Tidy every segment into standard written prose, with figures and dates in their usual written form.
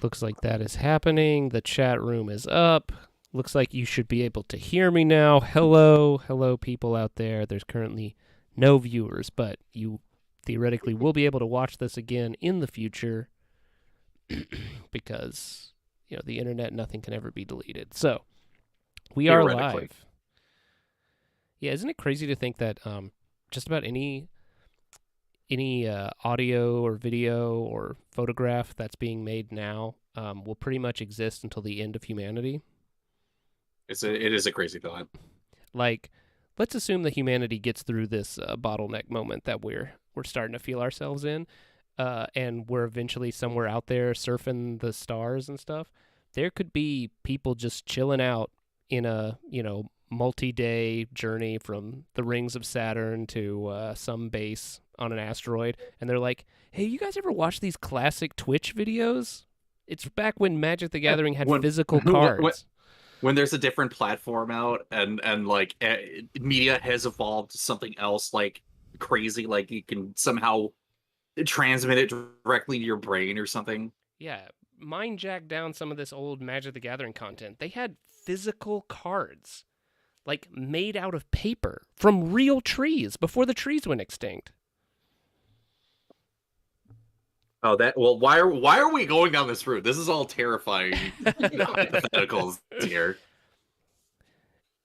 Looks like that is happening. The chat room is up. Looks like you should be able to hear me now. Hello, hello, people out there. There's currently no viewers, but you theoretically will be able to watch this again in the future because, the internet, nothing can ever be deleted. So, we are live. Yeah, isn't it crazy to think that just about any audio or video or photograph that's being made now will pretty much exist until the end of humanity? It is a crazy thought. Like, let's assume that humanity gets through this bottleneck moment that we're starting to feel ourselves in, and we're eventually somewhere out there surfing the stars and stuff. There could be people just chilling out in a multi-day journey from the rings of Saturn to some base on an asteroid, and they're like, "Hey, you guys ever watch these classic Twitch videos? It's back when Magic the Gathering had physical cards." When there's a different platform out and like media has evolved to something else like crazy, like you can somehow transmit it directly to your brain or something. Yeah, mind jack down some of this old Magic the Gathering content. They had physical cards, like made out of paper from real trees before the trees went extinct. Oh, why are we going down this route? This is all terrifying hypotheticals here.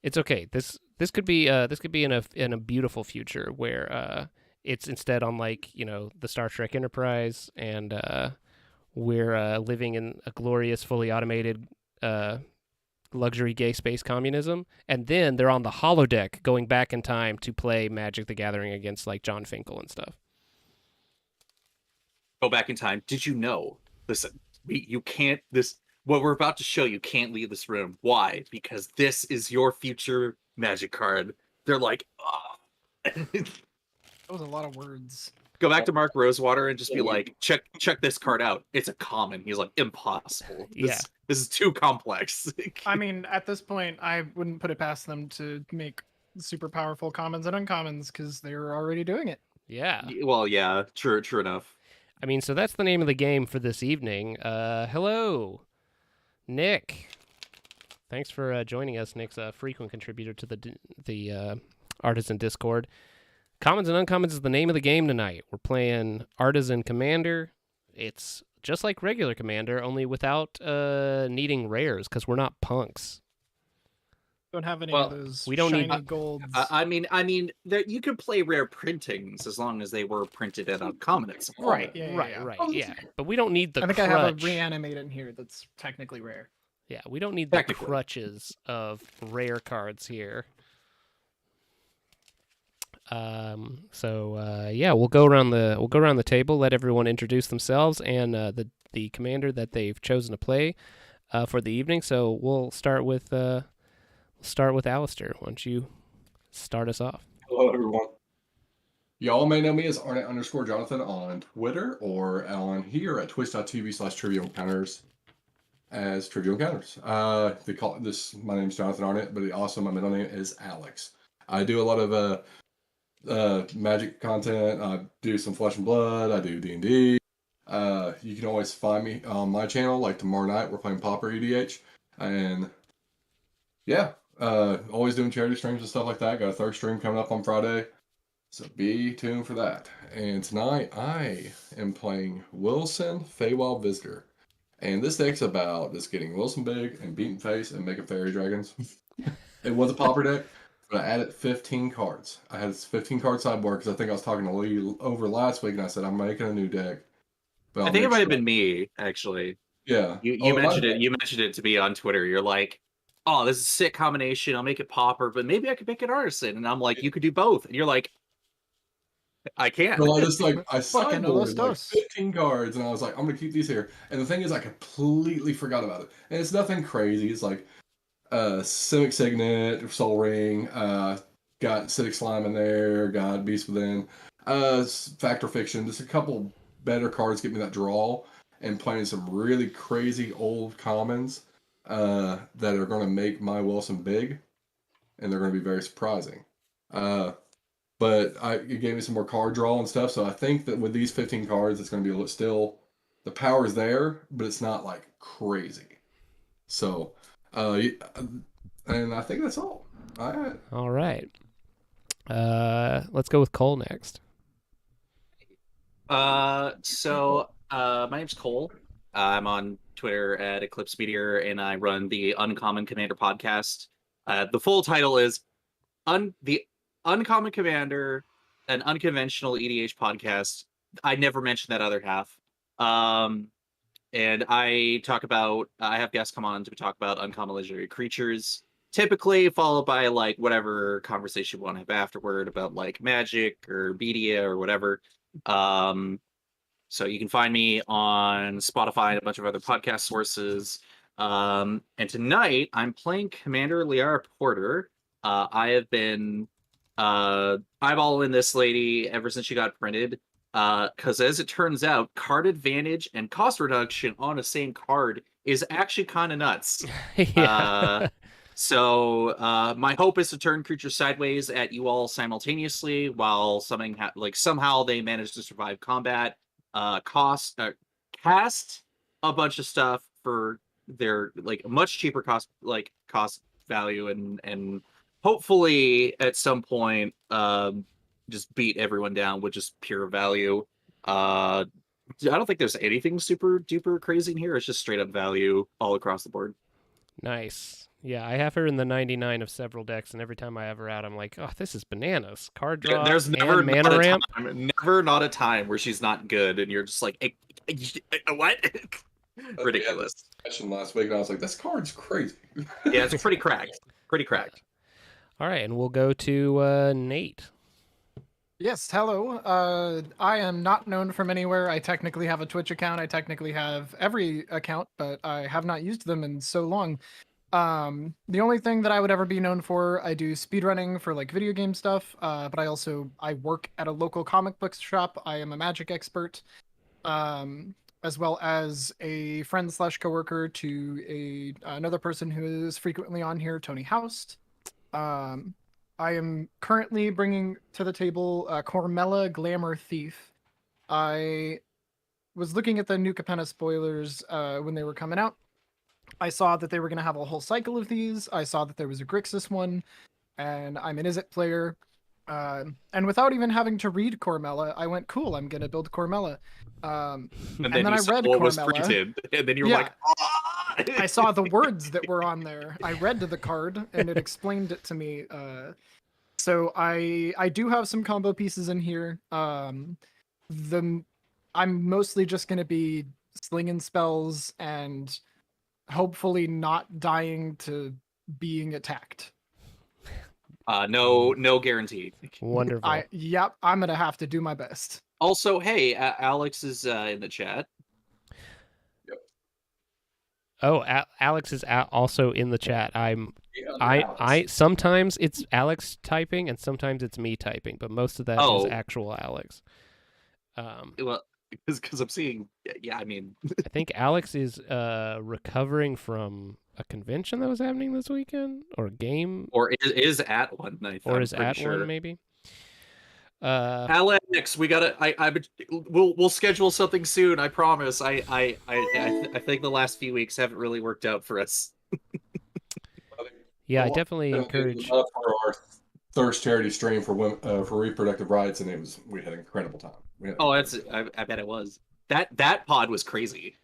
It's okay. This could be in a beautiful future where it's instead on the Star Trek Enterprise, and we're living in a glorious, fully automated luxury gay space communism, and then they're on the holodeck going back in time to play Magic the Gathering against like John Finkel and stuff. Go back in time. Did you know? Listen, you can't. What we're about to show you can't leave this room. Why? Because this is your future Magic card. They're like, oh. That was a lot of words. Go back to Mark Rosewater and just be like, check this card out. It's a common. He's like, impossible. This is too complex. I mean, at this point, I wouldn't put it past them to make super powerful commons and uncommons because they're already doing it. Yeah. Well, yeah, true enough. I mean, so that's the name of the game for this evening. Hello, Nick. Thanks for joining us. Nick's a frequent contributor to the Artisan Discord. Commons and Uncommons is the name of the game tonight. We're playing Artisan Commander. It's just like regular Commander, only without needing rares, because we're not punks. Don't have any of those we don't shiny need golds. I mean, you could play rare printings as long as they were printed in uncommon. Right. Yeah. But we don't need the I think crutch. I have a reanimate in here that's technically rare. Yeah, we don't need the crutches of rare cards here. We'll go around the table, let everyone introduce themselves and the commander that they've chosen to play for the evening. So we'll start with Alistair. Why don't you start us off? Hello, everyone. Y'all may know me as Arnett_Jonathan on Twitter or on here at twitch.tv/Trivial Encounters as Trivial Encounters. They call this. My name's Jonathan Arnett, but also my middle name is Alex. I do a lot of Magic content. I do some Flesh and Blood. I do D&D. You can always find me on my channel. Like tomorrow night, we're playing Pauper EDH, and yeah. Always doing charity streams and stuff like that. Got a third stream coming up on Friday, so be tuned for that. And tonight I am playing Wilson Feywild Visitor, and this deck's about just getting Wilson big and beating face and making fairy dragons. It was a pauper deck, but I added 15 cards. I had 15 card sideboard because I think I was talking to Lee over last week, and I said I'm making a new deck. But I think it might have been me actually. Yeah, you mentioned it. You mentioned it to me on Twitter. You're like, oh, this is a sick combination. I'll make it pauper, but maybe I could make it artisan. And I'm like, you could do both. And you're like, I can't. Well, I sideboarded like 15 cards, and I was like, I'm going to keep these here. And the thing is, I completely forgot about it. And it's nothing crazy. It's like Simic Signet, Soul Ring, got Acidic Slime in there, got Beast Within, Factor Fiction. Just a couple better cards get me that draw, and playing some really crazy old commons that are going to make my Wilson big, and they're going to be very surprising. But it gave me some more card draw and stuff, so I think that with these 15 cards, it's going to be still the power's there, but it's not like crazy. So, and I think that's all. All right. All right. Let's go with Cole next. My name's Cole. I'm on Twitter at Eclipse Meteor, and I run the Uncommon Commander podcast. The full title is the Uncommon Commander, an unconventional EDH podcast. I never mentioned that other half. And I have guests come on to talk about uncommon legendary creatures, typically followed by like whatever conversation we want to have afterward about like magic or media or whatever. So you can find me on Spotify and a bunch of other podcast sources. And tonight I'm playing Commander Liara Porter. I have been eyeballing this lady ever since she got printed. Because as it turns out, card advantage and cost reduction on a same card is actually kind of nuts. Yeah. So my hope is to turn creatures sideways at you all simultaneously while somehow they manage to survive combat. Cast a bunch of stuff for their like much cheaper cost value and hopefully at some point just beat everyone down with just pure value. I don't think there's anything super duper crazy in here. It's just straight up value all across the board. Nice. Yeah, I have her in the 99 of several decks, and every time I have her out, I'm like, oh, this is bananas. Card draw There's never and mana ramp. not a time where she's not good, and you're just like, what? Ridiculous. Session last week, and I was like, this card's crazy. Yeah, it's pretty cracked. Pretty cracked. All right, and we'll go to Nate. Yes, hello. I am not known from anywhere. I technically have a Twitch account. I technically have every account, but I have not used them in so long. The only thing that I would ever be known for, I do speedrunning for like video game stuff, but I work at a local comic book shop. I am a magic expert, as well as a friend / coworker to another person who is frequently on here, Tony Houst. I am currently bringing to the table Cormella Glamour Thief. I was looking at the new Capenna spoilers when they were coming out. I saw that they were going to have a whole cycle of these. I saw that there was a Grixis one, and I'm an Izzet player. And without even having to read Cormella, I went, cool, I'm going to build Cormella. And then then I read what was Cormella. printed, and then you were Yeah. like, ah! I saw the words that were on there. I read the card, and it explained it to me. So I do have some combo pieces in here. I'm mostly just going to be slinging spells and hopefully not dying to being attacked. No guarantee. Wonderful. I'm going to have to do my best. Also, hey, Alex is in the chat. Oh, Alex is also in the chat. Alex. I sometimes it's Alex typing and sometimes it's me typing, but most of that is actual Alex. Well, because I'm seeing, yeah, I mean, I think Alex is recovering from a convention that was happening this weekend, or a game, or is at one. or is at one maybe. Alex, we gotta. We'll schedule something soon. I promise. I think the last few weeks haven't really worked out for us. Yeah, I definitely encourage. For our Thirst charity stream for women, for reproductive rights, and we had an incredible time. I bet it was. That pod was crazy.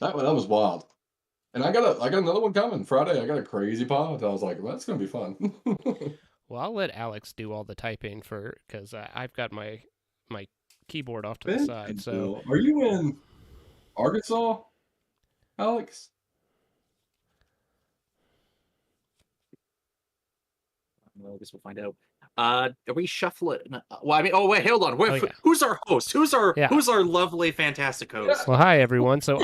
That was wild. And I got another one coming Friday. I got a crazy pod. I was like, well, that's gonna be fun. Well, I'll let Alex do all the typing because I've got my keyboard off to the side. So, are you in Arkansas, Alex? Well, I guess we'll find out. Are we shuffling? Well, I mean, wait, hold on. Yeah. Who's our host? Who's our lovely, fantastic host? Well, hi everyone. So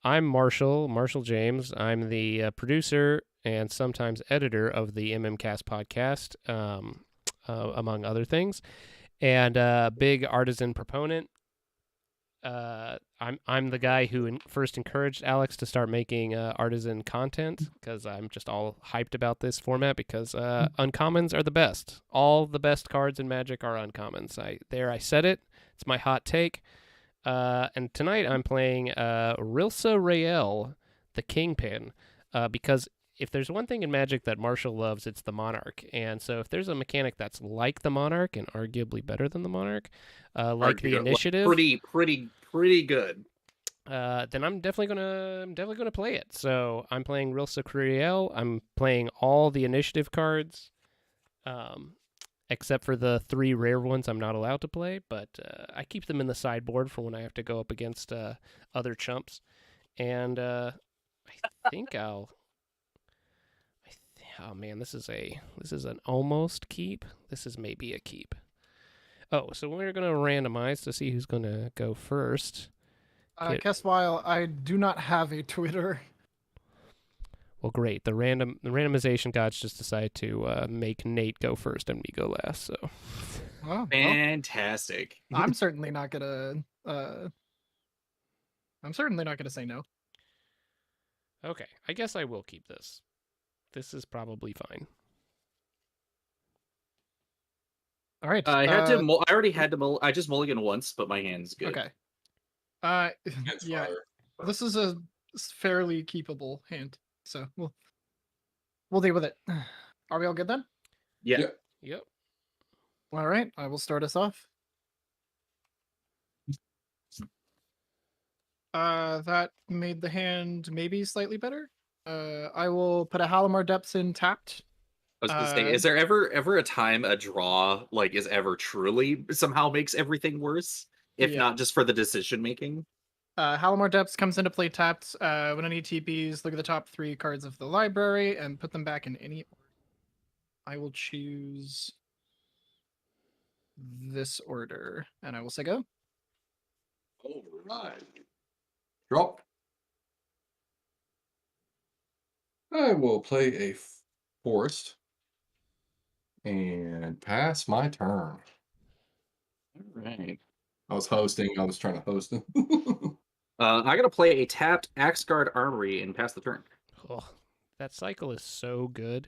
I'm Marshall James. I'm the producer and sometimes editor of the MMCast podcast, among other things, and big Artisan proponent. I'm the guy who first encouraged Alex to start making Artisan content because I'm just all hyped about this format because uncommons are the best. All the best cards in Magic are uncommons. I said it. It's my hot take. And tonight I'm playing Rilsa Rael, the Kingpin, because if there's one thing in Magic that Marshall loves, it's the Monarch. And so if there's a mechanic that's like the Monarch and arguably better than the Monarch, like the initiative, pretty good. then I'm definitely gonna play it. So I'm playing Rilsa Rael. I'm playing all the initiative cards. Except for the 3 rare ones I'm not allowed to play, but I keep them in the sideboard for when I have to go up against other chumps. And I think I'll. Oh man, this is an almost keep. This is maybe a keep. Oh, so we're gonna randomize to see who's gonna go first. Guess while I do not have a Twitter. Well, great. The randomization gods just decided to make Nate go first and me go last. So, Well, Fantastic. I'm certainly not gonna. I'm certainly not gonna say no. okay, I guess I will keep this. This is probably fine. All right. I already had to. I just mulligan once, but my hand's good. Okay. Against Yeah. fire. This is a fairly keepable hand, so we'll deal with it. Are we all good then? Yeah. Yep. All right. I will start us off. That made the hand maybe slightly better. I will put a Halimar Depths in tapped. I was gonna say, is there ever a time a draw like is ever truly somehow makes everything worse, if Yeah. not just for the decision making? Halimar Depths comes into play tapped. When any TPs, look at the top 3 cards of the library and put them back in any order. I will choose this order, and I will say go. All right. Drop. I will play a forest and pass my turn. All right. I was hosting. I was trying to host it. I gotta play a tapped Axeguard Armory and pass the turn. Oh, that cycle is so good.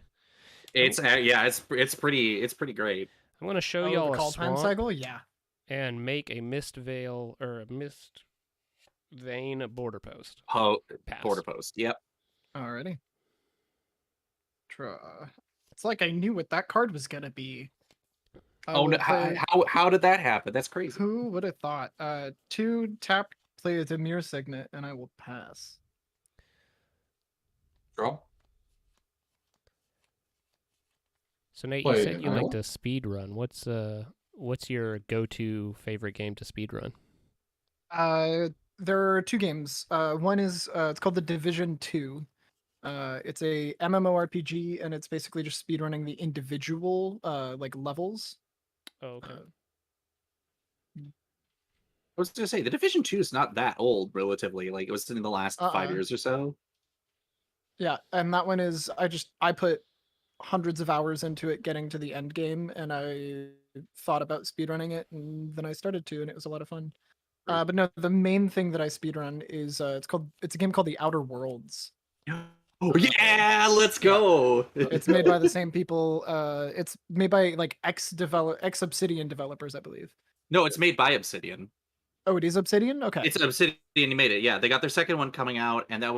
It's it's pretty great. I'm gonna show The y'all a call time swamp cycle. Yeah. and make a mist veil or a mist vein border post. Border post. Yep. Alrighty. Draw. It's like I knew what that card was gonna be. I Oh will no! play- How did that happen? That's crazy. Who would have thought? 2 tap, play the Mirror Signet, and I will pass. Draw. So Nate, you Play said you an like island? to speed run. What's your go-to favorite game to speed run? There are 2 games. One is it's called the Division 2. It's a MMORPG, and it's basically just speedrunning the individual like levels. Oh, okay. I was gonna say the Division 2 is not that old, relatively. Like it was in the last 5 years or so. Yeah, and that one is I put hundreds of hours into it getting to the end game, and I thought about speedrunning it, and then I started to, and it was a lot of fun. But no, the main thing that I speedrun is it's a game called The Outer Worlds. Oh yeah, let's go. It's made by the same people. It's made by like ex Obsidian developers, I believe. No, it's made by Obsidian. Oh, it is Obsidian? Okay. It's Obsidian who made it. Yeah, they got their second one coming out, and that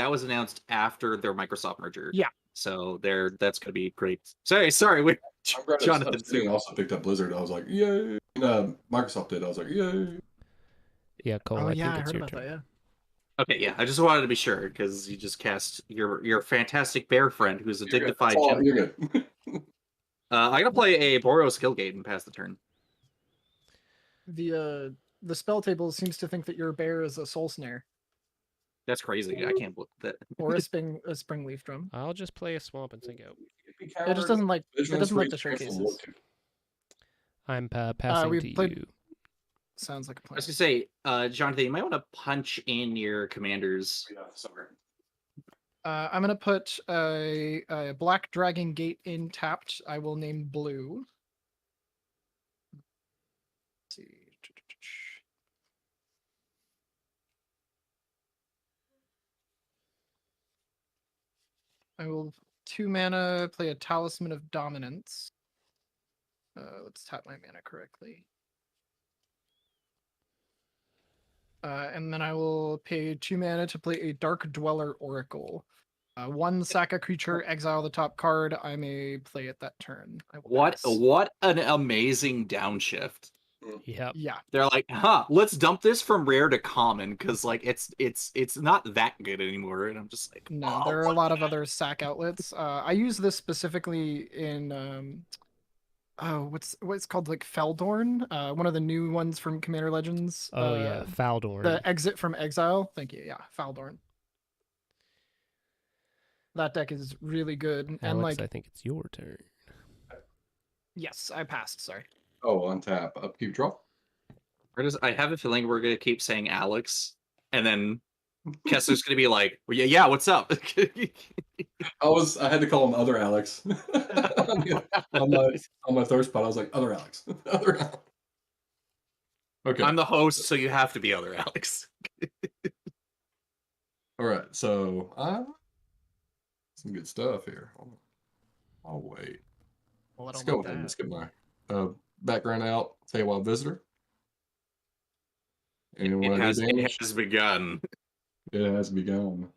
was announced after their Microsoft merger. Yeah. So that's gonna be great. Sorry, we I'm glad Jonathan Obsidian also picked up Blizzard. I was like, yay. And, Microsoft did. I was like, yay. Yeah, Cole. Oh I yeah, think I it's heard your about turn. that. Yeah. Okay, yeah. I just wanted to be sure because you just cast your fantastic bear friend who's a dignified Oh, gentleman. you're good. I gotta play a Boreal Skillgate and pass the turn. The spell table seems to think that your bear is a soul snare That's crazy. I can't believe that. or a spring leaf drum. I'll just play a swamp and say go. It just doesn't like the showcases. I'm passing we to played- you. Sounds like a I plan. was gonna say, Jonathan, you might want to punch in your commanders. Yeah, sorry. I'm gonna put a black dragon gate in tapped. I will name blue. Let's see. I will 2 mana play a Talisman of Dominance. Let's tap my mana correctly. And then I will pay 2 mana to play a Dark Dweller Oracle. 1 sack a creature, exile the top card. I may play it that turn. I will pass. What an amazing downshift. Yep. Yeah. They're like, let's dump this from rare to common because like it's not that good anymore. And I'm just like, No, there are a lot of other sack outlets. I use this specifically in what's called like Feldorn, one of the new ones from Commander Legends. Oh yeah, Faldorn. The Exit from Exile. Thank you. Yeah, Feldorn. That deck is really good. Alex, And like, I think it's your turn. yes, I passed. Sorry. Oh, untap, upkeep, draw. I have a feeling we're gonna keep saying Alex, and then Kessler's gonna be like, well, yeah, what's up? I had to call him Other Alex. on my third spot, I was like, Other Alex. Other Alex. Okay. I'm the host, so you have to be other Alex. All right. So some good stuff here. I'll wait. Well, Let's go ahead and just get my background out. Feywild Visitor. Anyone It want to do damage? has begun. It has begun.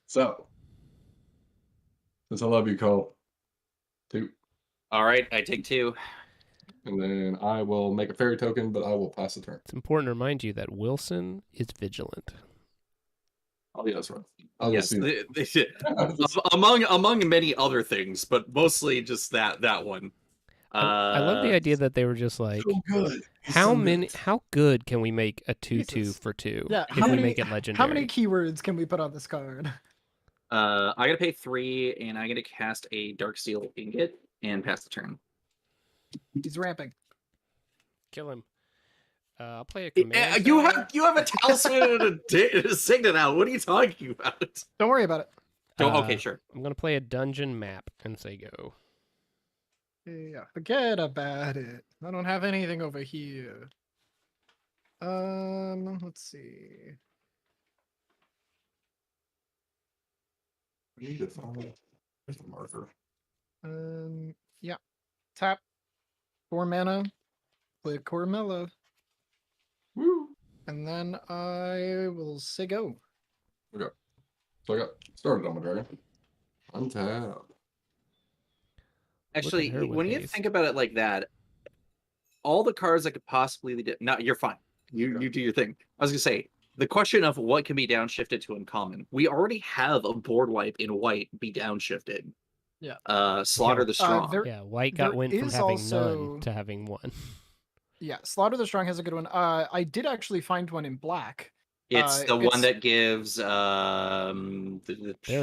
So, since I love you, Cole, 2. All right, I take 2. And then I will make a fairy token, but I will pass the turn. It's important to remind you that Wilson is vigilant. Oh, yeah, that's right. I'll Yes, just see among many other things, but mostly just that one. I love the idea that they were just like, so good. how good can we make a 2/2 Jesus. for 2 Yeah, if we make it legendary? How many keywords can we put on this card? I gotta pay 3, and I gotta cast a Darksteel Ingot and pass the turn. He's ramping. Kill him. I'll play a command. You tower. have a Talisman and a Signet out. What are you talking about? Don't worry about it. Okay, sure. I'm gonna play a dungeon map and say go. Yeah, forget about it. I don't have anything over here. Let's see. I need to find There's the marker. Yeah. Tap 4 mana. Play Cormella. Woo! And then I will say go. Okay. So I got started on my dragon. Untap. Actually, her with when you haste. think about it like that, all the cards that could possibly be no, you're fine. You do your thing. I was gonna say the question of what can be downshifted to uncommon. We already have a board wipe in white be downshifted. Yeah. Slaughter Yeah. the Strong. Yeah, white there went from is having also- none to having 1. Yeah, Slaughter the Strong has a good one. I did actually find one in black. It's the it's- one that gives There are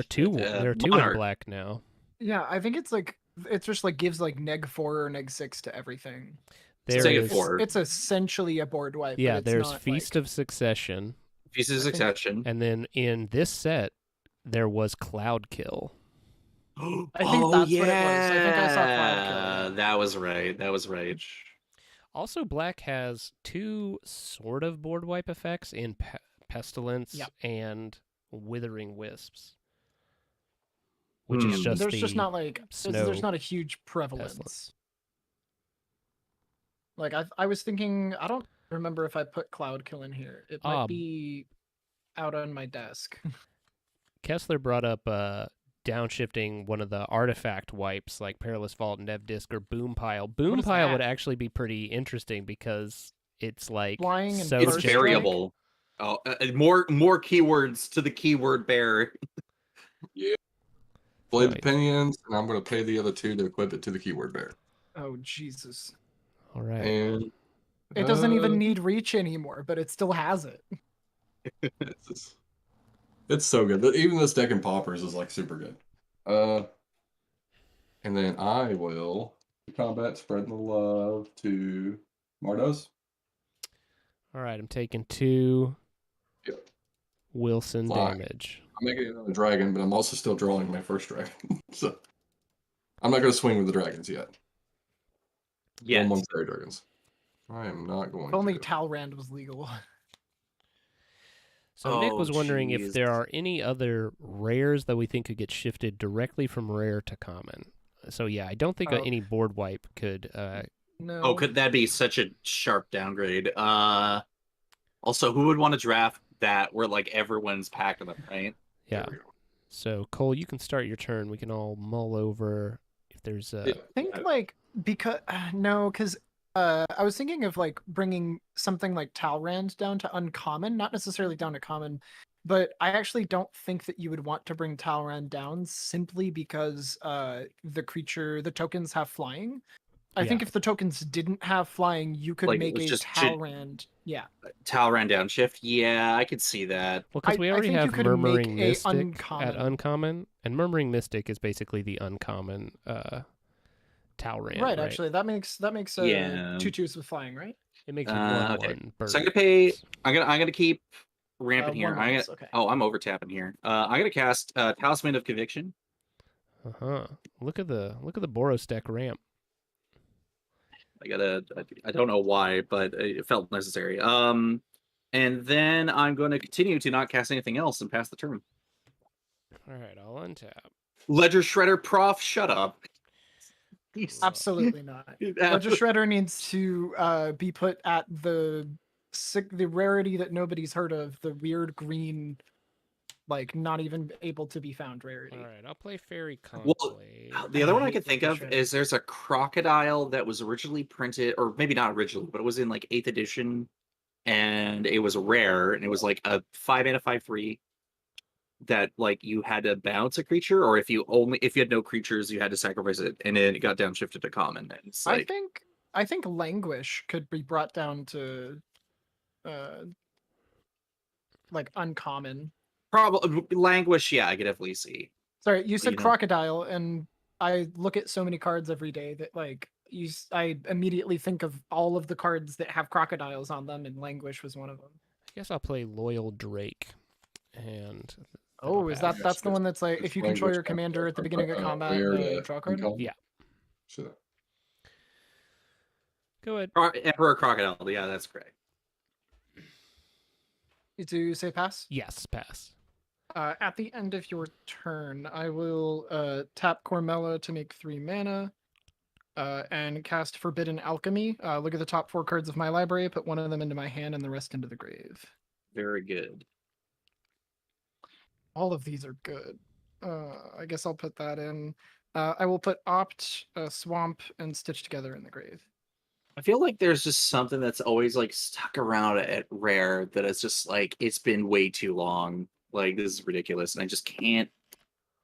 2. There are 2 in Monarch. black now. Yeah, I think it's like it's just like gives like neg 4 or neg 6 to everything. There Say it is, for- It's essentially a board wipe. but yeah. it's There's not, Feast like- of Succession, Pieces of I think- Succession. and then in this set there was Cloud Kill. I think that's what it was. I think I saw Cloud Kill, yeah. That was right. That was right. Also, black has 2 sort of board wipe effects in Pestilence Yep. and Withering Wisps, which is just There's the just not like snow there's not a huge prevalence. Like I was thinking, I don't remember if I put Cloud Kill in here. It might be out on my desk. Kessler brought up downshifting one of the artifact wipes like Perilous Vault, Nev Disc, or Boom Pile. Boom is Pile that? would actually be pretty interesting because it's like Flying and so It's First generic. variable. Oh, more keywords to the keyword bear. Blade of Right. Pinions, and I'm going to pay the other 2 to equip it to the keyword bear. Oh Jesus. All right. And It doesn't even uh, need reach anymore, but it still has it. it's so good. Even this deck in Paupers is like super good. And then I will combat spreading the love to Mardos. All right. I'm taking 2 Yep. Wilson Fine. damage. I'm making another dragon, but I'm also still drawing my first dragon. So I'm not going to swing with the dragons yet. Yes. 1/1 fairy dragons. I am not going If only to. Talrand was legal. So Nick Oh, was wondering if jeez. there are any other rares that we think could get shifted directly from rare to common. So yeah, I don't think Oh. any board wipe could. No. Oh, could that be such a sharp downgrade? Also, who would want to draft that where like everyone's packing them, right? Yeah. There we go. So Cole, you can start your turn. We can all mull over if there's Yeah, I think like because no, because I was thinking of like bringing something like Talrand down to uncommon, not necessarily down to common, but I actually don't think that you would want to bring Talrand down simply because the tokens have flying. I think Yeah. if the tokens didn't have flying, you could Like it make was a just Talrand. Yeah, Talrand downshift. Yeah, I could see that. Well, because we I already think you have could make Murmuring a Mystic at uncommon. uncommon, and Murmuring Mystic is basically the uncommon Talrand, Right, right? actually, that makes Yeah. 2/2s with flying, right? It makes Okay. 1/1 So I'm gonna pay. birds. I'm gonna keep ramping here. 1/1s, okay. Oh, I'm over tapping here. I'm gonna cast Talisman of Conviction. Uh-huh. Look at the Boros deck ramp. I don't know why, but it felt necessary. And then I'm going to continue to not cast anything else and pass the turn. All right, I'll untap. Ledger Shredder Prof, shut up. Absolutely not. Ledger Shredder needs to be put at the rarity that nobody's heard of, the weird green, like not even able to be found rarity. All right, I'll play Fairy Well, Conclave. the other one I hate could think Ledger of Shredder. is there's a crocodile that was originally printed, or maybe not originally, but it was in like 8th edition, and it was rare, and it was like a 5 mana 5/3 that like you had to bounce a creature, or if you had no creatures, you had to sacrifice it, and then it got downshifted to common. And it's like I think Languish could be brought down to uh like uncommon. probably Languish, yeah, I could definitely see. Sorry, you said You know. crocodile, and I look at so many cards every day that like I immediately think of all of the cards that have crocodiles on them, and Languish was one of them. I guess I'll play Loyal Drake. And Oh, is pass. that's the one that's like It's if you control language your commander at the beginning of combat, rare draw a card? uncommon? Yeah. So, Go ahead. Emperor Crocodile, yeah, that's correct. To say pass? Yes, pass. At the end of your turn, I will tap Cormella to make 3 mana and cast Forbidden Alchemy. Look at the top 4 cards of my library, put one of them into my hand and the rest into the grave. Very good. All of these are good. I guess I'll put that in. I will put Opt, Swamp, and Stitch Together in the grave. I feel like there's just something that's always like stuck around at rare that it's just like it's been way too long. Like this is ridiculous, and I just can't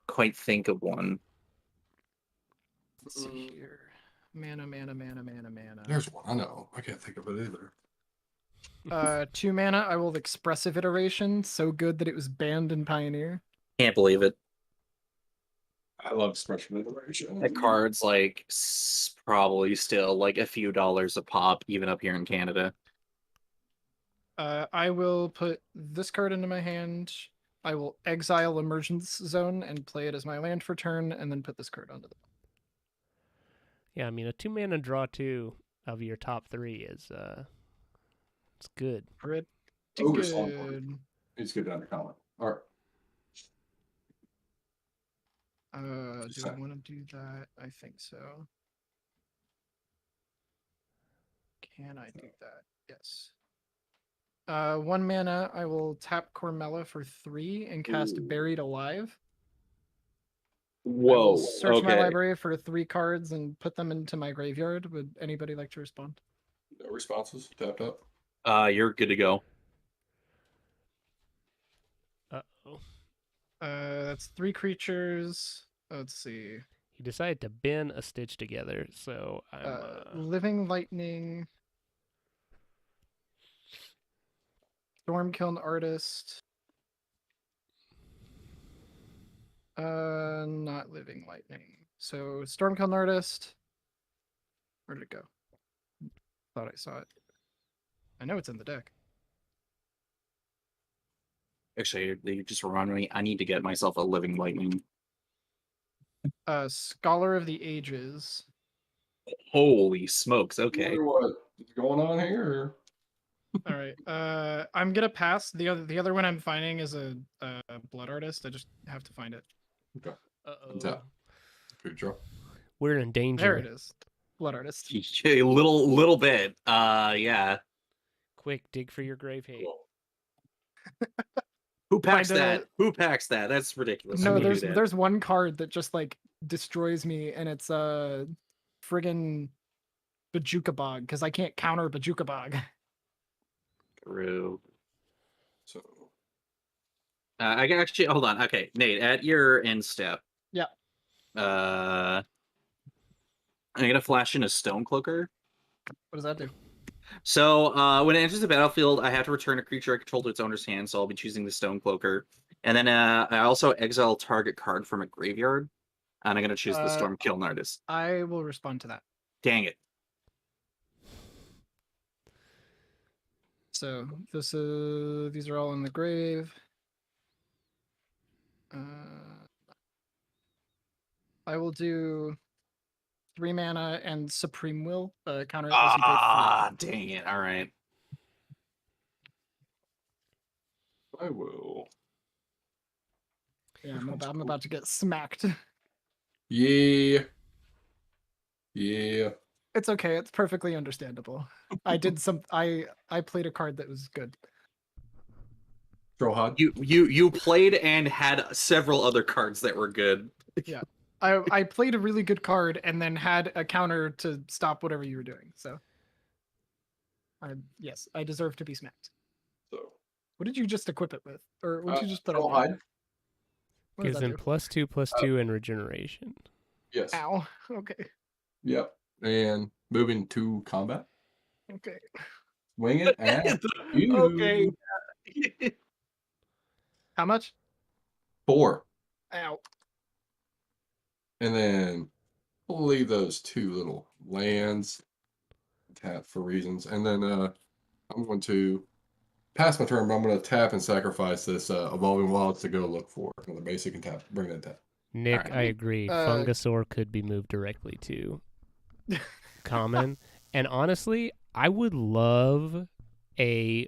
quite think of one. Let's see here. Mana. there's one. I know. I can't think of it either. 2 mana, I will Expressive Iteration, so good that it was banned in Pioneer. Can't believe it. I love special iteration. That card's like probably still like a few dollars a pop, even up here in Canada. I will put this card into my hand. I will exile Emergence Zone and play it as my land for turn, and then put this card onto the. Yeah, I mean a 2-mana draw 2 of your top 3 is it's good. Pretty Ogre Slumber. good. It's good under common. All right. Do I want to do that? I think so. Can I do that? Yes. 1 mana, I will tap Cormella for 3 and cast Ooh. Buried Alive. I Whoa. will search my Okay. library for 3 cards and put them into my graveyard. Would anybody like to respond? No responses. Tapped up. You're good to go. Uh-oh. That's 3 creatures. Let's see. He decided to bin a Stitch Together, so I'm Living Lightning. Stormkiln Artist. Not Living Lightning. So Stormkiln Artist. Where did it go? Thought I saw it. I know it's in the deck. Actually, you just reminded me. I need to get myself a Living Lightning. Scholar of the Ages. Holy smokes! Okay. Wonder what is going on here? All right. I'm gonna pass. The other one I'm finding is a Blood Artist. I just have to find it. Okay. Uh-oh. Tap. Good draw. We're in danger. There it is. Blood Artist. A little bit. Yeah. Quick, dig for your grave hate. Cool. Who packs Find a- that? Who packs that? That's ridiculous. No, Who would do there's that? there's one card that just like destroys me, and it's a friggin' Bajuka Bog because I can't counter Bajuka Bog. True. So I can actually hold on. Okay, Nate, at your end step. Yeah. I'm gonna flash in a Stonecloaker. What does that do? So when it enters the battlefield, I have to return a creature I control to its owner's hand, so I'll be choosing the Stonecloaker. And then I also exile target card from a graveyard, and I'm going to choose the Stormkill Nardis. I will respond to that. Dang it. So this these are all in the grave. I will do 3 mana and Supreme Will counter it as you pay 3. Dang it. All right. I will. Yeah, I'm about to get smacked. Yeah. Yeah. It's okay. It's perfectly understandable. I played a card that was good. Strohod. You played and had several other cards that were good. Yeah. I played a really good card and then had a counter to stop whatever you were doing. So yes, I deserve to be smacked. So What did you just equip it with? Or what did you just put on Strohod. there? What does Gives that him do? +2/+2 and regeneration. Yes. Ow. Okay. Yep. And moving to combat. Okay. Wing it at you. Okay. How much? 4. Ow. And then we'll leave those 2 little lands tap for reasons. And then I'm going to pass my turn, but I'm going to tap and sacrifice this Evolving Wilds to go look for another basic and tap. Bring that down. Nick, Alright. I agree. Fungasaur could be moved directly to common. And honestly, I would love a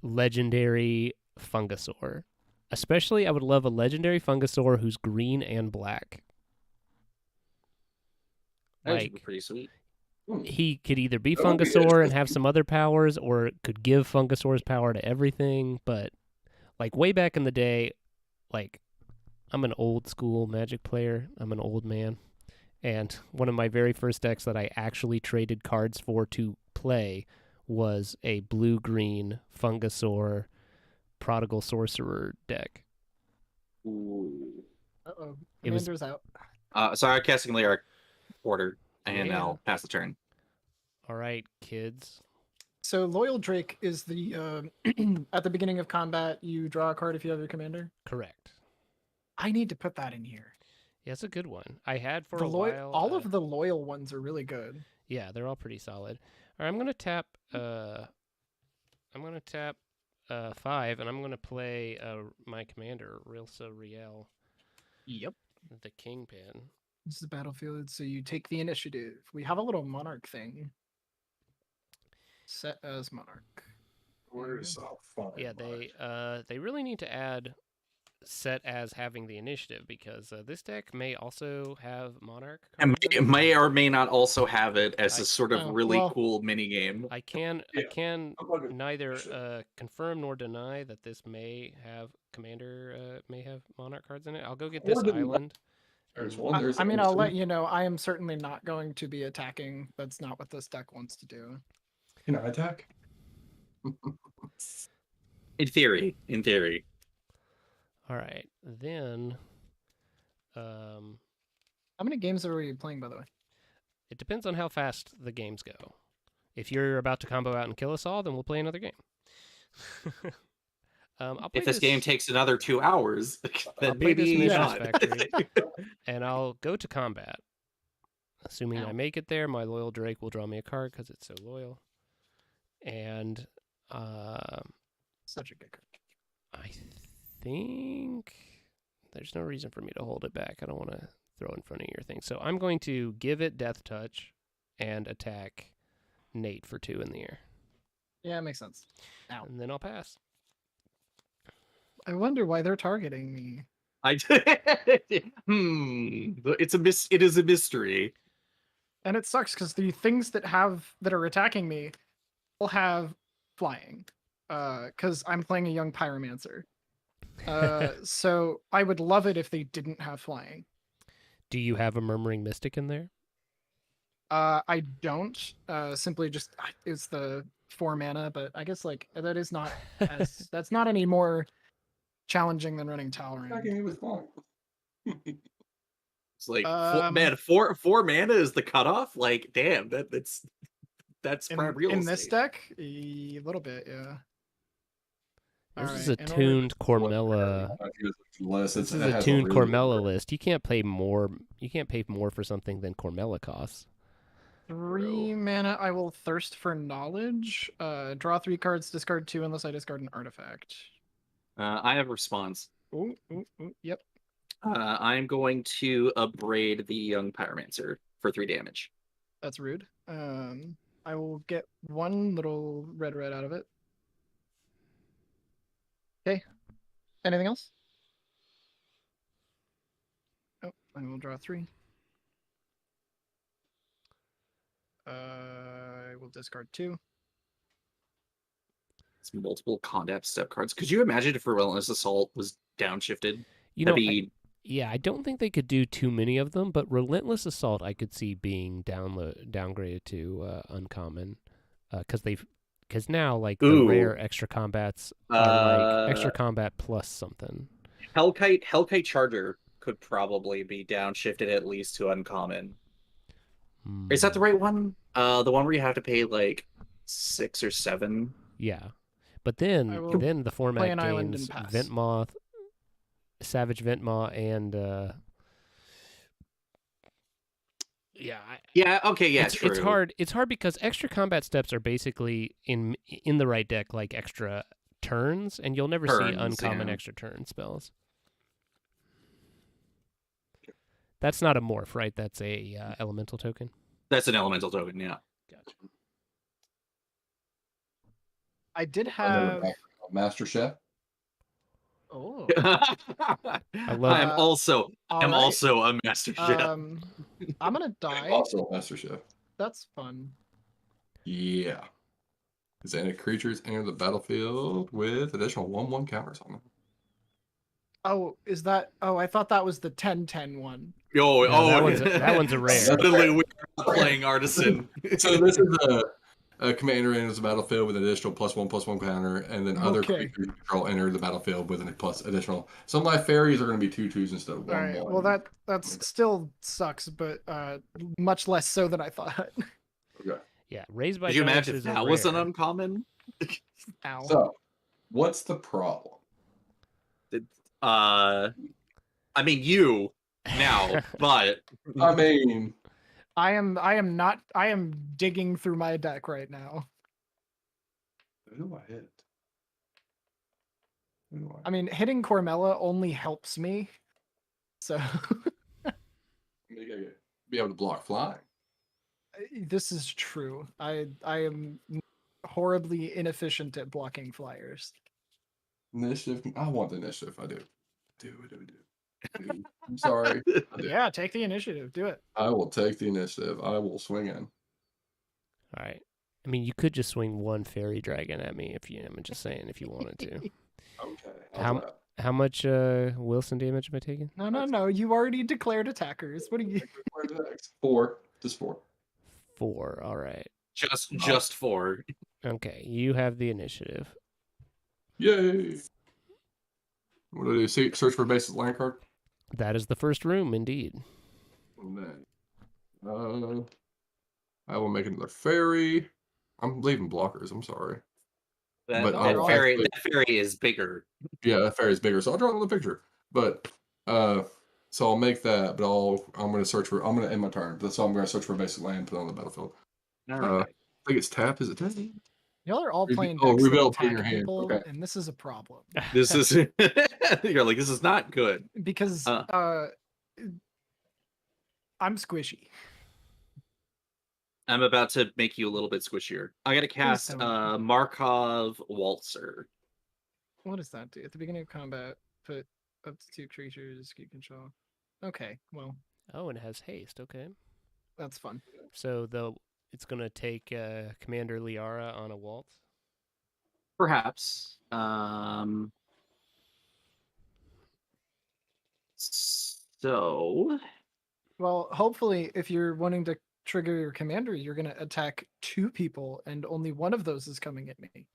legendary Fungasaur. Especially, I would love a legendary Fungasaur who's green and black. That would Like, be pretty sweet. he could either be That would be Fungasaur and interesting. have some other powers, or could give Fungasaur's power to everything. But, like, way back in the day, like, I'm an old school Magic player. I'm an old man. And one of my very first decks that I actually traded cards for to play was a blue-green Fungasaur Prodigal Sorcerer deck. Ooh. Uh-oh. It was- Commander's out. Sorry, casting Lyric Order, and Yeah. I'll pass the turn. All right, kids. So Loyal Drake is the at the beginning of combat, you draw a card if you have your commander. Correct. I need to put that in here. Yeah, it's a good one. I had for The a while. all of the loyal ones are really good. Yeah, they're all pretty solid. All right, I'm gonna tap. I'm gonna tap 5, and I'm gonna play my commander, Rilsa Riel, Yep. the Kingpin. This is the battlefield, so you take the initiative. We have a little monarch thing. Set as monarch. Where's Yeah, they really need to add set as having the initiative, because this deck may also have monarch. And cards in it it. may or may not also have it as I- a sort of oh, really well- cool mini game. I can Yeah. neither confirm nor deny that this may have commander may have monarch cards in it. I'll go get this Or deny. island. There's and- one. There's I mean, there's I'll let two. you know. I am certainly not going to be attacking. That's not what this deck wants to do. Can I attack? In theory. In theory. All right, then. How many games are we playing, by the way? It depends on how fast the games go. If you're about to combo out and kill us all, then we'll play another game. I'll play If this game takes another 2 hours, I'll then play this maybe Missions not. Factory, and I'll go to combat. Assuming I Ow. make it there, my loyal Drake will draw me a card because it's so loyal. And Such a good card. I think there's no reason for me to hold it back. I don't want to throw in front of your thing. So I'm going to give it Death Touch and attack Nate for 2 in the air. Yeah, it makes sense. Ow. And then I'll pass. I wonder why they're targeting me. It is a mystery. And it sucks because the things that are attacking me will have flying, because I'm playing a young pyromancer. So I would love it if they didn't have flying. Do you have a Murmuring Mystic in there? I don't. Simply just it's the 4 mana, but I guess like that is not as that's not any more challenging than running Talrand. Attacking it was fine. It's like Um, four mana is the cutoff. Like, damn, that's prime real in estate. this deck, a little bit, yeah. This is Alright, a in order- tuned Cormella. Unless This is it a has tuned really Cormella good- list. You can't pay more. You can't pay more for something than Cormella costs. 3 mana, I will Thirst for Knowledge. Draw 3 cards, discard 2 unless I discard an artifact. I have a response. Ooh, yep. I'm going to upgrade the young pyromancer for 3 damage. That's rude. I will get 1 little red out of it. Okay. Anything else? Oh, I will draw 3. I will discard 2. It's multiple Condap step cards. Could you imagine if Relentless Assault was downshifted? You know, That'd be yeah, I don't think they could do too many of them, but Relentless Assault I could see being downgraded to uncommon, because now like the Ooh. rare extra combats are like extra combat plus something. Hellkite Charger could probably be downshifted at least to uncommon. Is that the right one? The one where you have to pay like 6 or 7. Yeah, but I then will the play format an island gains and pass. Ventmoth, Savage Ventmaw, and yeah, Yeah. Okay. Yeah. it's true. hard. It's hard because extra combat steps are basically in the right deck like extra turns, and you'll never see Turns, uncommon yeah. extra turn spells. That's not a morph, right? That's a elemental token. That's an elemental token. Yeah. Gotcha. I did Another have. back- Master Chef. Oh. I love. I'm also Alright. a master chef. I'm gonna die. Also Master Chef. That's fun. Yeah. Xanic creatures enter the battlefield with additional 1/1 counters on them. Oh, is that? Oh, I thought that was the 10/10 one. Oh, No, that one's a rare. Suddenly we're playing Artisan. So this is a commander enters the battlefield with an additional +1/+1 counter, and then other Okay. creatures you control enter the battlefield with an plus additional. Some of my fairies are going to be 2/2s instead of 1/1. All right. Well, that's still sucks, but much less so than I thought. Okay. Yeah, raised by Could you Giants imagine if is a that was an rare. uncommon? Ow. So, what's the problem? I mean you now, but I mean, I am digging through my deck right now. who do I hit? Who do I mean, hitting Cormella only helps me. So You gotta be able to block flying. this is true. I am horribly inefficient at blocking flyers. Initiative. I want the initiative. I do. Do. I'm sorry. I do. Yeah, take the initiative. Do it. I will take the initiative. I will swing in. All right. I mean, you could just swing one fairy dragon at me if you. I'm just saying if you wanted to. Okay. How- How much Wilson damage am I taking? No. You already declared attackers. What are you? 4. Just 4. 4. All right. just 4. Okay, you have the initiative. Yay! What do I do? Search for a basic land card? That is the first room, indeed. And then, I will make another fairy. I'm leaving blockers. I'm sorry. But I'll That fairy is bigger. Yeah, that fairy is bigger, so I'll draw another picture. But so I'll make that. But I'm going to end my turn. So I'm going to search for a basic land, put it on the battlefield. All I right. think it's tap. Is it tap? Y'all are all playing Oh, decks that reveal, put in attack your hand. people, Okay. and this is a problem This is you're like, this is not good. because I'm squishy. I'm about to make you a little bit squishier. I gotta cast don't. Markov Waltzer. What does that do? At the beginning of combat, put up to 2 creatures you control. Okay, well, Oh, and it has haste. Okay. that's fun. So it's going to take Commander Liara on a waltz. Perhaps. So Well, hopefully, if you're wanting to trigger your commander, you're going to attack 2 people, and only one of those is coming at me.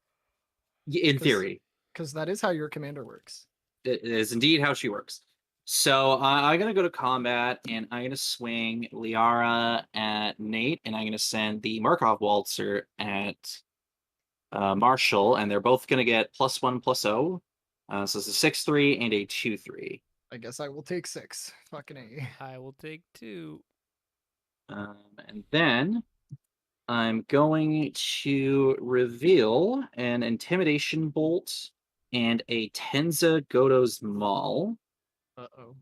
in theory, Because that is how your commander works. it is indeed how she works. So I'm gonna go to combat, and I'm gonna swing Liara at Nate, and I'm gonna send the Markov Waltzer at Marshall, and they're both gonna get +1/+0. So it's a 6/3 and a 2/3. I guess I will take 6. Fucking A. I will take 2. And then I'm going to reveal an Intimidation Bolt and a Tenza Godo's Maul. Uh-oh.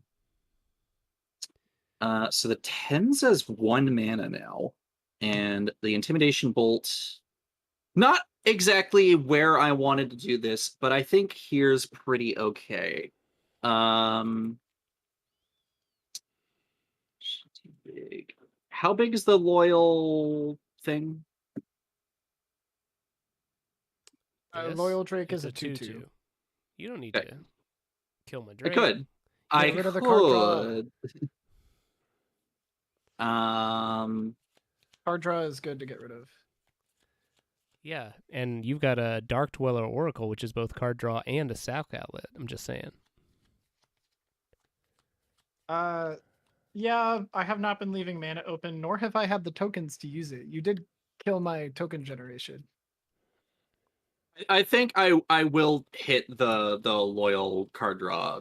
So the Tenza is 1 mana now, and the Intimidation Bolt, not exactly where I wanted to do this, but I think here's pretty okay. Too big. How big is the loyal thing? Loyal Drake It's is a 2/2. You don't need Okay. to kill my I Drake. could. I rid of the card draw. could. Card draw is good to get rid of. Yeah, and you've got a Dark Dweller Oracle, which is both card draw and a sack outlet. I'm just saying. Yeah, I have not been leaving mana open, nor have I had the tokens to use it. You did kill my token generation. I think I will hit the loyal card draw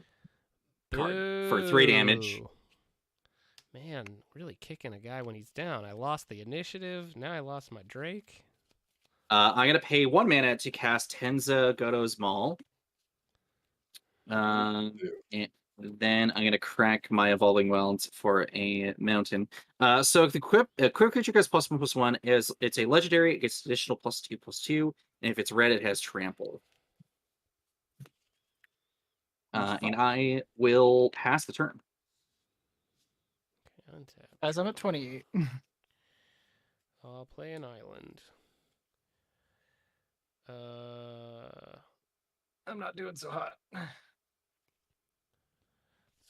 card for 3 damage. Boo. Man, really kicking a guy when he's down. I lost the initiative. Now I lost my Drake. I'm gonna pay 1 mana to cast Tenza Godo's Maul. And then I'm gonna crack my Evolving Wilds for a mountain. So if the equip creature gets +1/+1, it's a legendary. It gets additional +2/+2, and if it's red, it has trample. And I will pass the turn. Untap. As I'm at 28. I'll play an island. I'm not doing so hot. Let's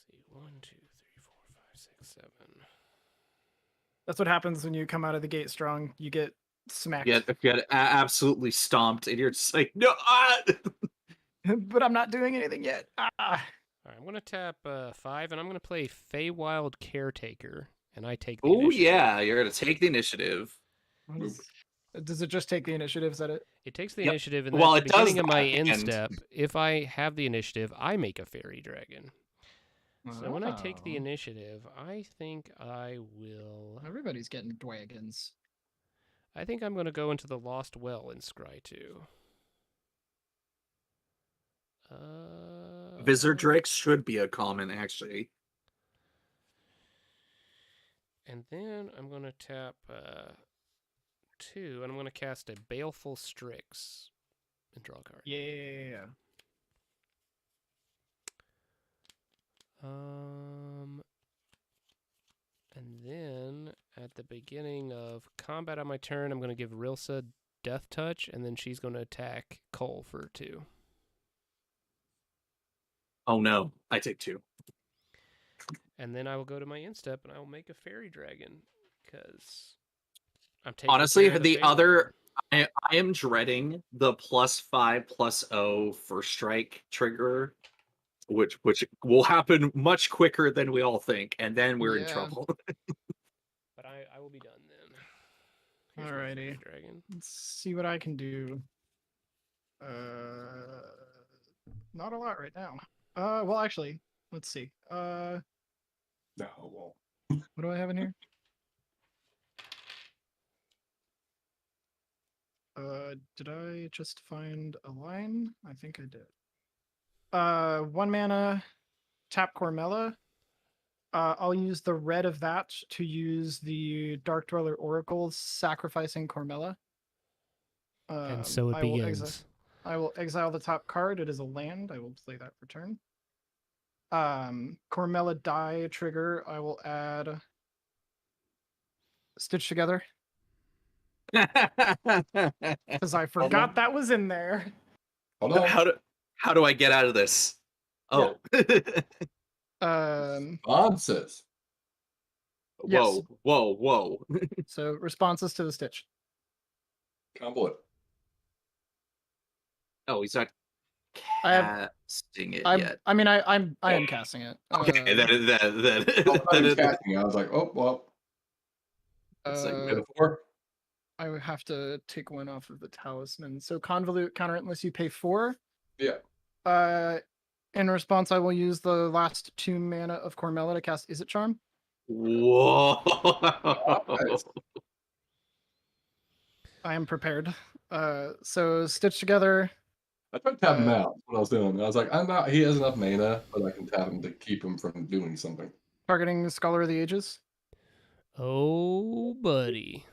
see. 1, 2, 3, 4, 5, 6, 7. That's what happens when you come out of the gate strong. You get smacked. Get absolutely stomped, and you're just like, no. But I'm not doing anything yet. All right, I'm gonna tap 5, and I'm gonna play Feywild Caretaker, and I take the Oh initiative. yeah, you're gonna take the initiative. Does it just take the initiative? Is that it? It takes the Yep. initiative, and Well, at the it does beginning of my that, and- instep, if I have the initiative, I make a fairy dragon. So when I take the Oh. initiative, I think I will. Everybody's getting dragons. I think I'm going to go into the Lost Well in Scry 2. Visor Drakes should be a common, actually. And then I'm going to tap 2, and I'm going to cast a Baleful Strix and draw a card. Yeah. And then at the beginning of combat on my turn, I'm going to give Rilsa Death Touch, and then she's going to attack Cole for 2. Oh no, I take 2. And then I will go to my instep, and I will make a fairy dragon, because I'm taking Honestly, care of the Feywild. other, I am dreading the +5/+0 first strike trigger, which will happen much quicker than we all think, and then we're in Yeah. trouble. But I will be done then. Here's my Alrighty. fairy dragon. Let's see what I can do. Not a lot right now. Well, actually, let's see. No, well, What do I have in here? Did I just find a line? I think I did. 1 mana, tap Cormella. I'll use the red of that to use the Dark Dweller Oracle, sacrificing Cormella. And so it I will begins. I will exile the top card. It is a land. I will play that for turn. Cormella die trigger. I will add Stitch Together because I forgot that was in there. Hold on. How do I get out of this? Oh. Responses. Whoa, whoa. So responses to the stitch. Combo it. Oh, he's not I have- casting it I yet. am casting it. Okay, then I thought he was casting. I was like, oh well. It's like, Hit a 4. I would have to take one off of the talisman. So convolute counter it unless you pay 4. Yeah. In response, I will use the last 2 mana of Cormella to cast Is It Charm. whoa. Nice. I am prepared. So stitch together. I tried to tap him out. That's what I was doing. I was like, I'm not. He has enough mana, but I can tap him to keep him from doing something. Targeting Scholar of the Ages. Oh, buddy.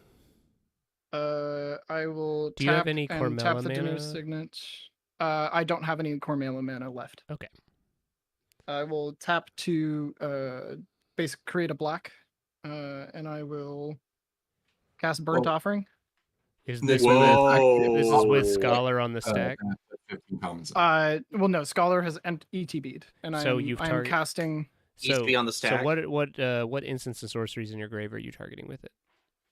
I will Do you tap have any and tap Cormella the Dimir mana? Signet. I don't have any Cormella mana left. Okay. I will tap to basically create a black, and I will cast Burnt Whoa. Offering. Is Nick, this Whoa. this is with Scholar on the stack? 15 comments. Well, no, Scholar has ETB'd, and So I'm you've casting. Needs to be on the stack. So what instants and sorceries in your grave are you targeting with it?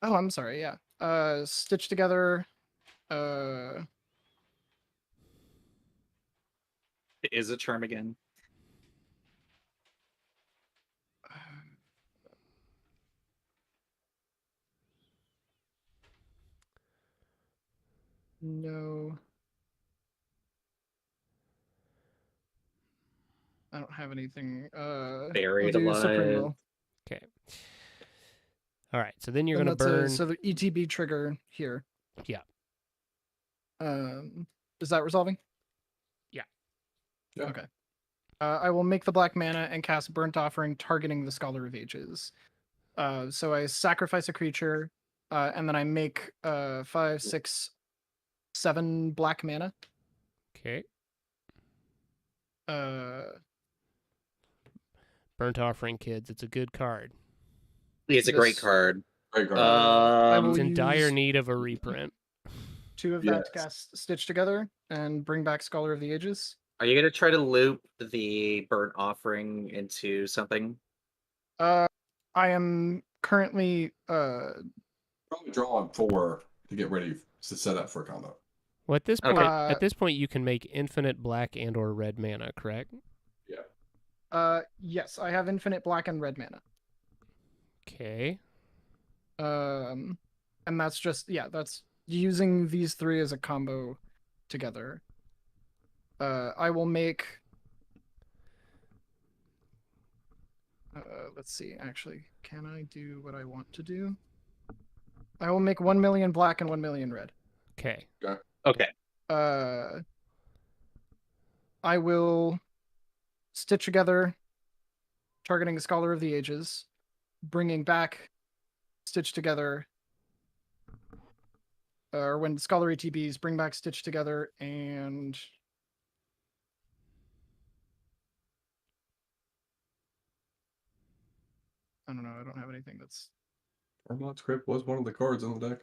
Oh, I'm sorry. Yeah. Stitch together. Is a charm again. No. I don't have anything. Buried we'll do Supreme alive. Will. Okay. All right. So then you're And going to that's burn. so the ETB trigger here. Yeah. Is that resolving? Yeah. Yeah. Okay. I will make the black mana and cast Burnt Offering, targeting the Scholar of Ages. So I sacrifice a creature, and then I make 5, 6, 7 black mana. Okay. Burnt Offering, kids. It's a good card. It's a great This- card. Great card. I will It's in dire use need of a reprint. 2 of that to Yes. cast Stitch together and bring back Scholar of the Ages. Are you gonna try to loop the burnt offering into something? I am currently Probably drawing 4 to get ready to set up for a combo. Well, at this Okay. point, you can make infinite black and or red mana, correct? yes, I have infinite black and red mana. Okay. And that's just that's using these 3 as a combo together. I will make let's see, actually, can I do what I want to do? I will make 1 million black and 1 million red. Okay. Okay. I will stitch together, targeting Scholar of the Ages, bringing back Stitch together, or when Scholar ETBs, bring back Stitch together, and I don't know. I don't have anything that's. Armlot Script was one of the cards in the deck.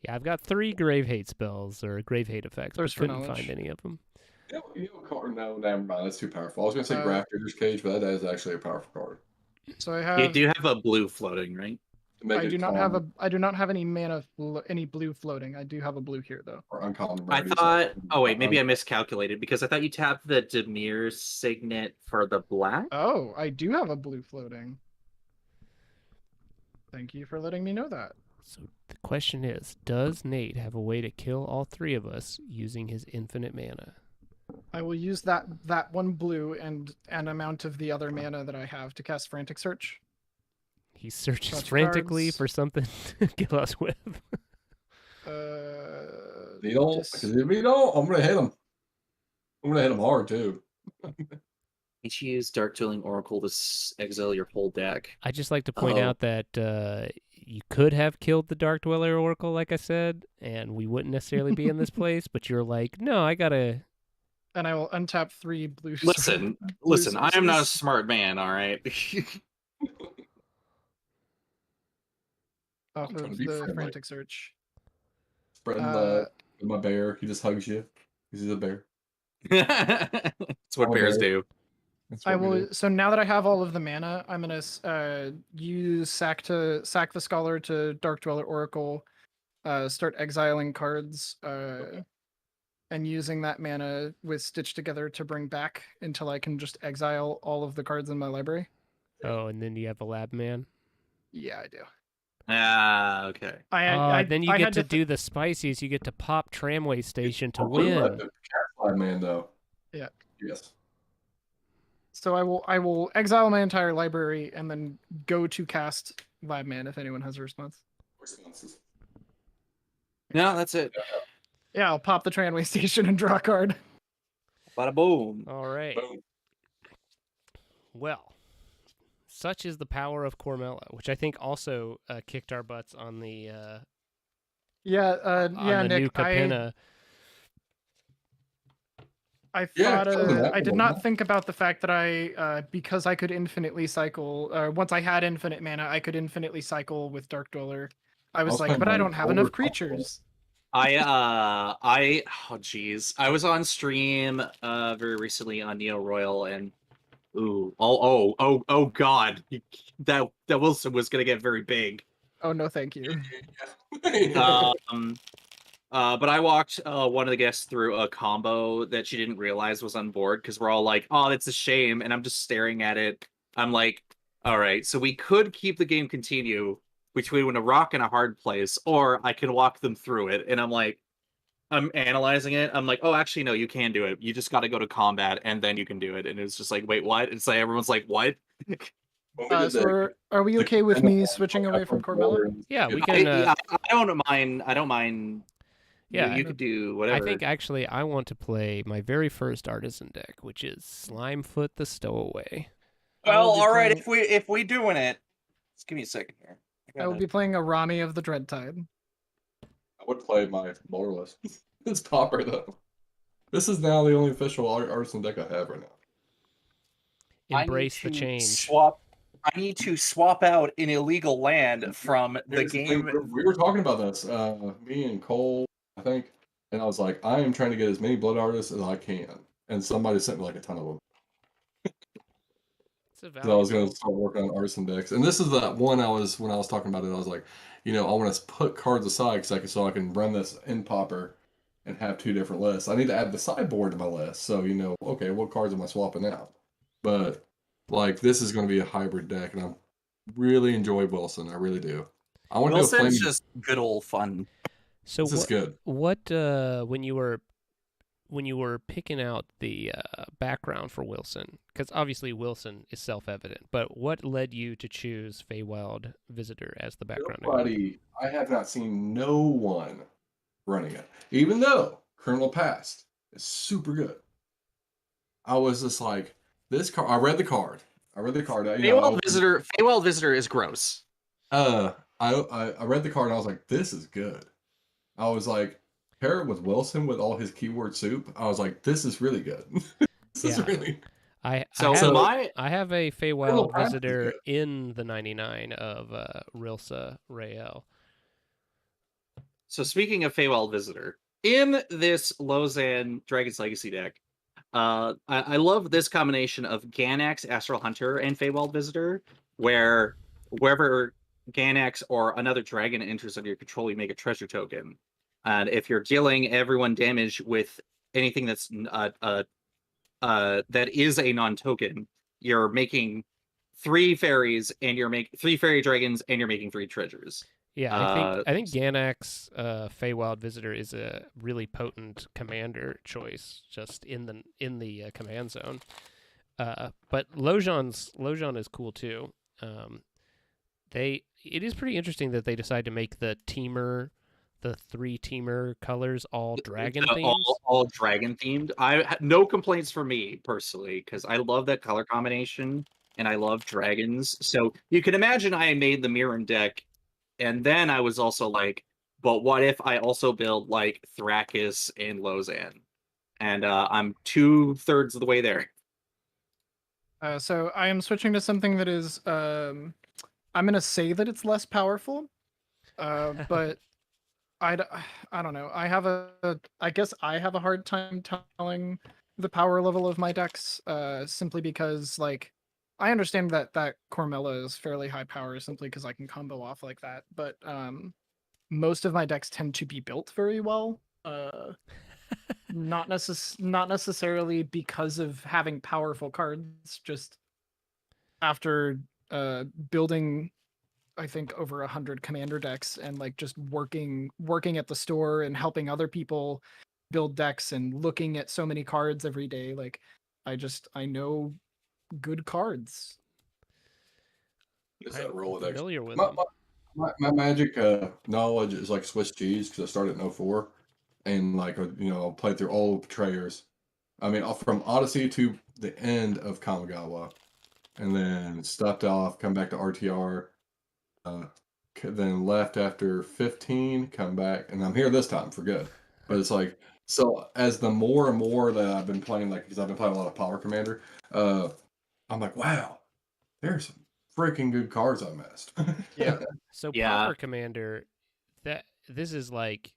Yeah, I've got 3 grave hate spells or grave hate effects, Thirst but for couldn't Knowledge. find any of them. No, never mind. That's too powerful. I was going to say Grafdigger's Cage, but that is actually a powerful card. So I have. You do have a blue floating, right? I do not have any mana, any blue floating. I do have a blue here though. Or uncommon I rarities. thought. Oh wait, maybe I miscalculated because I thought you tapped the Dimir Signet for the black. Oh, I do have a blue floating. Thank you for letting me know that. So the question is, does Nate have a way to kill all 3 of us using his infinite mana? I will use that 1 blue and an amount of the other mana that I have to cast Frantic Search. He searches Touch frantically cards. for something to kill us with. If you don't, I'm going to hit him. I'm going to hit him hard, too. You should use Dark Dueling Oracle to exile your whole deck. I just like to point out that you could have killed the Dark Dweller Oracle, like I said, and we wouldn't necessarily be in this place, but you're like, no, I gotta... And I will untap 3 blue. Listen, I am not a smart man, all right? Off I'm trying of to be the friendly. Frantic Search. Spreading the My bear, he just hugs you. He's a bear. That's what I'm a bears bear. do. That's I what we will. do. So now that I have all of the mana, I'm gonna use sack the scholar to Dark Dweller Oracle, start exiling cards, and using that mana with Stitch Together to bring back until I can just exile all of the cards in my library. Oh, and then you have a lab man. Yeah, I do. Ah, okay. Then you I get had to th- do the spices. You get to pop Tramway Station to Blue win. Lab, the Cat Fly Man, though. Yeah. Yes. So I will exile my entire library and then go to cast Labman if anyone has a response. Responses. No, that's it. Yeah, I'll pop the Tramway Station and draw a card. Bada boom. All right. Boom. Well, such is the power of Cormella, which I think also kicked our butts on the Yeah, yeah, the Nick. new Capenna. I Yeah, thought something I did happened. not think about the fact that because I could infinitely cycle. Once I had infinite mana, I could infinitely cycle with Dark Dweller. I was like, playing but I my don't have older enough console. creatures. Oh geez, I was on stream very recently on Neo Royal, and oh god, that Wilson was gonna get very big. Oh no, thank you. But I walked one of the guests through a combo that she didn't realize was on board, because we're all like, oh, that's a shame, and I'm just staring at it. I'm like, all right, so we could keep the game continue between a rock and a hard place, or I can walk them through it. And I'm analyzing it. I'm like, oh, actually, no, you can do it. You just got to go to combat, and then you can do it. And it's just like, wait, what? It's like everyone's like, what? When we did So are we okay with me switching away from Cormella? Yeah, we can. I don't mind. I don't mind. Yeah, you could do whatever. I think actually I want to play my very first artisan deck, which is Slimefoot the Stowaway. Well, be all right. playing- If we doing it, just give me a second here. I will be playing a Rami of the Dreadtide. I would play my Moralist. It's Topper, though. This is now the only official Artisan deck I have right now. Embrace the change. I need to swap out an illegal land from the Here's thing, game. we were talking about this, me and Cole, I think, and I was like, I am trying to get as many blood artists as I can, and somebody sent me like a ton of them. So I was going to start working on artisan decks, and this is that one when I was talking about it, I was like, I want to put cards aside so I can run this in Popper and have two different lists. I need to add the sideboard to my list, so okay, what cards am I swapping out? But like this is going to be a hybrid deck, and I really enjoy Wilson. I really do. I want to do a Wilson's just good old fun. So this is good. What when you were picking out the background for Wilson, because obviously Wilson is self-evident, but what led you to choose Feywild Visitor as the background? I have not seen no one running it, even though Colonel Past is super good. I was just like, this card. I read the card. Feywild Visitor is gross. I read the card and I was like, this is good. I was like, pair it with Wilson with all his keyword soup. I was like, this is really good. Is really. I have a Feywild Visitor in the 99 of Rilsa Rael. So speaking of Feywild Visitor, in this Lozan Dragon's Legacy deck, I love this combination of Ganax, Astral Hunter, and Feywild Visitor, where wherever Ganax or another dragon enters under your control, you make a treasure token. And if you're dealing everyone damage with anything that's that is a non-token, you're making 3 fairies and you're making 3 fairy dragons and you're making 3 treasures. Yeah, I think Ganax Feywild Visitor is a really potent commander choice just in the command zone. But Lojan is cool too. It is pretty interesting that they decide to make the 3 teamer colors all dragon themed. All dragon themed. No complaints for me personally, because I love that color combination and I love dragons. So you can imagine I made the Mirren deck, and then I was also like, but what if I also build like Thrakis and Lozan? And I'm 2/3 of the way there. So I am switching to something that is I'm gonna say that it's less powerful, but I don't know. I guess I have a hard time telling the power level of my decks, simply because like I understand that Cormella is fairly high power simply because I can combo off like that, but most of my decks tend to be built very well. Not necessarily because of having powerful cards, just after building I think over 100 commander decks and like just working at the store and helping other people build decks and looking at so many cards every day. Like I know good cards. It's I'm that Rolodex. familiar with My, them. my Magic knowledge is like Swiss cheese because I started in '04, and like played through all betrayers. I mean, from Odyssey to the end of Kamigawa, and then stopped off, come back to RTR, then left after 15, come back, and I'm here this time for good. But it's like, so as the more and more that I've been playing, like, because I've been playing a lot of Power Commander, I'm like, wow, there's some freaking good cards I missed. Yeah. So Yeah. Pauper Commander, this is like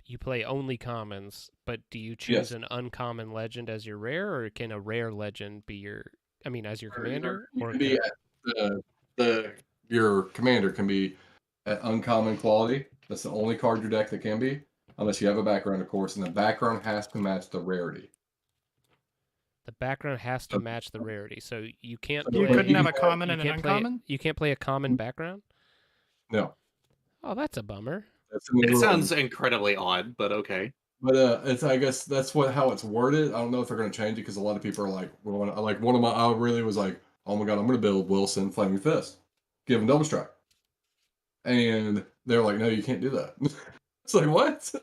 you play only commons, but do you choose Yes. an uncommon legend as your rare, or can a rare legend be your? I mean, as your commander, You or can can be your commander can be at uncommon quality. That's the only card your deck that can be, unless you have a background, of course, and the background has to match the rarity. the background has to match the rarity? So you can't You play. couldn't have a common You and an can't play. uncommon? You can't play a common background. No, Oh, that's a bummer. that's in the It rules. sounds incredibly odd, but okay. But it's I guess that's how it's worded. I don't know if they're going to change it because a lot of people are like, well, like one of my I really was like, oh my god, I'm going to build Wilson Flaming Fist, give him double strike, and they're like, no, you can't do that. It's like what?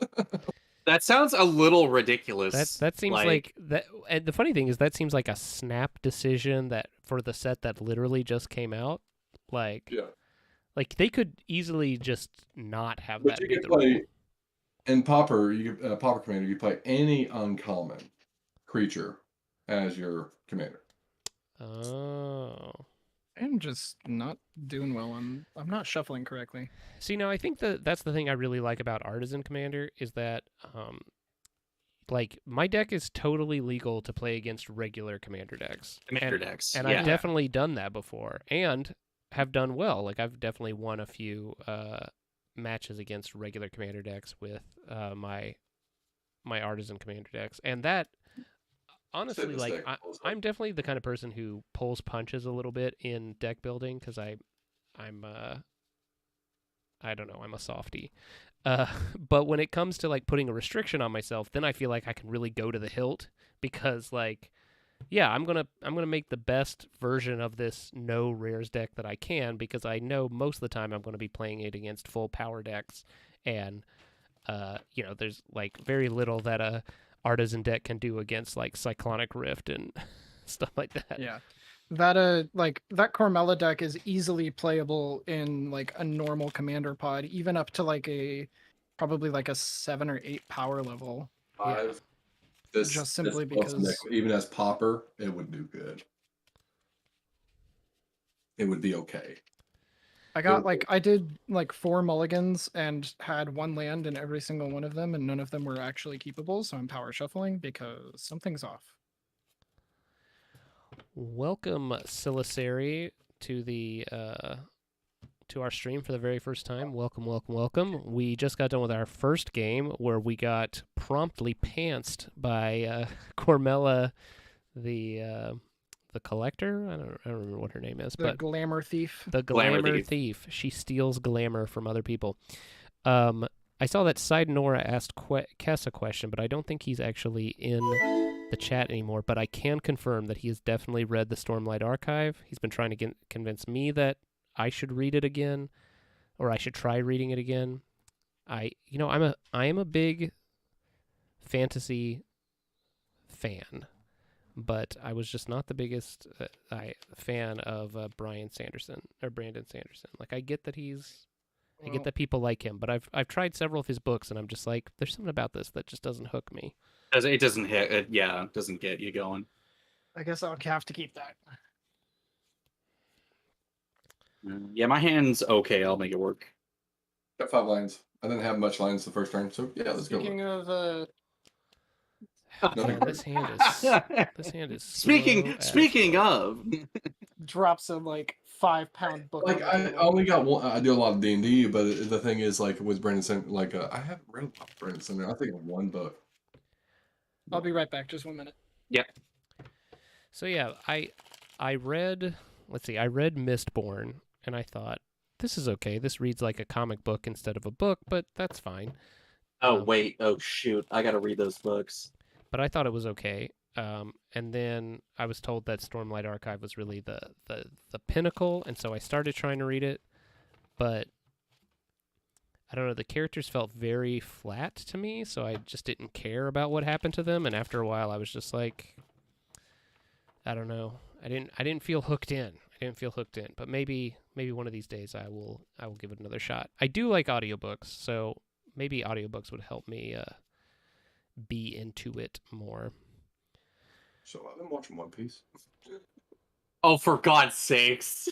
That sounds a little ridiculous. That seems like that. And the funny thing is, that seems like a snap decision that for the set that literally just came out. Like, Yeah. like they could easily just not have But that you be can the play rule. in Pauper. Pauper Commander. You play any uncommon creature as your commander. Oh. I'm just not doing well. I'm not shuffling correctly. See, now I think that's the thing I really like about Artisan Commander is that, like, my deck is totally legal to play against regular commander decks. Commander decks. And yeah. I've definitely done that before and have done well. Like, I've definitely won a few matches against regular commander decks with my Artisan Commander decks. And that, honestly, like, I'm definitely the kind of person who pulls punches a little bit in deck building because I'm I don't know, I'm a softie. But when it comes to like putting a restriction on myself, then I feel like I can really go to the hilt because like, yeah, I'm gonna make the best version of this no rares deck that I can because I know most of the time I'm gonna be playing it against full power decks, and there's like very little that a artisan deck can do against like Cyclonic Rift and stuff like that. Yeah. That Cormella deck is easily playable in like a normal commander pod, even up to like probably like a 7 or 8 power level. 5. Just simply because deck, even as Pauper, it would do good. It would be okay. I did like 4 mulligans and had 1 land in every single one of them, and none of them were actually keepable, so I'm power shuffling because something's off. Welcome, Siliceri, to the to our stream for the very first time. Welcome, welcome, welcome. We just got done with our first game where we got promptly pantsed by Cormella, the collector. I don't remember what her name is, The glamour thief. The glamour thief. She steals glamour from other people. I saw that Side Nora asked Kess a question, but I don't think he's actually in the chat anymore. But I can confirm that he has definitely read the Stormlight Archive. He's been trying to convince me that I should read it again, or I should try reading it again. I am a big fantasy fan, but I was just not the biggest fan of Brandon Sanderson. Like, I get that I get that people like him, but I've tried several of his books, and I'm just like, there's something about this that just doesn't hook me. It doesn't hit. It doesn't get you going. I guess I'll have to keep that. Yeah, my hand's okay. I'll make it work. Got 5 lines. I didn't have much lines the first turn, so yeah, let's go. Speaking of Man, this hand is Speaking of, drops a like 5-pound book. Like on the I table. only got one. I do a lot of D&D, but the thing is, like with Brandon Center, like I haven't read a lot of Brandon Center. I think one book. I'll be right back. Just 1 minute. So yeah, I read Mistborn and I thought this is okay. This reads like a comic book instead of a book, but that's fine. wait, oh shoot, I gotta read those books. But I thought it was okay. And then I was told that Stormlight Archive was really the pinnacle, and so I started trying to read it, but I don't know, the characters felt very flat to me, so I just didn't care about what happened to them, and after a while I was just like, I don't know. I didn't feel hooked in. But maybe one of these days I will give it another shot. I do like audiobooks, so maybe audiobooks would help me be into it more. So I've been watching One Piece. Oh, for God's sakes!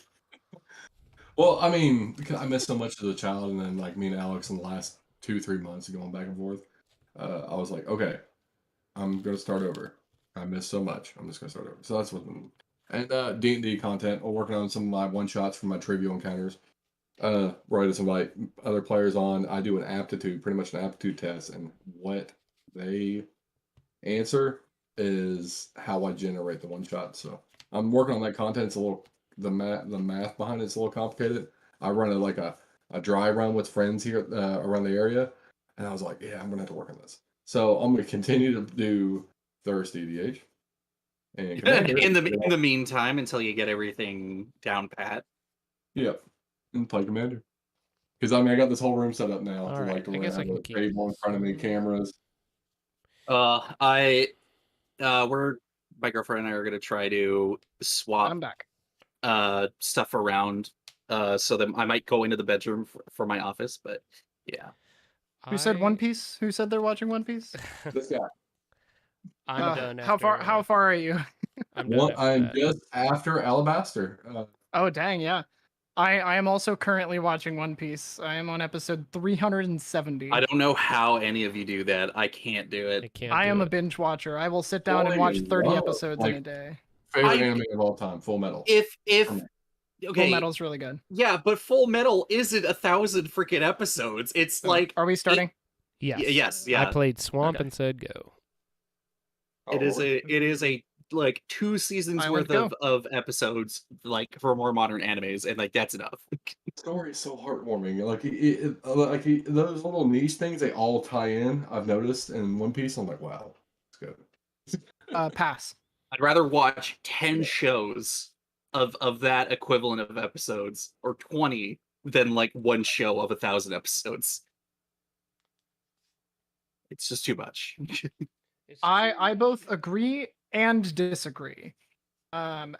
Well, I mean, because I missed so much as a child, and then like me and Alex in the last 2-3 months going back and forth, I was like, okay, I'm gonna start over. I missed so much. I'm just gonna start over. So that's what. And D&D content. I'm working on some of my one shots for my trivial encounters. Where I just invite other players on. I do pretty much an aptitude test, and what they answer is how I generate the one shot. So I'm working on that content. It's a little the math behind it's a little complicated. I run a dry run with friends here around the area, and I was like, yeah, I'm gonna have to work on this. So I'm gonna continue to do Thirst EDH and Commander. in the meantime, until you get everything down pat. Yep, and play Commander. Because I mean, I got this whole room set up now All right, I guess I can a keep- table in front of me, cameras. My girlfriend and I are gonna try to swap I'm back. stuff around, so that I might go into the bedroom for my office. But yeah, Who said One Piece? Who said they're watching One Piece? This guy. I'm done. How far are you? I'm done. I'm just after Alabaster. Oh dang, yeah. I am also currently watching One Piece. I am on episode 370. I don't know how any of you do that. I can't do it. I am a binge watcher. I will sit down and watch 30 episodes in a day. Favorite anime of all time, Full Metal. If Full Metal's really good. Yeah, but Full Metal isn't 1,000 freaking episodes. It's like, are we starting? Yes. Yeah. I played Swamp Okay. and said go. It is a like 2 seasons I worth would of episodes, like for more modern animes, and like that's enough. The story is so heartwarming. Those little niche things, they all tie in. I've noticed in One Piece. I'm like, wow, it's good. Pass. I'd rather watch 10 shows of that equivalent of episodes, or 20, than like one show of 1,000 episodes. It's just too much. I both agree and disagree. I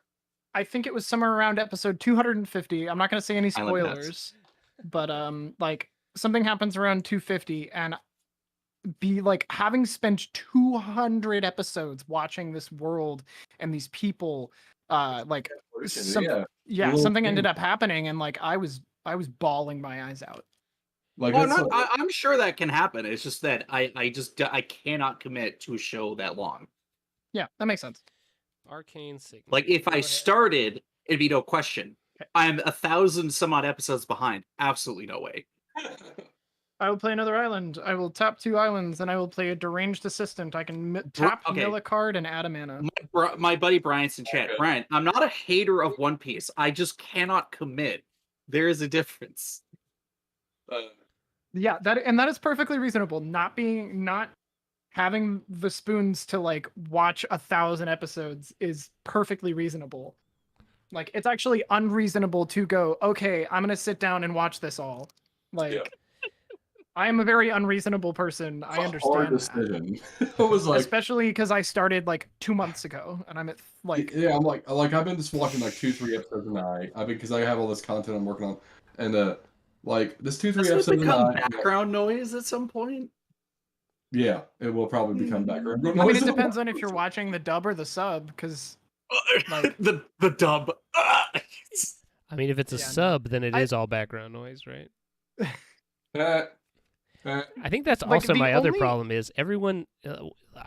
think it was somewhere around episode 250. I'm not going to say any spoilers, but like something happens around 250, and having spent 200 episodes watching this world and these people, something ended up happening, and like I was bawling my eyes out. Like, I'm sure that can happen. It's just that I cannot commit to a show that long. Yeah, that makes sense. Arcane Sigma. Like if I started, it'd be no question. Okay. I'm 1,000 some odd episodes behind. Absolutely no way. I will play another island. I will tap 2 islands, and I will play a deranged assistant. I can tap, mill a card, and add a mana. My buddy Brian's in chat. Brian, I'm not a hater of One Piece. I just cannot commit. There is a difference. Yeah, that is perfectly reasonable. Not having the spoons to like watch 1,000 episodes is perfectly reasonable. Like it's actually unreasonable to go, okay, I'm gonna sit down and watch this all. Like, yeah. I am a very unreasonable person. I understand. Hard decision. It was like, especially because I started like 2 months ago, and I'm at like. Yeah, I'm like I've been just watching like 2-3 episodes a night. Because I have all this content I'm working on, and like this 2-3 episodes a night. Background noise at some point. Yeah, it will probably become background noise. I mean, it depends on if you're watching the dub or the sub, because like the dub. I mean, if it's a sub, then it is all background noise, right? I think that's Like, also the my other only- problem is everyone.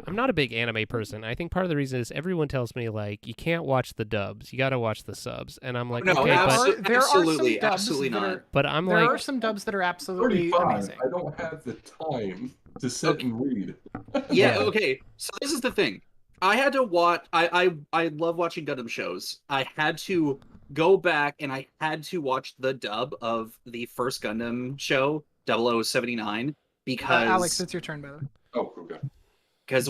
I'm not a big anime person. I think part of the reason is everyone tells me like you can't watch the dubs, you got to watch the subs, and I'm like, No, okay, but there are absolutely, some dubs absolutely that not. are but I'm there like, are some dubs that are absolutely 35. amazing. I don't have the time to sit Okay. and read. Yeah, Yeah. okay. So this is the thing. I had to watch I love watching Gundam shows. I had to go back and I had to watch the dub of the first Gundam show, 0079, Alex, because it's your turn, by the way. Oh, okay.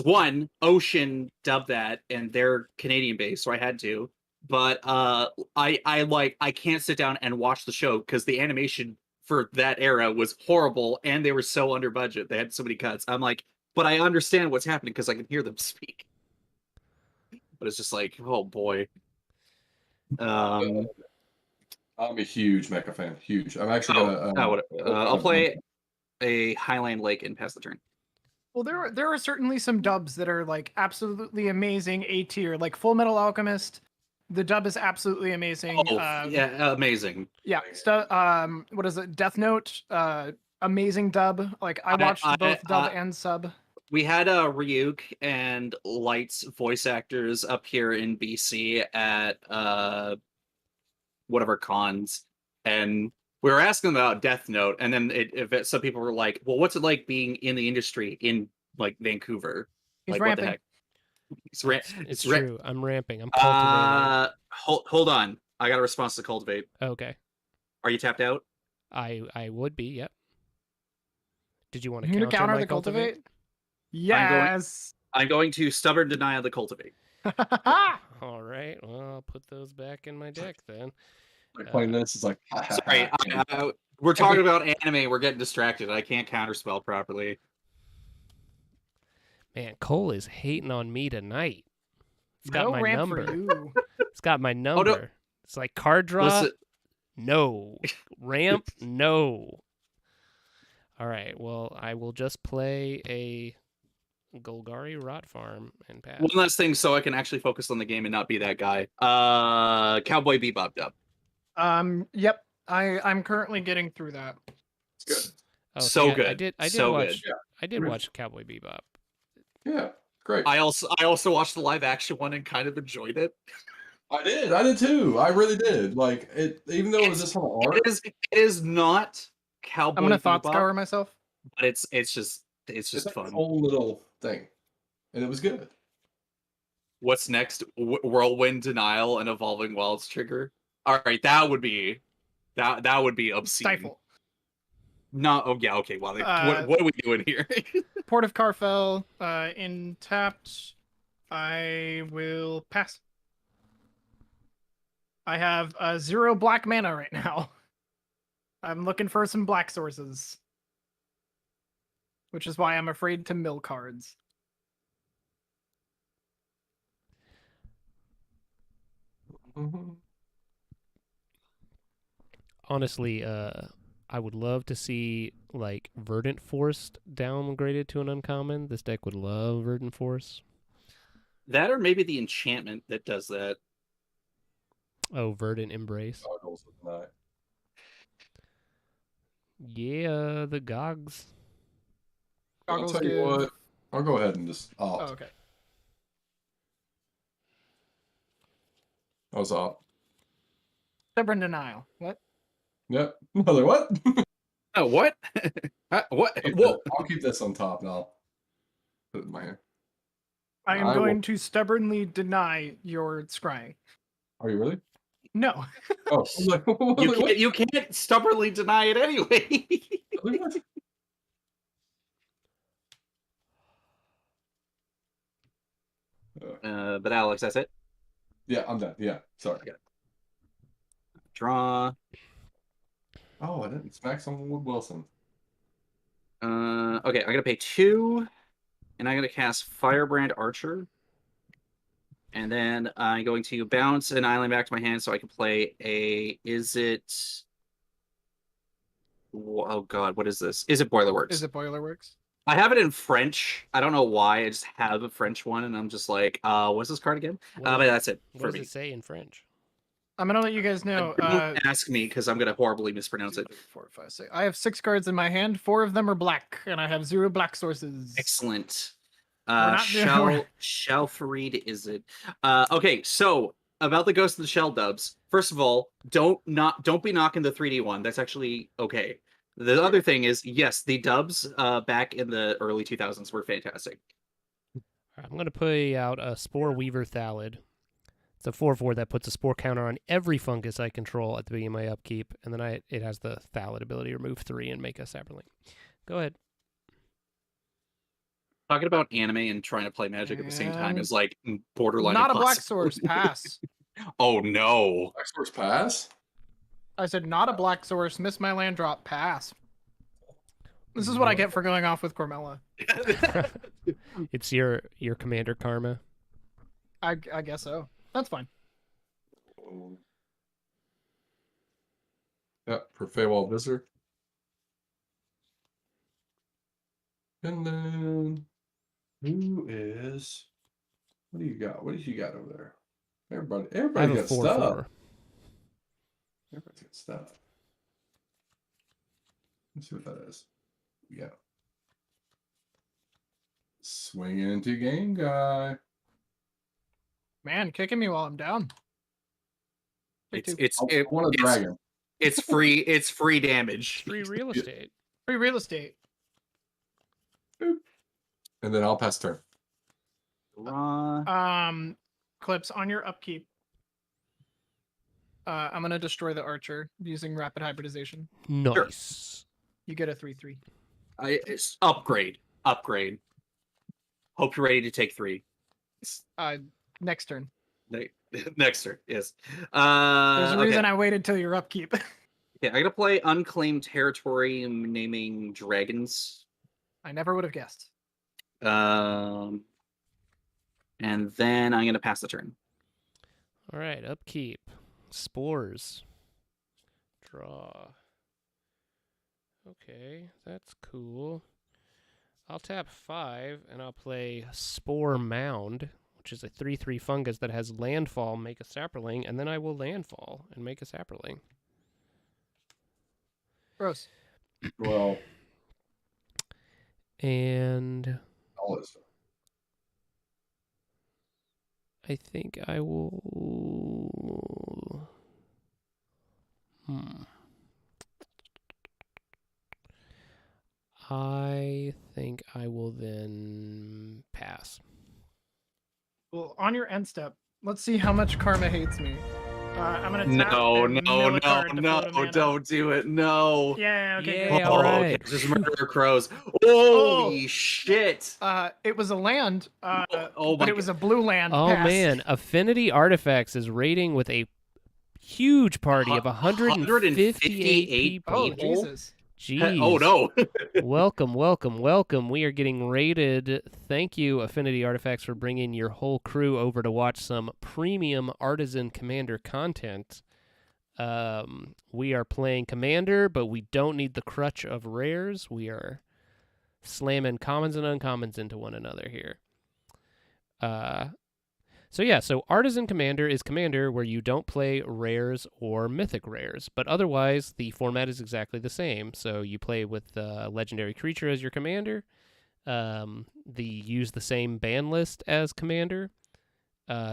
one, Ocean dubbed that and they're Canadian based, so I had to. But I can't sit down and watch the show because the animation for that era was horrible and they were so under budget. They had so many cuts. I'm like, but I understand what's happening because I can hear them speak. But it's just like, oh boy. I'm a huge mecha fan. Huge. I'm actually gonna. I'll play a Highland Lake and pass the turn. Well, there are certainly some dubs that are like absolutely amazing, A tier, like Full Metal Alchemist. The dub is absolutely amazing. Oh, yeah, amazing. Yeah. What is it? Death Note. Amazing dub. Like I watched both dub and sub. We had Ryuk and Light's voice actors up here in BC at one of our cons, and we were asking about Death Note, and then some people were like, "Well, what's it like being in the industry in like Vancouver? He's like, ramping. what the heck?" it's true. I'm ramping. I'm cultivating. Hold on. I got a response to cultivate. Okay, Are you tapped out? I would be. Yep. Did you want to You gonna counter my the cultivate? Yes. I'm going to stubborn deny the cultivate. All right. Well, I'll put those back in my deck then. Like playing this is like. Sorry, we're talking about anime. We're getting distracted. I can't counterspell properly. Man, Cole is hating on me tonight. It's got No my ramp number. for you. It's got my number. no. It's like card draw. Listen, No. Ramp. No. All right. Well, I will just play a Golgari Rot Farm and pass. one last thing, so I can actually focus on the game and not be that guy. Cowboy Bebop dub. Yep. I'm currently getting through that. It's good. Oh, so see, good. I did So watch. good. Yeah. I did watch Cowboy Bebop. Yeah, great. I also watched the live action one and kind of enjoyed it. I did too. I really did. Like it, even though it was just on art. It is not Cowboy I'm gonna thought Bebop, scour myself. but it's just It's like fun. a whole little thing, and it was good. What's next? Whirlwind Denial and Evolving Wilds Trigger. All right, that would be obscene. Stifle. No, oh yeah, okay. Well, what are we doing here? Port of Carfell. In tapped. I will pass. I have 0 black mana right now. I'm looking for some black sources. Which is why I'm afraid to mill cards. Honestly, I would love to see like Verdant Force downgraded to an uncommon. This deck would love Verdant Force. That or maybe the enchantment that does that. Oh, Verdant Embrace. Goggles of the night. Yeah, the Gogs. I'll Goggles tell you give- what. I'll go ahead and just Oh, opt. okay. I was opt. Stubborn denial. What? Yep. Another what? Oh, what? What? Whoa! I'll keep this on top now. Put it in my hand. I am I going will- to stubbornly deny your scrying. Are you really? No. Oh, I was like, what? You can't stubbornly deny it anyway. What? But Alex, that's it. Yeah, I'm done. Yeah, sorry. Yeah. Draw. Oh, I didn't smack someone with Wilson. Okay, I'm gonna pay 2, and I'm gonna cast Firebrand Archer, and then I'm going to bounce an island back to my hand so I can play a. Is it? Oh God, what is this? Is it Boilerworks? Is it Boilerworks? I have it in French. I don't know why. I just have a French one, and I'm just like, what's this card again? What But does- that's it What for does me. it say in French? I'm gonna let you guys know. Don't ask me because I'm gonna horribly mispronounce it. 4, 5, 6. I have 6 cards in my hand. 4 of them are black, and I have 0 black sources. Excellent. not doing- Shell Fareed is it? Okay, so about the Ghost of the Shell dubs. First of all, don't be knocking the 3D one. That's actually okay. The other thing is, yes, the dubs back in the early 2000s were fantastic. I'm going to put out a Spore Weaver Thallid. It's a 4/4 that puts a spore counter on every fungus I control at the beginning of my upkeep, and then it has the Thallid ability to remove 3 and make a Saberling. Go ahead. Talking about anime and trying to play Magic at the same time is like borderline Not a black impossible. source. Pass. Oh no. Black source pass. I said not a black source. Miss my land drop. Pass. This is what I get for going off with Cormella. It's your commander karma. I guess so. That's fine. Yep, for Feywild Visitor. And then who is? What do you got? What do you got over there? I have Everybody a got 4/4. stuff. Everybody's got stuff. Let's see what that is. Yeah. Swinging into game guy. Man, kicking me while I'm down. Take two. I want a dragon. It's free. It's free damage. Free real estate. Free real estate. And then I'll pass turn. Clips on your upkeep. I'm gonna destroy the archer using rapid hybridization. Nice. You get a 3/3. It's upgrade. Hope you're ready to take 3. Next turn. Next turn, yes. There's a reason I waited till your upkeep. Yeah, I'm gonna play Unclaimed Territory and naming dragons. I never would have guessed. And then I'm gonna pass the turn. All right, upkeep. Spores. Draw. Okay, that's cool. I'll tap 5, and I'll play Spore Mound, which is a 3/3 fungus that has landfall, make a Saproling, and then I will landfall and make a Saproling. Gross. Well, And all this stuff. I think I will... I think I will then pass. Well, on your end step, let's see how much karma hates me. I'm gonna tap No, and mill a card to float a mana. don't do it. No. Yeah, okay. Yeah, good. all right. Okay, just murder crows. Holy shit. It was a land, Oh but my it was a blue land. Oh pass. man, Affinity Artifacts is raiding with a huge party of 158 people. Oh, people? Jesus. Jeez. Oh no. Welcome. We are getting raided. Thank you, Affinity Artifacts, for bringing your whole crew over to watch some premium Artisan Commander content. We are playing Commander, but we don't need the crutch of rares. We are slamming commons and uncommons into one another here. So Artisan Commander is Commander where you don't play rares or mythic rares, but otherwise the format is exactly the same. So you play with the legendary creature as your commander. Use the same ban list as Commander.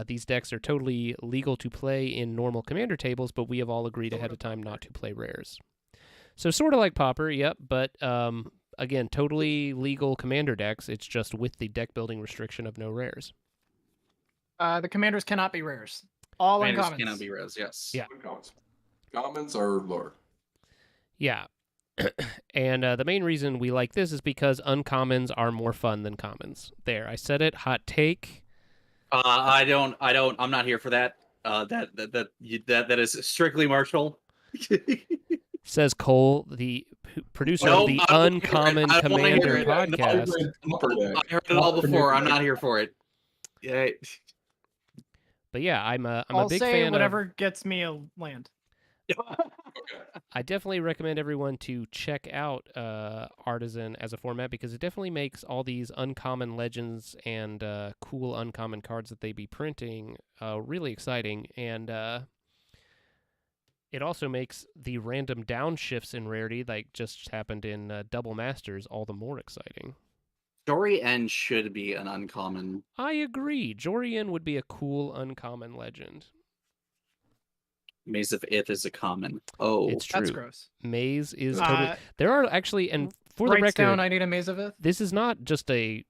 These decks are totally legal to play in normal Commander tables, but we have all agreed ahead of time not to play rares. So sort of like Pauper, yep, but again, totally legal Commander decks. It's just with the deck building restriction of no rares. The commanders cannot be rares. All Commanders uncommons. cannot be res, yes. Yeah. Commons are lower. Yeah. And the main reason we like this is because uncommons are more fun than commons. There, I said it. Hot take. I'm not here for that. That is strictly Marshall. Says Cole, the producer No, of the I don't Uncommon wanna hear Commander it. podcast. I heard it all before. I'm not here for it. Yeah. But yeah, I'm I'll a big say fan whatever of... gets me a land. I definitely recommend everyone to check out Artisan as a format because it definitely makes all these uncommon legends and cool uncommon cards that they be printing really exciting. And It also makes the random downshifts in rarity, like just happened in Double Masters, all the more exciting. Story End should be an uncommon. I agree. Jorian would be a cool uncommon legend. Maze of Ith is a common. Oh, It's true. That's gross. Maze is totally. There are actually, and for the Writes record, down I need a Maze of Ith. this is not just a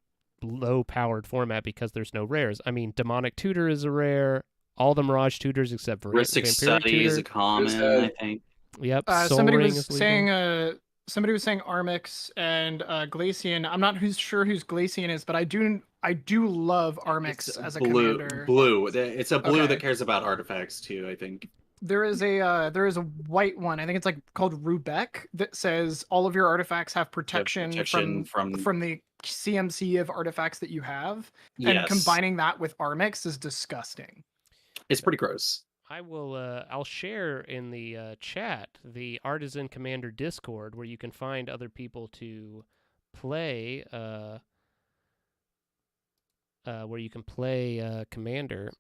low-powered format because there's no rares. I mean, Demonic Tutor is a rare. All the Mirage Tutors except for Rhystic Vampiric Study is a Tutor. common, I think. Yep. Somebody Soul was Ring is legal. saying somebody was saying Armix and Glacian. I'm not sure who's Glacian is, but I do love Armix It's as a blue. commander. Blue. It's a blue Okay. that cares about artifacts too, I think. There is a white one. I think it's like called Rubec that says all of your artifacts have protection, from the CMC of artifacts that you have. And Yes. combining that with Armix is disgusting. It's pretty gross. I'll share in the chat the Artisan Commander Discord where you can find other people to play Commander,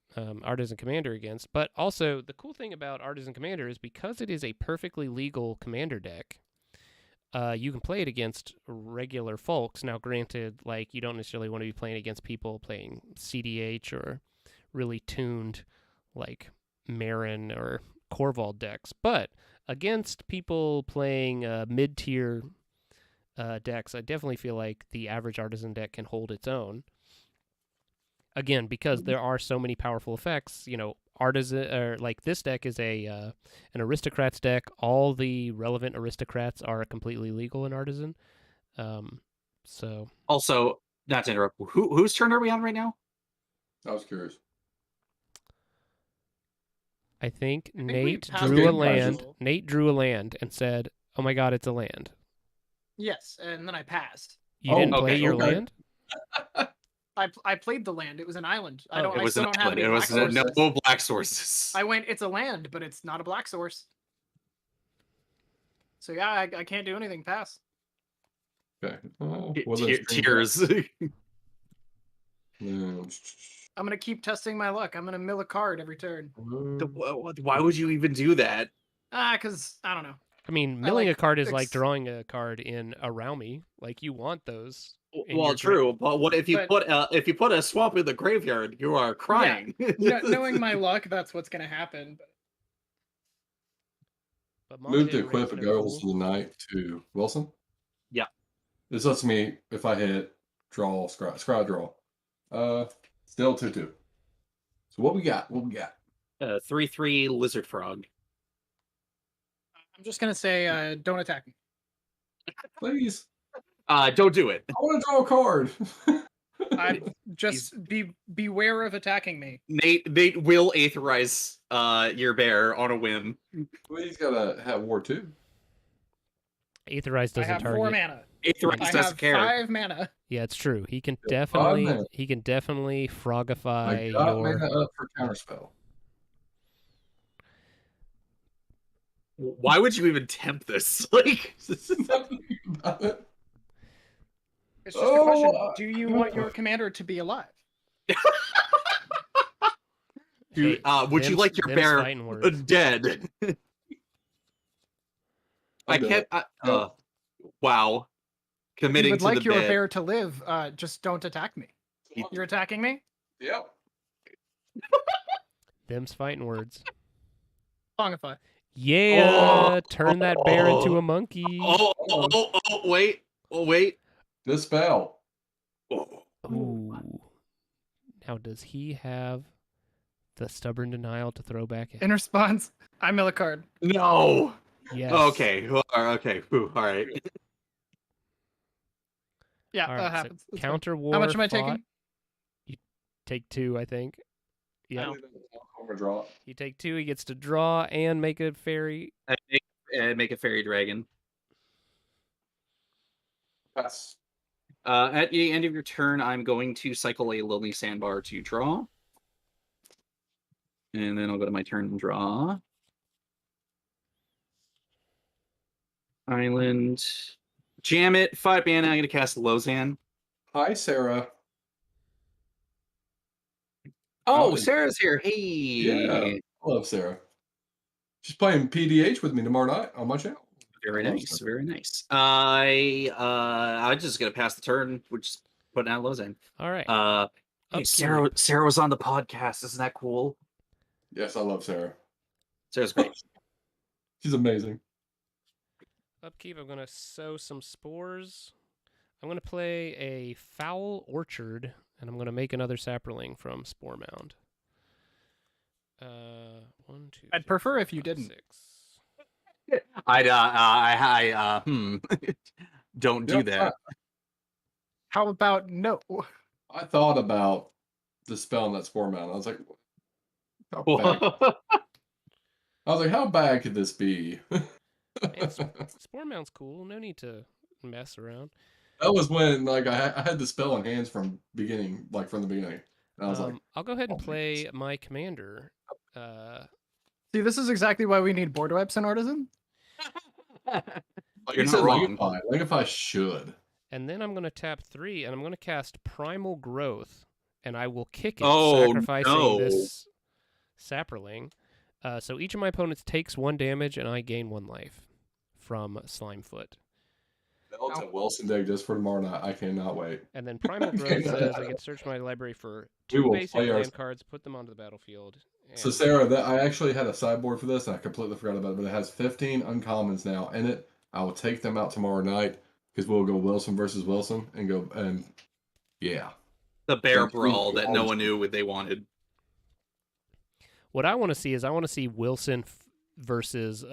Artisan Commander against. But also, the cool thing about Artisan Commander is because it is a perfectly legal Commander deck, you can play it against regular folks. Now, granted, like you don't necessarily want to be playing against people playing CDH or really tuned, like Marin or Corval decks, but against people playing mid-tier decks, I definitely feel like the average Artisan deck can hold its own. Again, because there are so many powerful effects, Artisan or like this deck is an Aristocrats deck. All the relevant Aristocrats are completely legal in Artisan. So Also, not to interrupt, whose turn are we on right now? I was curious. I think we Nate passed drew a the land. puzzle. Nate drew a land and said, "Oh my God, it's a land." Yes, and then I passed. You Oh, didn't play okay, your okay. land? I played the land. It was an island. I Oh, don't. It I was still an don't have island. any It black was sources. no black sources. I went. It's a land, but it's not a black source. So yeah, I can't do anything. Pass. Okay. Well, then stream Tears. No. I'm gonna keep testing my luck. I'm gonna mill a card every turn. Why would you even do that? Cause I don't know. I mean, milling like a card is like fix- drawing a card in Around Me. Like you want those. in Well, your true, but what if you But- put a swamp in the graveyard? You are crying. Knowing my luck, that's what's gonna happen. But Move Momaday the Raid's equip no goals fool. of the night to Wilson. Yeah. This lets me, if I hit, draw, scry draw. Still 2/2. So what we got? 3/3 lizard frog. I'm just gonna say, don't attack me. Please. Don't do it. I want to draw a card. I just beware of attacking me. Nate will aetherize your bear on a whim. Well, he's gotta have war too. Aetherize I doesn't have target. 4 mana. Aetherize I doesn't have care. 5 mana. Yeah, it's true. He can Yeah, definitely mana. frogify I got your. mana up for counterspell. Why would you even tempt this? Like, About it. It's just a question. Oh, Do you want your commander to be alive? dude, would you Them's- like your them's bear fighting words. dead? I do can't. it. No. Wow. You Committing would to like the your bed. bear to live. Just don't attack me. You're attacking me? Yep. Them's fighting words. Longify. Yeah, turn that bear into a monkey. Wait. Dispel. Ooh. Now, does he have the stubborn denial to throw back in? In response, I mill a card. No. Yes. Okay. Okay. All right. Yeah, All that right, so happens. That's fine. counter war. How much am I fought. taking? You take 2, I think. Yeah. Overdraw. You take 2. He gets to draw and make a fairy. Make a fairy dragon. Pass. At the end of your turn, I'm going to cycle a lonely sandbar to draw. And then I'll go to my turn and draw. Island. Jam it. 5 mana. I'm going to cast Lozan. Hi, Sarah. Oh, Oh, Sarah's here. Hey. Yeah. I love Sarah. She's playing PDH with me tomorrow night on my channel. Very Hello, nice, sir. very nice. I'm just gonna pass the turn. We're just putting out Lozan. All right. Hey, Upkeep. Sarah was on the podcast. Isn't that cool? Yes, I love Sarah. Sarah's great. She's amazing. Upkeep, I'm going to sow some spores. I'm going to play a Foul Orchard, and I'm going to make another Saproling from Spore Mound. 1, 2. I'd prefer if you didn't. 6. Don't do that. How about no? I thought about dispelling that spore mound. I was like, how bad? I was like, how bad could this be? Spore Mound's cool. No need to mess around. That was when like I had the spell in hands from the beginning. And I was like, I'll go ahead and oh, play my commander. See, this is exactly why we need board wipes in Artisan. You're not wrong. Langify should. And then I'm going to tap 3, and I'm going to cast Primal Growth, and I will kick it, Oh, sacrificing no. this Saproling. So each of my opponents takes 1 damage, and I gain 1 life from Slimefoot. That's a Wilson deck just for tomorrow night. I cannot wait. And then Primal Growth says I can search my library for 2 will basic play our- land cards, put them onto the battlefield. So Sarah, I actually had a sideboard for this, and I completely forgot about it. But it has 15 uncommons now in it. I will take them out tomorrow night because we'll go Wilson versus Wilson and yeah. The bear Like, brawl that no always- one knew what they wanted. What I want to see is I want to see Wilson versus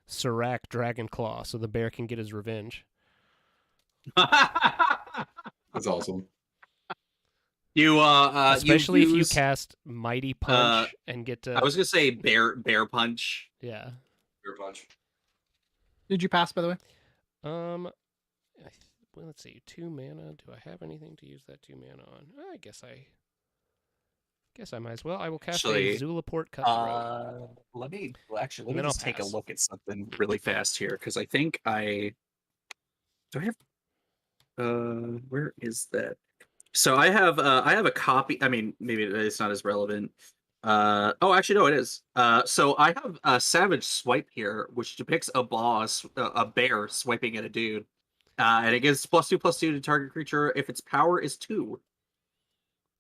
Serac Dragonclaw, so the bear can get his revenge. That's awesome. You Especially if you use, cast Mighty Punch and get to. I was gonna say bear punch. Yeah. Bear punch. Did you pass, by the way? Well, let's see. 2 mana. Do I have anything to use that 2 mana on? I guess I might as well. I will cast Actually, a Zulaport Cutthroat. Let me And then just I'll take a pass. look at something really fast here because I think do I have where is that? So I have a copy. I mean, maybe it's not as relevant. Oh, actually, no, it is. So I have a Savage Swipe here, which depicts a boss, a bear swiping at a dude, and it gives +2/+2 to target creature if its power is 2,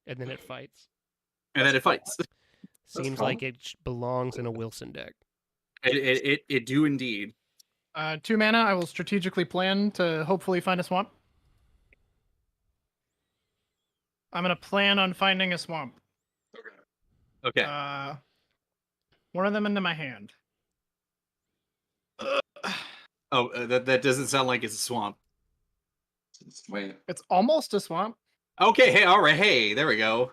And then it fights. and then it fights. Seems cool. like it belongs in a Wilson deck. It do indeed. 2 mana. I will strategically plan to hopefully find a swamp. I'm gonna plan on finding a swamp. Okay. One of them into my hand. Oh, that doesn't sound like it's a swamp. Wait. It's almost a swamp, Okay, hey, all right, hey, there we go.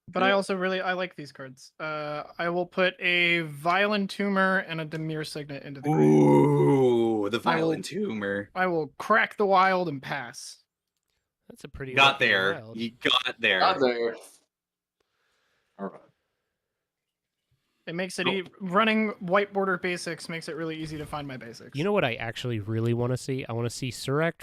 but I also I like these cards. I will put a Violent Tumor and a Demir Signet into the grave. Ooh, the Violent Tumor. I will crack the wild and pass. That's a pretty. Got lucky there. wild. You got there. Not there. All right. It makes it running white border basics makes it really easy to find my basics. You know what I actually really want to see? I want to see Serac.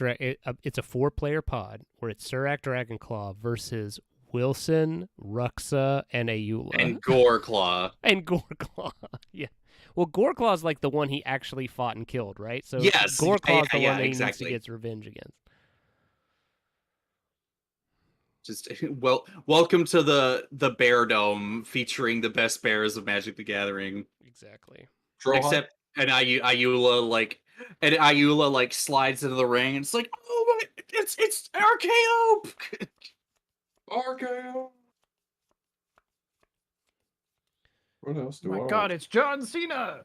It's a 4-player pod where it's Serac Dragonclaw versus Wilson, Ruxa, and Ayula. And Goreclaw. And Goreclaw. Yeah. Well, Goreclaw's like the one he actually fought and killed, right? So Yes, Goreclaw's the yeah, one that he exactly. needs to get his revenge against. Just welcome to the Bear Dome, featuring the best bears of Magic the Gathering. Exactly. Except Ayula like slides into the ring and it's like, oh my, it's RKO. RKO. What else do I my want? God, it's John Cena.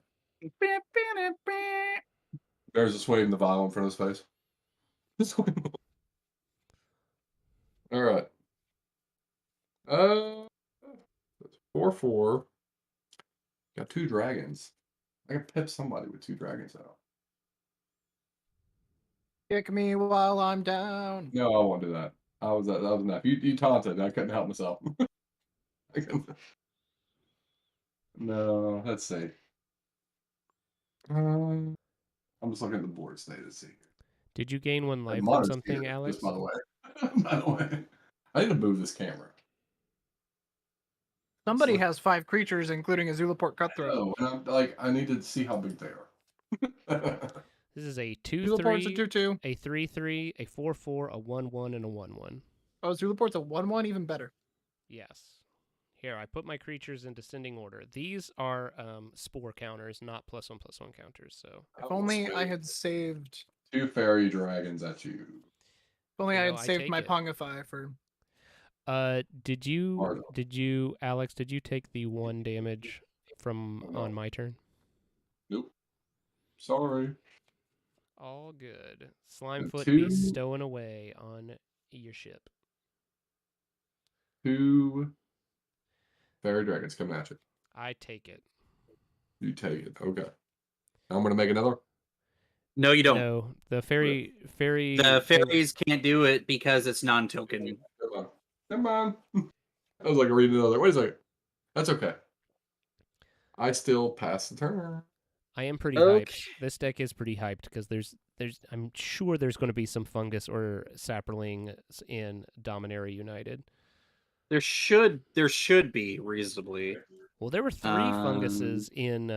There's just waving the vial in front of his face. All right. 4/4. Got 2 dragons. I can pip somebody with 2 dragons out. Kick me while I'm down. No, I won't do that. That was enough. You taunted. I couldn't help myself. No, let's see. I'm just looking at the board state to see. Did you gain 1 life from Modern something, Theater, Alex? just by the way. By the way, I need to move this camera. Somebody like- has 5 creatures, including a Zulaport Cutthroat. Oh, and I'm like, I need to see how big they are. This is a Zulaport's a 2/3, 2/2. a 3/3, a 4/4, a 1/1, and a 1/1. Oh, Zulaport's a 1/1, even better. Yes. Here, I put my creatures in descending order. These are spore counters, not +1/+1 counters. So If only I had saved. 2 fairy dragons at you. If only I You had know, I saved take my it. Pongify for. did you Alex? Did you take the 1 damage from on my turn? Nope. Sorry. All good. Slimefoot 2 be stowing away on your ship. 2 fairy dragons coming at you. I take it. You take it. Okay. I'm gonna make another. No, you don't. No, the fairy. The fairies can't do it because it's non-token. Come on. Come on. I was like reading another. Wait a second. That's okay. I still pass the turn. I am pretty Okay. hyped. This deck is pretty hyped because there's I'm sure there's going to be some fungus or sapperlings in Dominaria United. There should be reasonably. Well, there were 3 funguses in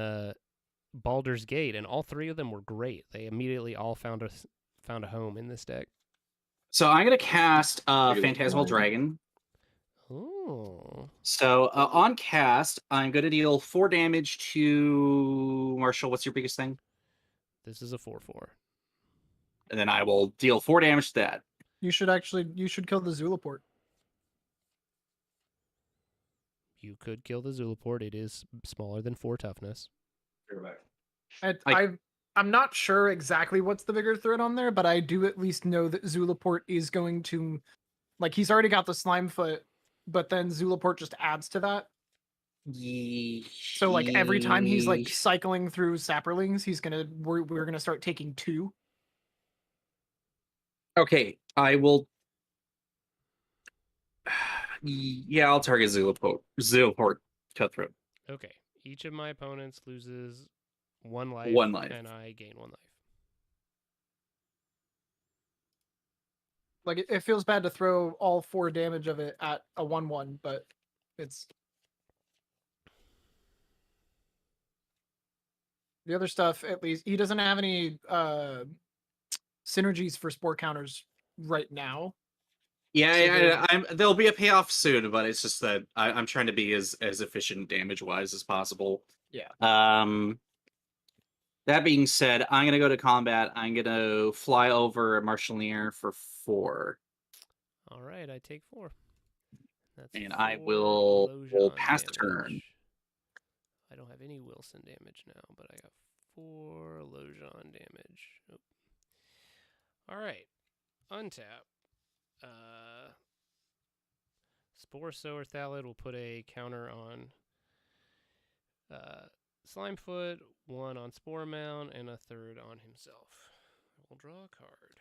Baldur's Gate, and all 3 of them were great. They immediately all found a home in this deck. So I'm gonna cast Look at Phantasmal it. Dragon. Oh, So on cast, I'm gonna deal 4 damage to Marshall. What's your biggest thing? this is a 4/4. And then I will deal 4 damage to that. You should kill the Zulaport. You could kill the Zulaport. It is smaller than 4 toughness. Go back. I'm not sure exactly what's the bigger threat on there, but I do at least know that Zulaport is going to, like, he's already got the Slimefoot, but then Zulaport just adds to that. So like every time he's like cycling through sapperlings, we're gonna start taking 2. Okay, I will. Yeah, I'll target Zulaport Cutthroat. Okay. Each of my opponents loses 1 life. 1 life. And I gain 1 life. Like it feels bad to throw all 4 damage of it at a 1/1, but it's the other stuff. At least he doesn't have any synergies for spore counters right now. Yeah, there'll be a payoff soon, but it's just that I'm trying to be as efficient damage wise as possible. Yeah. That being said, I'm gonna go to combat. I'm gonna fly over Marshalier for 4. All right, I take 4. That's And I 4 will Lojan pass the turn. damage. I don't have any Wilson damage now, but I got 4 Lojan damage. Nope. All right, untap. Spore Sower Thallid will put a counter on Slimefoot, 1 on Spore Mound, and a 3rd on himself. We'll draw a card.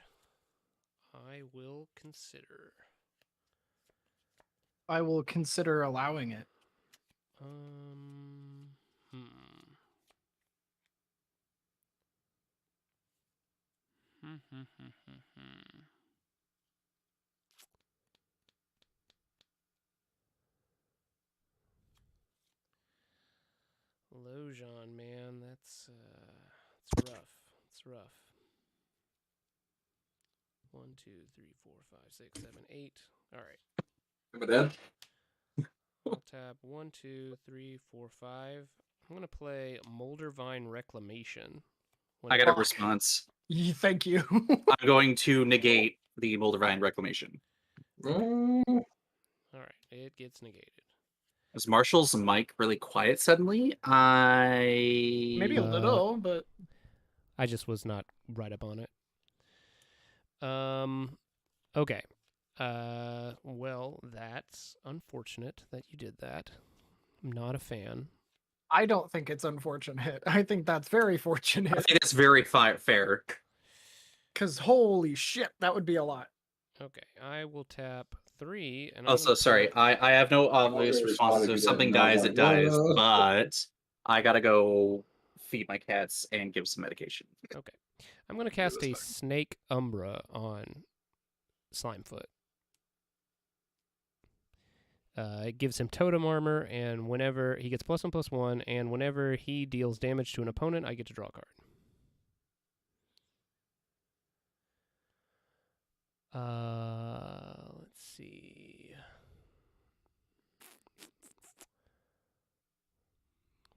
I will consider. I will consider allowing it. Lojan, man, that's rough. It's rough. 1, 2, 3, 4, 5, 6, 7, 8. All right. Am I dead? I'll tap 1, 2, 3, 4, 5. I'm gonna play Moldervine Reclamation. I got a Fuck. response. Thank you. I'm going to negate the Moldervine Reclamation. Oh, All right, it gets negated. Was Marshall's mic really quiet suddenly? Maybe a little, but I just was not right up on it. Okay. Well, that's unfortunate that you did that. I'm not a fan. I don't think it's unfortunate. I think that's very I fortunate. think that's very fair. Because holy shit, that would be a lot. Okay, I will tap 3. And I'm Also, gonna sorry, put- I have no obvious Okay, response. responded If to something that, and I dies, was it like, dies. "What?" But I gotta go feed my cats and give some medication. I'm going to cast a that's Snake Umbra on Slimefoot. It gives him totem armor, and whenever he gets +1/+1, and whenever he deals damage to an opponent, I get to draw a card. Let's see.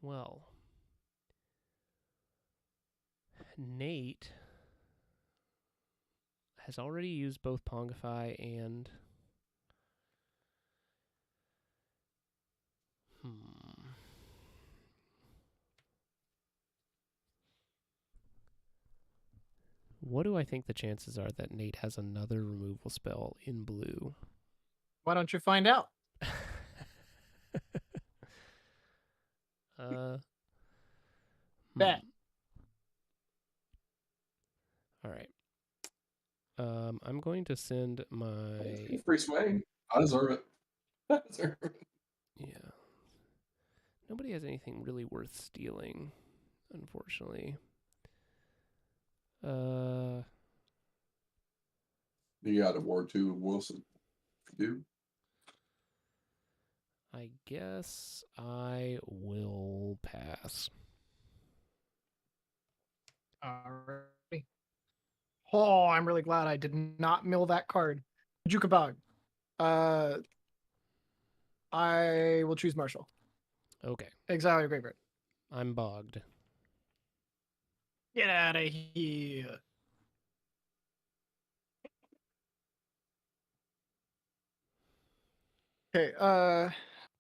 Well, Nate has already used both Pongify and what do I think the chances are that Nate has another removal spell in blue? Why don't you find out? Bet. All right. I'm going to send my Free swing. I deserve it. I deserve it. yeah. Nobody has anything really worth stealing, unfortunately. You got a Ward 2 Wilson. You? I guess I will pass. Alrighty. Oh, I'm really glad I did not mill that card. Jukabog. I will choose Marshall. Okay. Exile your graveyard. I'm bogged. Get out of here. Okay,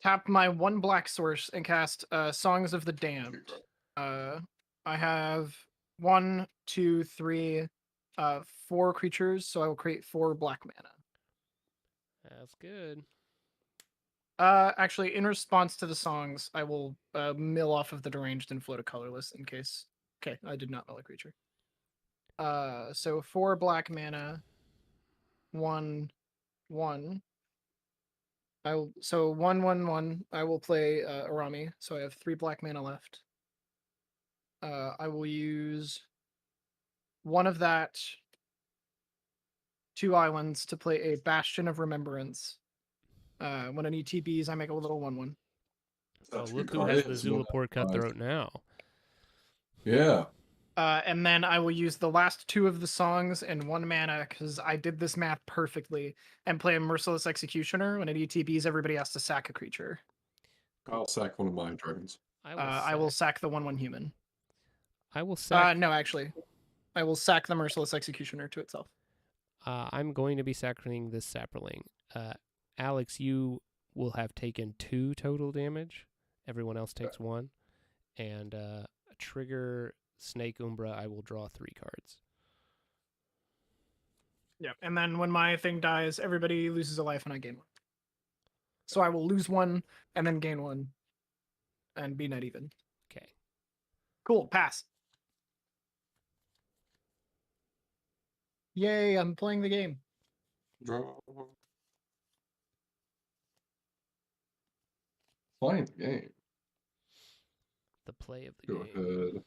tap my 1 black source and cast Songs of the Damned. I have 1, 2, 3, 4 creatures, so I will create 4 black mana. That's good. Actually, in response to the songs, I will mill off of the deranged and float a colorless in case. Okay, I did not mill a creature. So 4 black mana, 1, 1. I will 1, 1, 1. I will play Arami, so I have 3 black mana left. I will use 1 of that, 2 islands to play a Bastion of Remembrance. When I need TBs, I make a little 1/1. Oh, That's a look good who card. has the It's one Zulaport out of 5. Cutthroat now. Yeah. And then I will use the last 2 of the songs and 1 mana because I did this math perfectly and play a Merciless Executioner. When I need TBs, everybody has to sack a creature. I'll sack one of my dragons. I will sack the 1/1 human. I will sack. No, actually, I will sack the Merciless Executioner to itself. I'm going to be sacking this Sapperling. Alex, you will have taken 2 total damage. Everyone else takes 1. And trigger Snake Umbra, I will draw 3 cards. Yeah, and then when my thing dies, everybody loses a life and I gain 1. So I will lose 1 and then gain 1 and be net even. Okay. Cool, pass. Yay, I'm playing the game. Draw. Playing the game. The play of the Go game. ahead.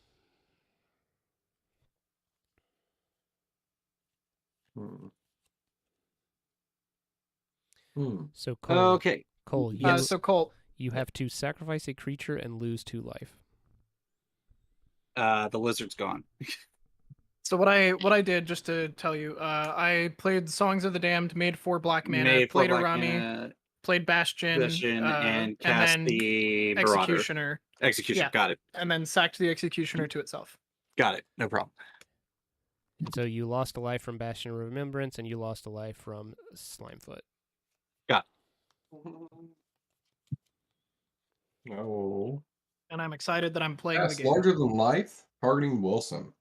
So Cole, Okay. Cole, Yes. So Colt, you have to sacrifice a creature and lose 2 life. The lizard's gone. so what I did, just to tell you, I played Songs of the Damned, made 4 black mana, Made played for black Arami, mana, played Bastion, and cast then the Marauder. Executioner, Execution. Yeah. Got it. and then sacked the Executioner to itself. Got it. No problem. And so you lost a life from Bastion of Remembrance, and you lost a life from Slimefoot. No. And I'm excited that I'm playing That's the game. larger than life, targeting Wilson.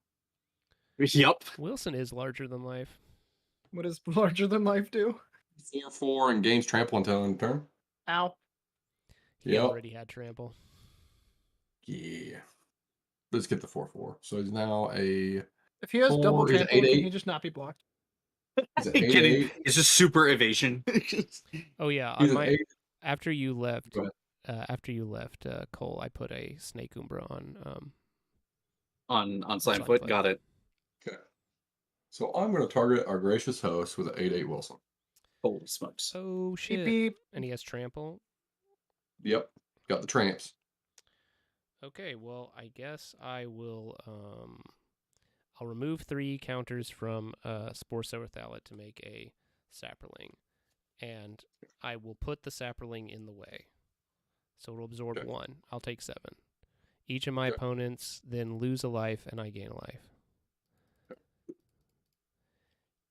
Yep. Wilson is larger than life. What does larger than life do? 4/4 and gains trample until end of turn. Ow. He Yep. already had trample. Yeah. Let's get the 4/4. So he's now a. If he has double 4, is it trample, can 8/8? he just not be blocked? He's at Kidding. 8/8. It's just super evasion. Oh yeah, He's on at my 8. after you left, Go Cole, I put a Snake Umbra on. on Slimefoot. Slimefoot. Got it. Okay. So I'm going to target our gracious host with an 8/8 Wilson. Holy smokes. Oh Beep shit! beep. And he has trample. Yep. Got the tramps. Okay, well, I guess I will. I'll remove 3 counters from Spore Sower Thalet to make a Saproling, and I will put the Saproling in the way, so it'll absorb Okay. 1. I'll take 7. Each of my Okay. opponents then lose a life, and I gain a life.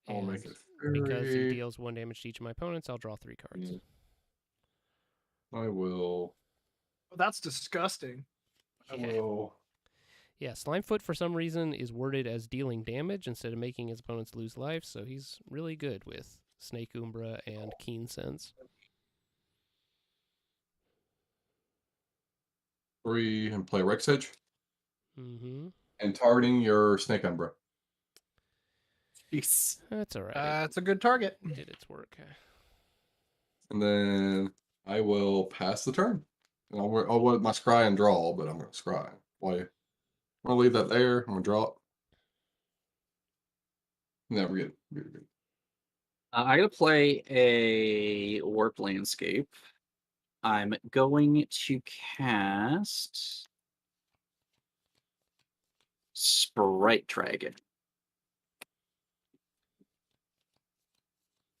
I'll And make it because he fairy. deals 1 damage to each of my opponents, I'll draw 3 cards. Yeah. I will. Oh, that's disgusting. I Yeah. will. Yeah, Slimefoot for some reason is worded as dealing damage instead of making his opponents lose life, so he's really good with Snake Umbra and Keen Sense. 3 and play Rex Edge. Mm-hmm. And targeting your Snake Umbra. Jeez. That's all right. It's a good target. It did its work. And then I will pass the turn. And I'll let my scry and draw, but I'm going to scry. Why? I'm going to leave that there. I'm going to draw it. No, we're good. Good. I'm going to play a Warp Landscape. I'm going to cast Sprite Dragon.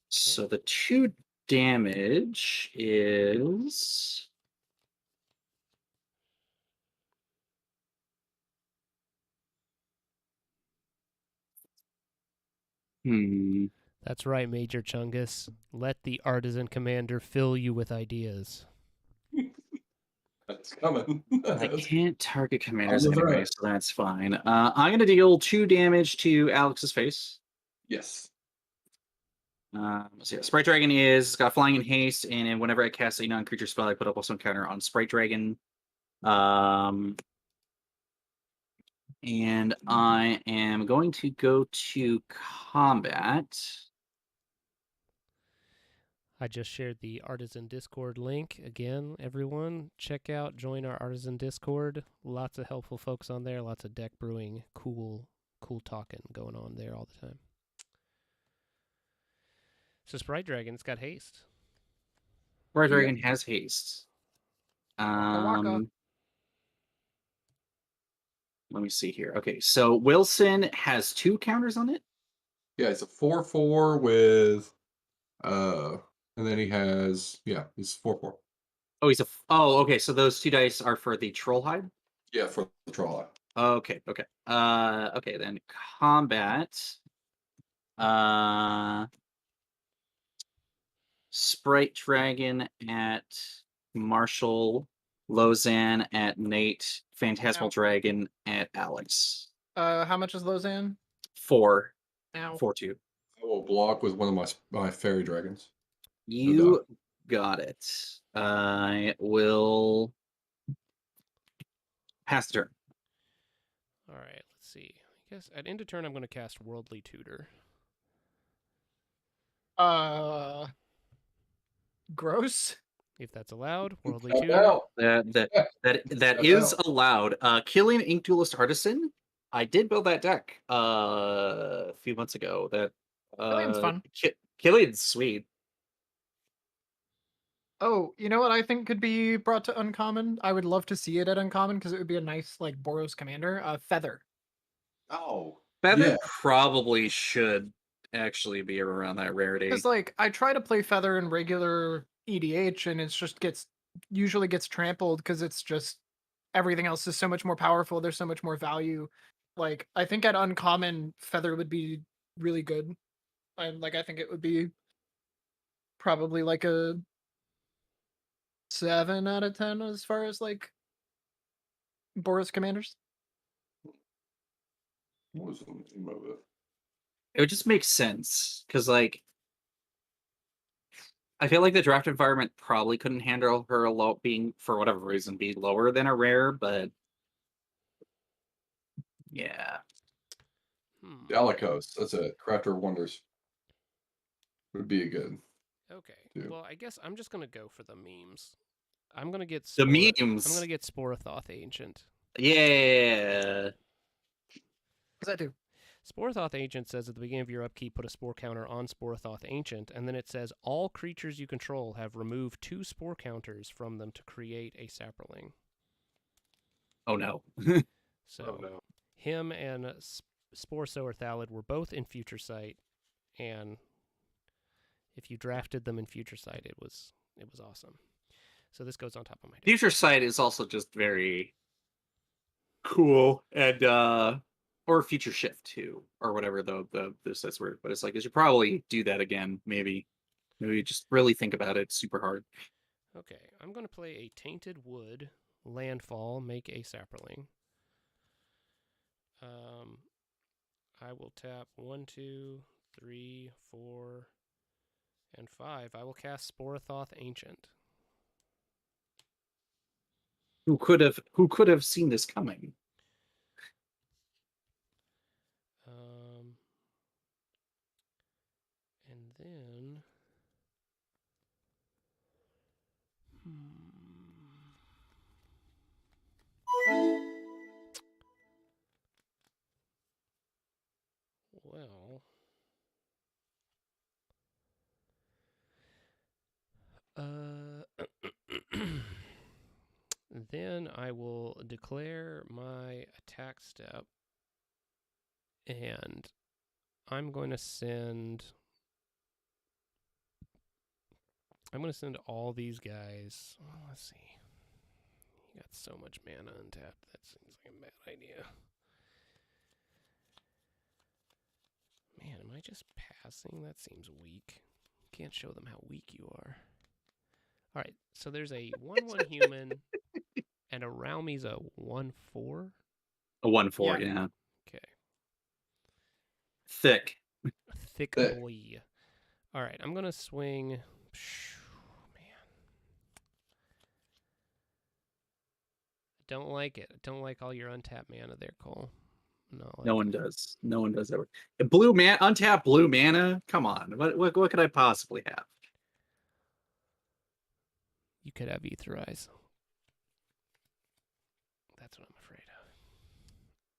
So the 2 damage is... That's right, Major Chungus. Let the Artisan Commander fill you with ideas. That's coming. I can't target commanders On the anyway, threat. so that's fine. I'm going to deal 2 damage to Alex's face. Yes. Let's see. Sprite Dragon is got flying and haste, and whenever I cast a non-creature spell, I put up also counter on Sprite Dragon. And I am going to go to combat. I just shared the Artisan Discord link. Again, everyone, check out, join our Artisan Discord. Lots of helpful folks on there, lots of deck brewing, cool talking going on there all the time. So Sprite Dragon's got haste. Sprite Yeah. Dragon has haste. Waka. Let me see here. Okay, so Wilson has 2 counters on it. Yeah, it's a 4/4 with and then he has he's 4/4. Oh, okay. So those 2 dice are for the Troll Hide. Yeah, for the troll eye. Okay. Okay. Then combat. Sprite Dragon at Marshall, Lozan at Nate, Phantasmal Ow. Dragon at Alex. How much is Lozan? 4. Ow. 4/2. I will block with one of my fairy dragons. You got it. I will pass the turn. All right, let's see. I guess at end of turn, I'm going to cast Worldly Tutor. Gross. If that's allowed, Worldly Tap Tutor. out. That Tap is out. allowed. Killing Ink Duelist Artisan. I did build that deck a few months ago. That Killing's fun. Killing's sweet. Oh, you know what I think could be brought to Uncommon? I would love to see it at Uncommon because it would be a nice like Boros commander. Feather. Oh. Feather Yeah. probably should actually be around that rarity. Because like I try to play Feather in regular EDH and it's just usually gets trampled because it's just everything else is so much more powerful. There's so much more value. Like I think at Uncommon, Feather would be really good. I think it would be probably like a 7 out of 10 as far as like Boros commanders. What was the name of it? It would just make sense because like I feel like the draft environment probably couldn't handle her a lot being, for whatever reason, be lower than a rare, but yeah. Dalikos. That's it. Crafter of Wonders. Would be a good. Okay. Yeah. Well, I guess I'm just going to go for the memes. I'm going to get The I'm memes. going to get Sporathoth Ancient. Yeah. What does that do? Sporethought Ancient says at the beginning of your upkeep, put a spore counter on Sporethought Ancient, and then it says all creatures you control have removed 2 spore counters from them to create a sapperling. Oh no. So Oh no. him and Spore Sower Thallid were both in Future Sight, and if you drafted them in Future Sight, it was awesome. So this goes on top of my deck. Future Sight is also just very cool, and or Future Shift too, or whatever the sets were. But it's like, I should probably do that again. Maybe just really think about it super hard. Okay, I'm going to play a Tainted Wood landfall, make a sapperling. I will tap 1, 2, 3, 4, and 5. I will cast Sporethought Ancient. Who could have seen this coming? And then well, then I will declare my attack step, and I'm going to send all these guys. Oh, let's see. You got so much mana untapped. That seems like a bad idea. Man, am I just passing? That seems weak. Can't show them how weak you are. All right, so there's a 1/1 human, and around me's a 1/4. A 1/4, yeah. Okay. Thick. Thick boy. All right, I'm going to swing. Man. Don't like it. Don't like all your untapped mana there, Cole. No one does. No one does ever. Blue mana, untapped blue mana. Come on. What could I possibly have? You could have Aetherize. That's what I'm afraid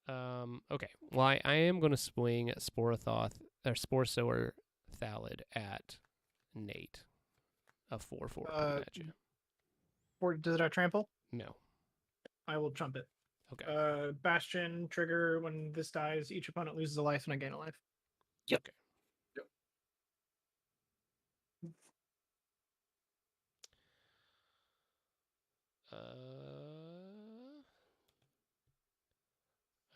of. Okay. Well, I am going to swing Spore Sower Thallid at Nate. A 4/4 coming at you. Or does it have trample? No. I will jump it. Okay. Bastion trigger when this dies. Each opponent loses a life and I gain a life. Yep. Okay. Yep.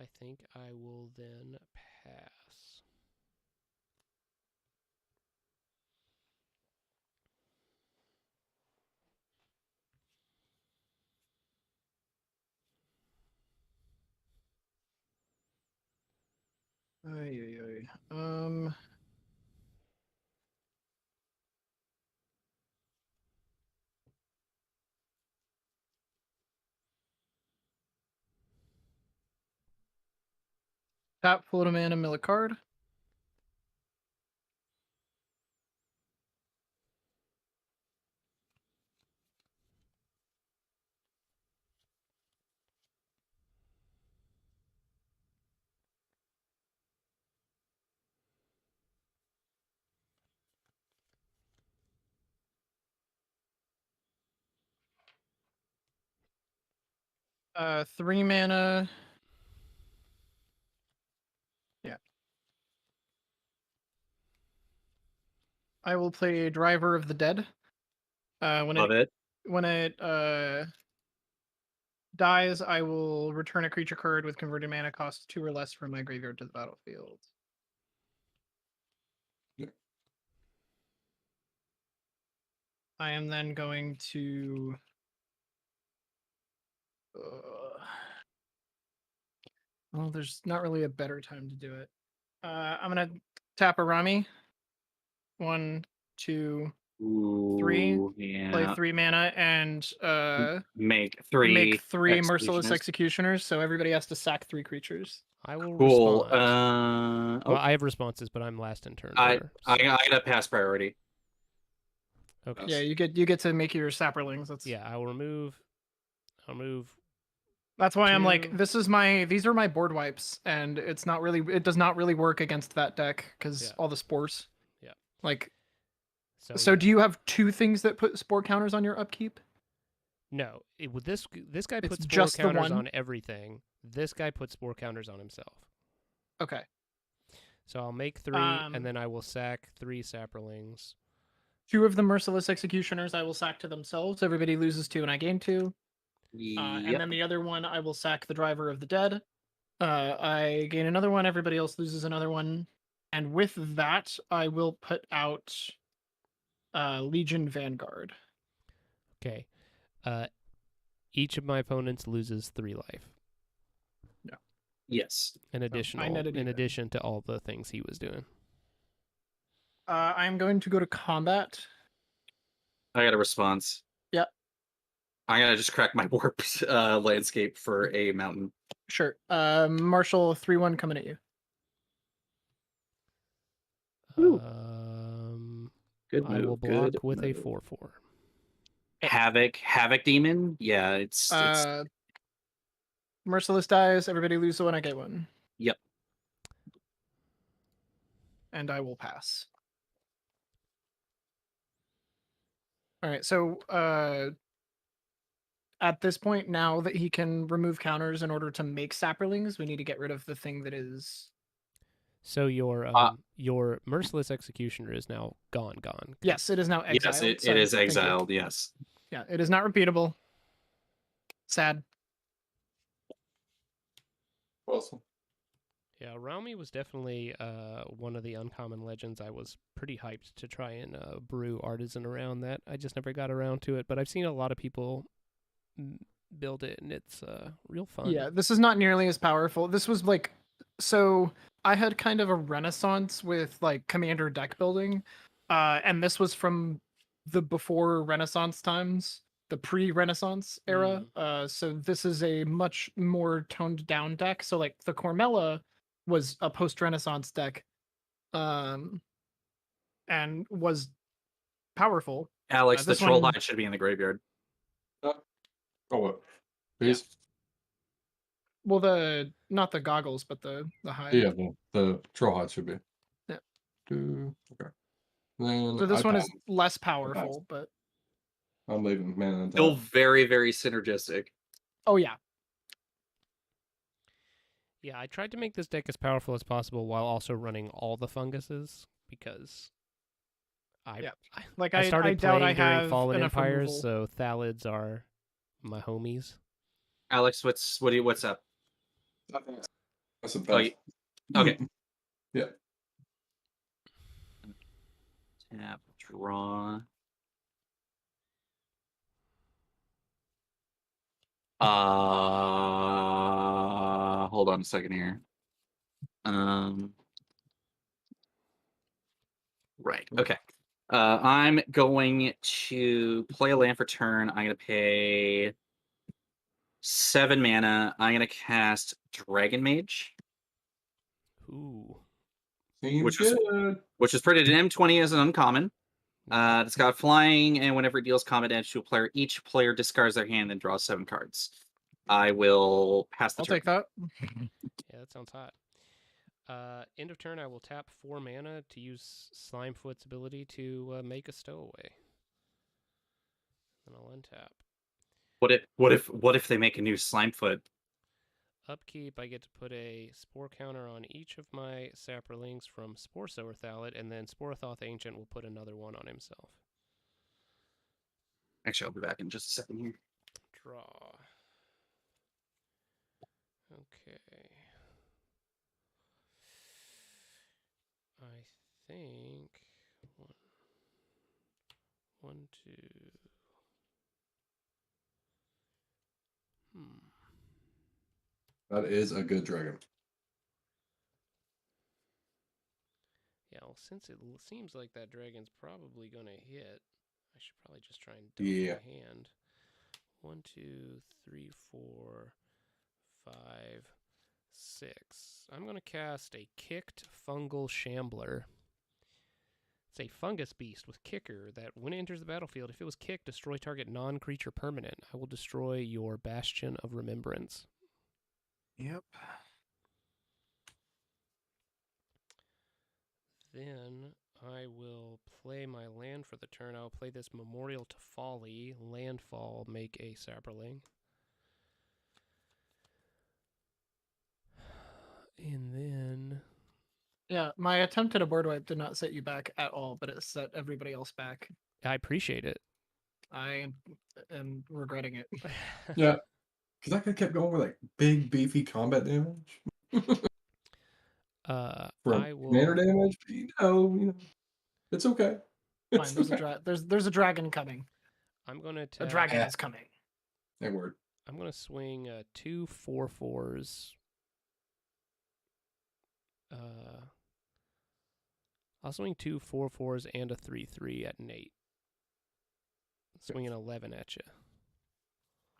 I think I will then pass. Tap, float a mana, mill a card. Three mana. Yeah. I will play Driver of the Dead. Love it. When it dies, I will return a creature card with converted mana cost 2 or less from my graveyard to the battlefield. Yeah. I am then going to well, there's not really a better time to do it. I'm gonna tap a Rami. 1, 2, 3. Ooh, yeah. Play 3 mana and Make 3 make 3 merciless executioners. executioners. So everybody has to sack 3 creatures. I will Cool. respond. Well, I have responses, but I'm last in turn order. I got pass priority. Okay. Yeah, you get to make your sapperlings. That's Yeah, I'll remove That's why I'm like, Two. these are my board wipes, and it does not really work against that deck because Yeah. all the spores. Yeah. Like, So, so yeah. do you have 2 things that put spore counters on your upkeep? No, this guy It's puts spore just the counters one? on everything. This guy puts spore counters on himself. Okay. So I'll make 3, and then I will sack 3 saprolings. 2 of the merciless executioners I will sack to themselves. Everybody loses 2 and I gain 2. And Yep. then the other one I will sack the driver of the dead. I gain another one. Everybody else loses another one. And with that, I will put out Legion Vanguard. Okay. Each of my opponents loses 3 life. Yes. In addition to all the things he was doing. I'm going to go to combat. I got a response. Yep. I'm gonna just crack my warp landscape for a mountain. Sure. Marshall 3-1 coming at you. Good I will move. block Good with a move. 4/4. Havoc Demon. Yeah, it's Merciless dies. Everybody lose 1. I get 1. Yep. And I will pass. All right. So at this point, now that he can remove counters in order to make saprolings, we need to get rid of the thing that is. So your merciless executioner is now gone. Yes, it is now exiled. Yes, it so is thank you. exiled. Yes. Yeah, it is not repeatable. Sad. Awesome. Yeah, Raumi was definitely one of the uncommon legends. I was pretty hyped to try and brew Artisan around that. I just never got around to it, but I've seen a lot of people build it, and it's real fun. Yeah, this is not nearly as powerful. This was like, so I had kind of a renaissance with like commander deck building, and this was from the before Renaissance times, the pre-Renaissance era. So this is a much more toned down deck. So like the Cormella was a post-Renaissance deck, and was powerful. Alex, the this troll one- hide should be in the graveyard. Oh, what? Please? Well, not the goggles, but the hide. Yeah, the troll hide should be. Yeah. Okay. Then So this one pass. is less powerful, but I'm leaving mana on Still top. very, very synergistic. oh yeah. Yeah, I tried to make this deck as powerful as possible while also running all the funguses because I started doubt playing I during have Fallen enough Empires, removal. so Thalids are my homies. Alex, what's up? That's a Oh, pass. okay. Yeah. Tap, draw. Hold on a second here. Right. Okay. I'm going to play a land for turn. I'm going to pay 7 mana. I'm going to cast Dragon Mage. Ooh. Seems good. Which is printed in M20 as an uncommon. It's got flying, and whenever it deals combat damage to a player, each player discards their hand and draws 7 cards. I will pass the I'll turn. take that. Yeah, that sounds hot. End of turn, I will tap 4 mana to use Slimefoot's ability to make a stowaway. And I'll untap. What if they make a new Slimefoot? Upkeep, I get to put a Spore counter on each of my saprolings from Spore Sower Thalit, and then Sporathoth Ancient will put another one on himself. Actually, I'll be back in just a second here. Draw. Okay. I think one, two. That is a good dragon. Yeah, well, since it seems like that dragon's probably gonna hit, I should probably just try and double my hand. 1, 2, 3, 4, 5, 6. I'm gonna cast a Kicked Fungal Shambler. It's a fungus beast with kicker that when it enters the battlefield, if it was kicked, destroy target non-creature permanent. I will destroy your Bastion of Remembrance. Yep. Then I will play my land for the turn. I'll play this Memorial to Folly. Landfall, make a Saproling. And then... Yeah, my attempt at a board wipe did not set you back at all, but it set everybody else back. I appreciate it. I am regretting it. Yeah, because I could have kept going with like big beefy combat damage I for will... commander damage. But you know, it's okay. Fine, It's there's okay. there's a dragon coming. I'm going to A dragon Yeah. is coming. That word. I'm going to swing 2 4/4s. I'll swing 2 4/4s and a 3/3 at Nate. Swinging 11 at you.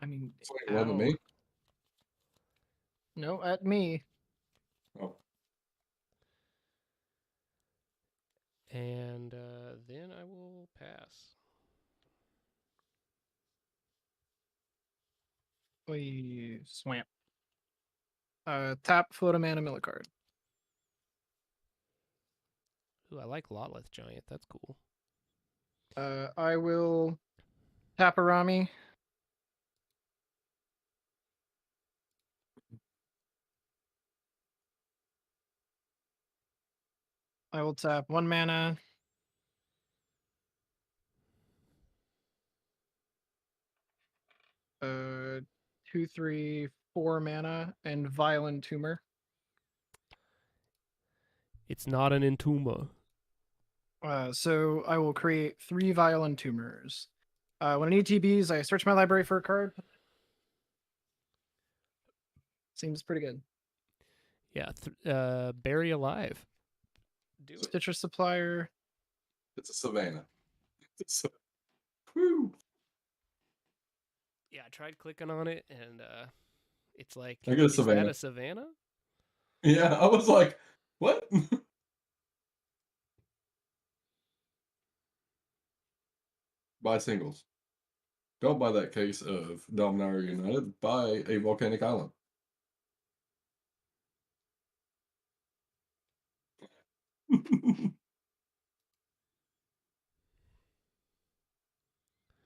I mean, It's like 11 me. No, at me. Oh, And then I will pass. We swamp. Tap, float a mana, mill a card. Ooh, I like Lotleth Giant. That's cool. I will tap a Rami. I will tap 1 mana. Uh, 2, 3, 4 mana and Violent Tumor. It's not an Entuma. So I will create 3 Violent Tumors. When an ETBs, I search my library for a card. Seems pretty good. Yeah, Bury Alive. Do it. Stitcher Supplier. it's a savannah. It's a, woo. Yeah, I tried clicking on it, and it's like, I get a is that Savannah. a Savannah? Yeah, I was like, what? Buy singles. Don't buy that case of Dominaria United. Buy a Volcanic Island.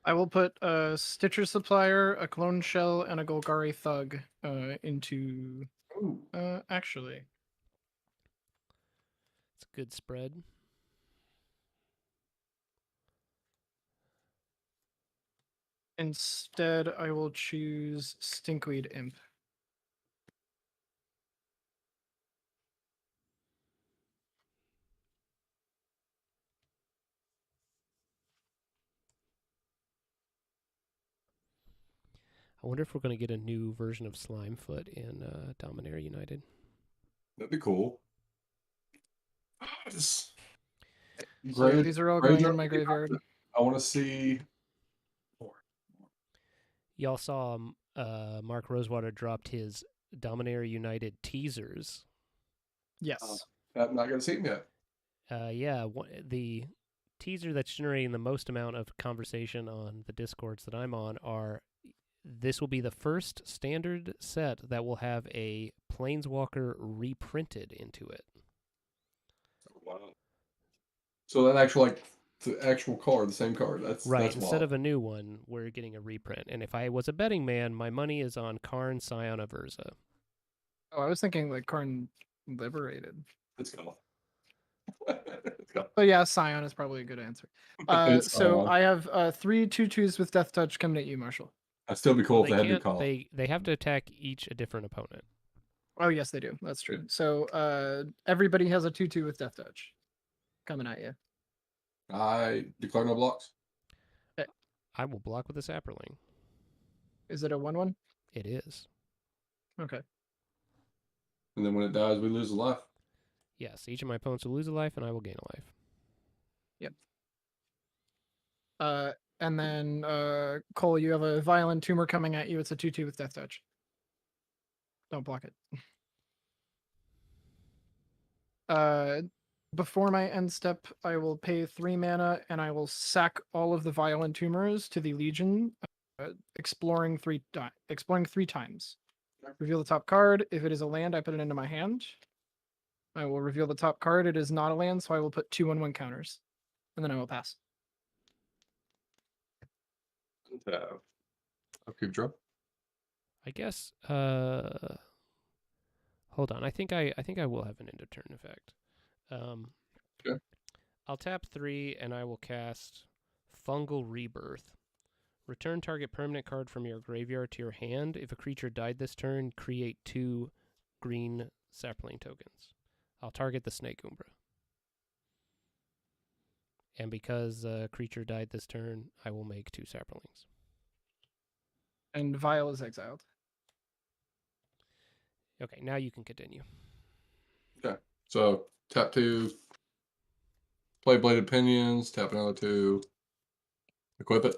I will put a Stitcher Supplier, a Clone Shell, and a Golgari Thug into. Ooh. Actually, It's a good spread. instead, I will choose Stinkweed Imp. I wonder if we're going to get a new version of Slimefoot in Dominaria United. That'd be cool. So these are all going in my graveyard. I want to see. Y'all saw Mark Rosewater dropped his Dominaria United teasers. Yes. I'm not going to see him yet. The teaser that's generating the most amount of conversation on the Discords that I'm on are, this will be the first standard set that will have a Planeswalker reprinted into it. Wow. So that actual, like, the actual card, the same card. That's Right, That's instead wild. of a new one, we're getting a reprint. And if I was a betting man, my money is on Karn, Scion of Urza. Oh, I was thinking like Karn Liberated. It's gone. It's gone. But yeah, Scion is probably a good answer. It's So gone. I have 3 2/2s with Death Touch coming at you, Marshall. I'd still be cool Well, if they had to can't- call. they have to attack each a different opponent. Oh yes, they do. That's true. So everybody has a 2/2 with Death Touch coming at you. I declare no blocks. I will block with a Saproling. Is it a 1/1? It is. Okay. And then when it dies, we lose a life. Yes, each of my opponents will lose a life, and I will gain a life. And then Cole, you have a Violent Tumor coming at you. It's a 2/2 with Death Touch. Don't block it. Before my end step, I will pay 3 mana and I will sack all of the Violent Tumors to the Legion, exploring 3 times. Reveal the top card. If it is a land, I put it into my hand. I will reveal the top card. It is not a land, so I will put 2/1/1 counters. And then I will pass. Upkeep draw. I guess. Hold on. I think I will have an end of turn effect. Okay. I'll tap 3 and I will cast Fungal Rebirth. Return target permanent card from your graveyard to your hand. If a creature died this turn, create 2 green sapling tokens. I'll target the Snake Umbra. And because a creature died this turn, I will make 2 saplings. And Vial is exiled. Okay, now you can continue. Okay. So tap 2. Play Bladed Pinions. Tap another 2. Equip it.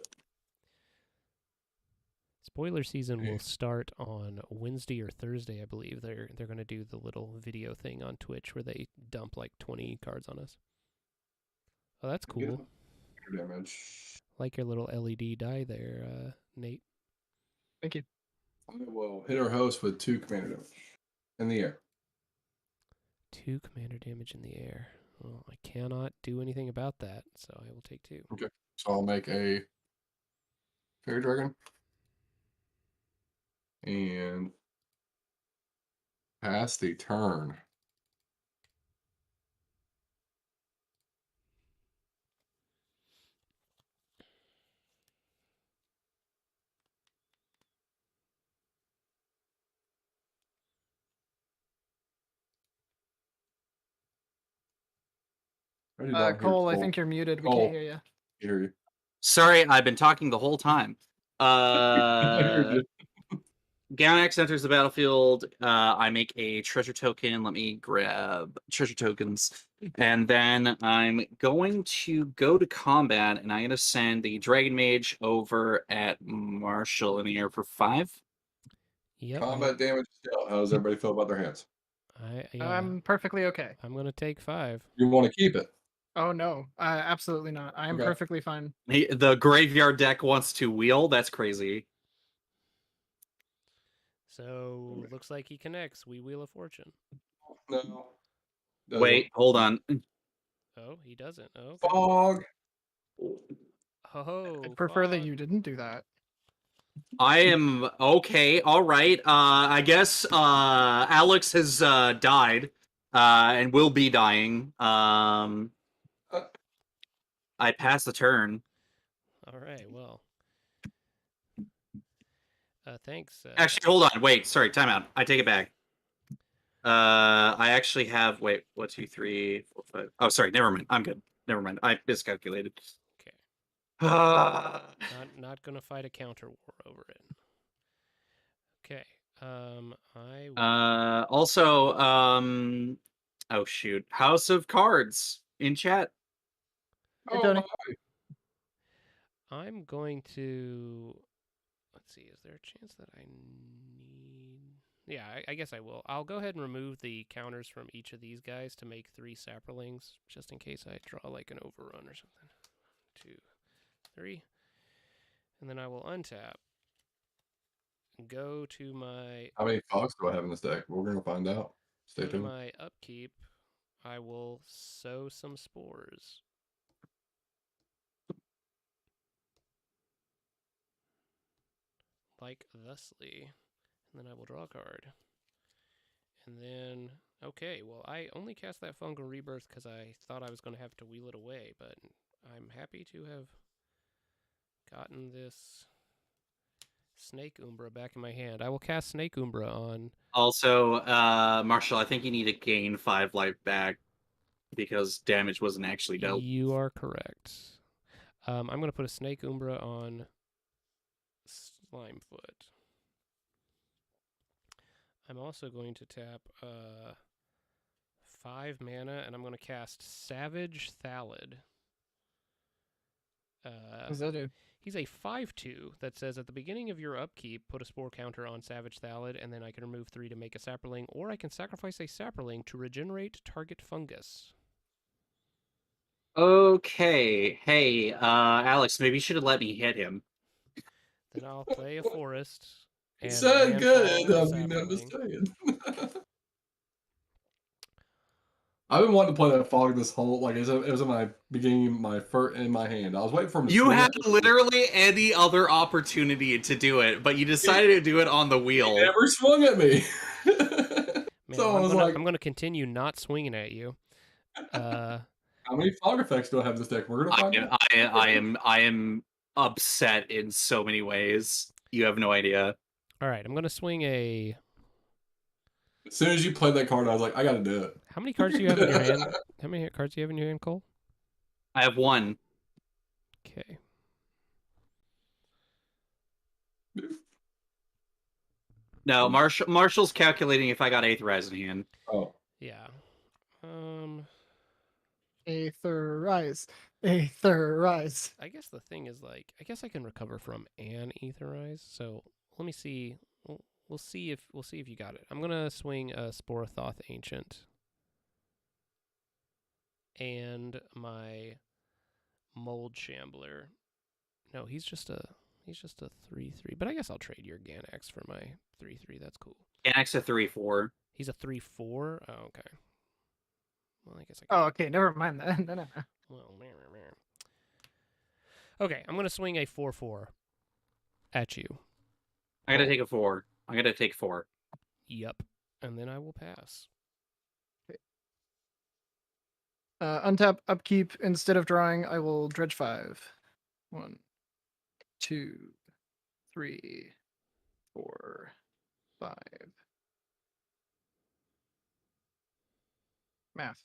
Spoiler season Okay. will start on Wednesday or Thursday, I believe. They're going to do the little video thing on Twitch where they dump like 20 cards on us. Oh, that's cool. Damage. Like your little LED die there, Nate. Thank you. I will hit our host with 2 commander damage in the air. 2 commander damage in the air. Well, I cannot do anything about that, so I will take 2. Okay. So I'll make a Fairy Dragon. And pass the turn. I did not hear Cole, I Cole. think you're muted. We Cole. can't hear you. I hear you. Sorry, I've been talking the whole time. I heard you. Ganax enters the battlefield. I make a treasure token. Let me grab treasure tokens. And then I'm going to go to combat, and I'm going to send the Dragon Mage over at Marshall in the air for 5. Yep. Combat damage still. How does everybody feel about their hands? I'm perfectly okay. I'm going to take 5. You want to keep it? Oh, no. Absolutely not. I am Okay. perfectly fine. The graveyard deck wants to wheel. That's crazy. So, looks like he connects. We Wheel of Fortune. No. Wait, hold on. Oh, he doesn't. Oh, Fog. oh, I'd prefer that fog. you didn't do that. I am okay. All right. I guess Alex has died and will be dying. I pass the turn. All right, well. Thanks. Actually, hold on. Wait, sorry. Timeout. I take it back. I actually have. Wait, 1, 2, 3, 4, 5. Oh, sorry. Never mind. I'm good. Never mind. I miscalculated. Okay. Uh, Not gonna fight a counter war over it. Okay. I will... also, oh shoot, House of Cards in chat. Hey, Tony. I'm going to... Let's see, is there a chance that I need... Yeah, I guess I will. I'll go ahead and remove the counters from each of these guys to make 3 saplings, just in case I draw like an overrun or something. 2, 3. And then I will untap. Go to my... How many fogs do I have in this deck? We're going to find out. Stay Go to tuned. my upkeep. I will sow some spores. Like thusly. And then I will draw a card. And then, okay, well, I only cast that Fungal Rebirth because I thought I was going to have to wheel it away, but I'm happy to have gotten this Snake Umbra back in my hand. I will cast Snake Umbra on... Also, Marshall, I think you need to gain 5 life back because damage wasn't actually dealt. You are correct. I'm going to put a Snake Umbra on Slimefoot. I'm also going to tap 5 mana, and I'm going to cast Savage Thallid. What does that do? He's a 5/2 that says at the beginning of your upkeep, put a spore counter on Savage Thallid, and then I can remove 3 to make a sapling, or I can sacrifice a sapling to regenerate target fungus. Okay. Hey, Alex, maybe you should have let me hit him. Then I'll play a forest He and said landfall good. a I mean, I'm just sapling. saying. I've been wanting to play that fog this whole it was in my beginning, my first in my hand. I was waiting for him to You swing had at me. literally any other opportunity to do it, but you decided to do it on the He wheel. never swung at me. Man, So I was like, I'm gonna continue not swinging at you. how many fog effects do I have this deck? We're gonna I find am, out. I am upset in so many ways. You have no idea. All right, I'm gonna swing a. As soon as you played that card, I was like, I gotta do it. How many cards do you have in your hand? How many cards do you have in your hand, Cole? I have one. Okay. No, Marshall's calculating if I got Aetherize in hand. Oh, Yeah. Aetherize. Aetherize. I guess the thing is like, I guess I can recover from an Aetherize. So let me see. We'll see if you got it. I'm gonna swing a Sporothoth Ancient and my Mold Shambler. No, he's just a 3/3. But I guess I'll trade your Ganax for my 3/3. That's cool. Ganax a 3/4. He's a 3/4. Oh, okay. Well, I guess I. Oh, okay. Never mind that. No. Well, okay, I'm gonna swing a 4/4 at you. I gotta take a 4. I gotta take 4. Yep, and then I will pass. Untap, upkeep. Instead of drawing, I will dredge 5. 1, 2, 3, 4, 5. Math.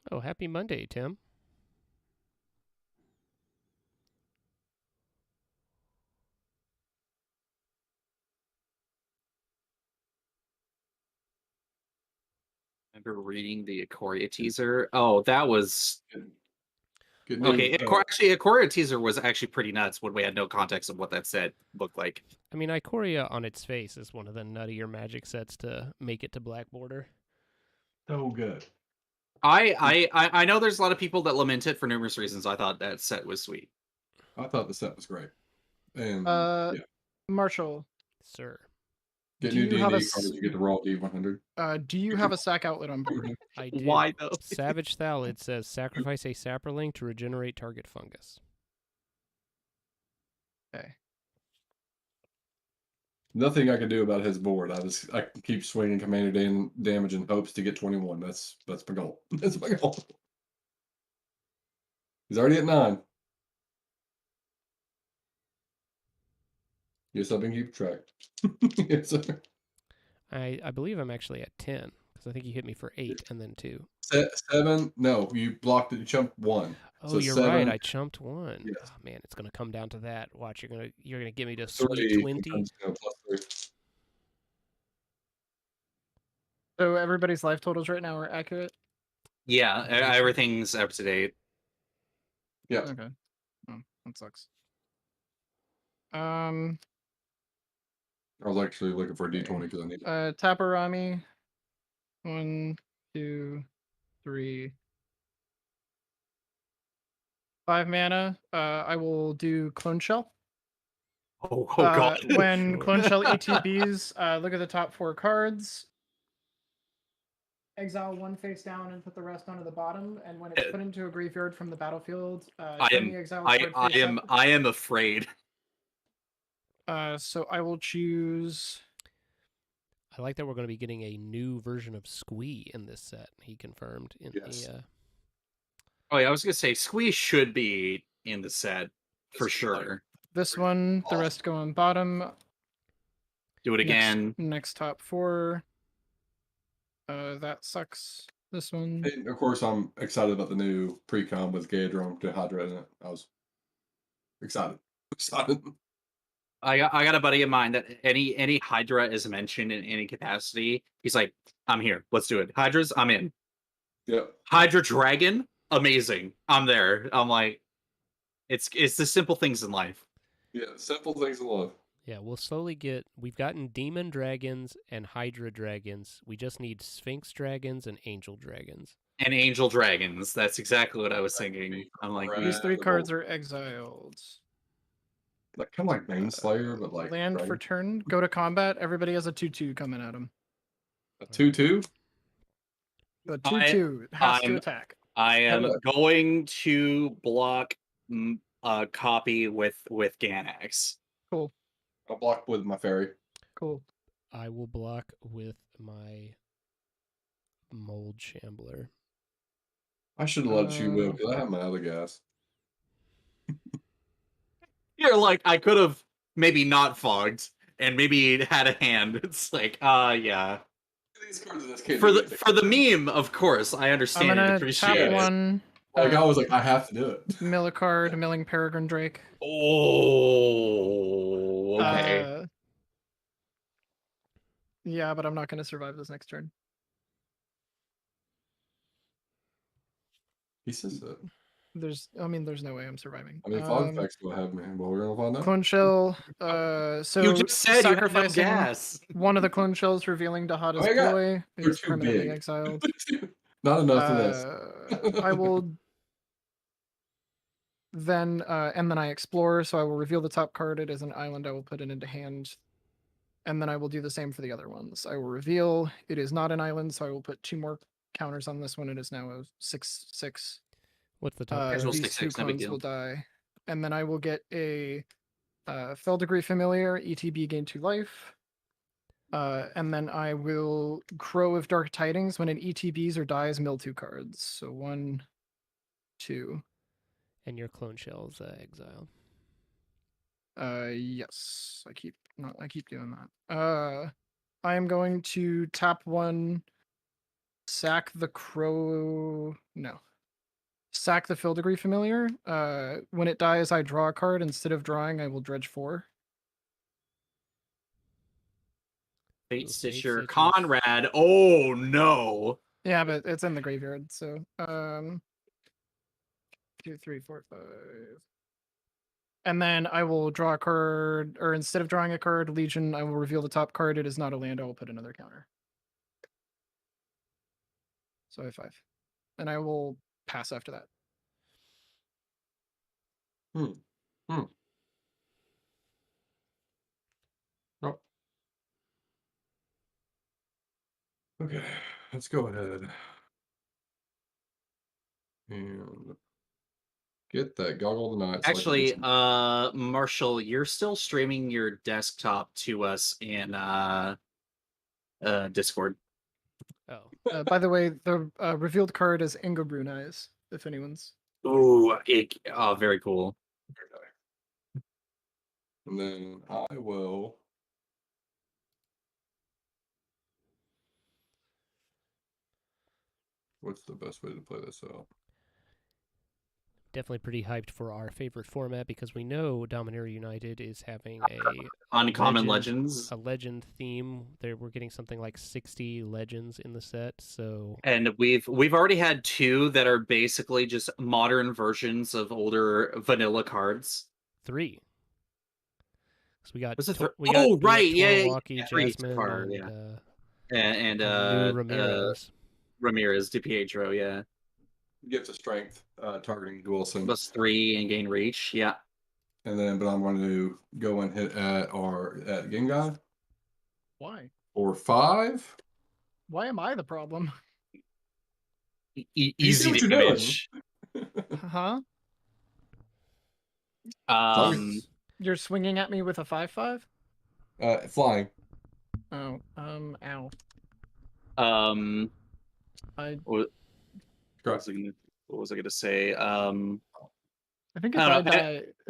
Oh, happy Monday, Tim. Remember reading the Ikoria teaser? Oh, that was good okay. news. Actually, Ikoria teaser was actually pretty nuts when we had no context of what that set looked like. I mean, Ikoria on its face is one of the nuttier Magic sets to make it to Black Border. So good. I know there's a lot of people that lament it for numerous reasons. I thought that set was sweet. I thought the set was great. And yeah, Marshall, Sir, get do new you have D&D a cards, you get the raw D100. do you have a sack outlet on board? I do. Why though? Savage Thallid says sacrifice a Saproling to regenerate target fungus. Okay. Nothing I can do about his board. I can keep swinging commander damage in hopes to get 21. That's my goal. That's my goal. He's already at 9. Yes, I've been keeping track. Yes, sir. I believe I'm actually at 10 because I think you hit me for 8 and then 2. 7. No, you blocked it. You jumped 1. Oh, So you're 7, right. I chumped 1. Yes. Oh, man, it's gonna come down to that. Watch, you're gonna get me to 3 sweet 20. becomes, +3. So everybody's life totals right now are accurate? Yeah, everything's up to date. Yeah. Okay. Oh, that sucks. I was actually looking for a D20 because I need it. Taparami. 1, 2, 3. 5 mana. I will do Clone Shell. Oh god. When Sure. Clone Shell ETBs, look at the top 4 cards. Exile 1 face down and put the rest onto the bottom. And when it's put into a graveyard from the battlefield, I turn am the exiled card face up. I am afraid. So I will choose. I like that we're going to be getting a new version of Squee in this set. He confirmed in Yes. the. Oh yeah, I was gonna say Squeeze should be in the set for This is sure. This one, the rest go on bottom. Do it again. Next top 4. That sucks. This one. And of course, I'm excited about the new pre-com with Gaedron to Hydra in it. I was excited. Excited. I got a buddy of mine that any Hydra is mentioned in any capacity, he's like, I'm here. Let's do it. Hydras, I'm in. Yep. Hydra Dragon, amazing. I'm there. I'm like, it's the simple things in life. Yeah. Simple things in love. Yeah, we'll slowly get. We've gotten demon dragons and hydra dragons. We just need sphinx dragons and angel dragons. And angel dragons. That's exactly what I was thinking. I'm like, These 3 Incredible. cards are exiled. Like kind of like Baneslayer, but like Land for dragon. turn. Go to combat. Everybody has a 2/2 coming at them. A 2/2. The 2/2 it has to attack. I am Hello. going to block a copy with Ganax. Cool. I'll block with my fairy. Cool. I will block with my mold shambler. I should have let you move because I have my other guys. You're like, I could have maybe not fogged and maybe had a hand. It's like, yeah. These cards in this case For the meme, of course, I I'm understand and gonna appreciate tap it. one. Like I was like, I have to do it. Mill a card, milling Peregrine Drake. Oh, okay. Yeah, but I'm not gonna survive this next turn. He says it. There's no way I'm surviving. I mean, fog effects will have me. Well, we're gonna find out. Clone shell. So You just said you have no sacrificing gas. one of the clone shells, revealing Dahada's Oh my God. ploy, They're is too permanently big. exiled. Not enough for this. I will then and then I explore, so I will reveal the top card. It is an island. I will put it into hand, and then I will do the same for the other ones. I will reveal it is not an island, so I will put 2 more counters on this one. It is now a 6/6. What's the top? Casual These 2 6/6, no big clones will deal. die, and then I will get a Feldegree Familiar. ETB gain 2 life. And then I will Crow of Dark Tidings. When an ETBs or dies, mill 2 cards. So 1, 2. And your clone shell's exiled. Yes. I keep doing that. I am going to tap 1, sack the Crow. No. Sack the Feldegree Familiar. When it dies, I draw a card. Instead of drawing, I will dredge 4. Fate Fate Stitcher, Stitchers. Conrad. Oh no. Yeah, but it's in the graveyard. So 2, 3, 4, 5. And then I will draw a card, or instead of drawing a card, Legion, I will reveal the top card. It is not a land. I will put another counter. So I have 5. And I will pass after that. Oh. Okay, let's go ahead and get that goggle of the night. Actually, Marshall, you're still streaming your desktop to us in Discord. Oh, By the way, the revealed card is Ingo Brunei's, if anyone's. Ooh, very cool. And then I will. What's the best way to play this out? definitely pretty hyped for our favorite format because we know Dominaria United is having a Uncommon legend- Legends. a legend theme. We're getting something like 60 legends in the set. So And we've already had 2 that are basically just modern versions of older vanilla cards. 3. So we got. Was it To- thir- we got oh, we got right, yeah, Milwaukee, three Jasmine, card, and and new Ramirez. Ramirez DiPietro, yeah. Gift of strength, targeting Wilson. +3 and gain reach, yeah. And then, but I'm going to go and hit at Gengai Why? for 5. Why am I the problem? You see Easy what you're doing. damage. Huh? You're swinging at me with a 5/5? Flying. Oh, ow. What, Correct. what was I gonna say? I think if I I don't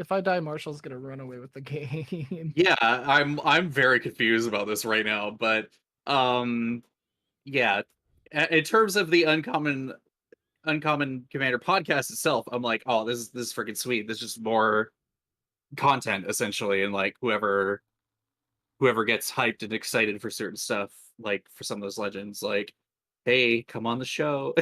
know, die, Marshall's gonna run away with the game. Yeah, I'm very confused about this right now, but yeah. In terms of the Uncommon Commander podcast itself, I'm like, oh, this is freaking sweet. This is just more content essentially, and like whoever gets hyped and excited for certain stuff, like for some of those legends, like, hey, come on the show.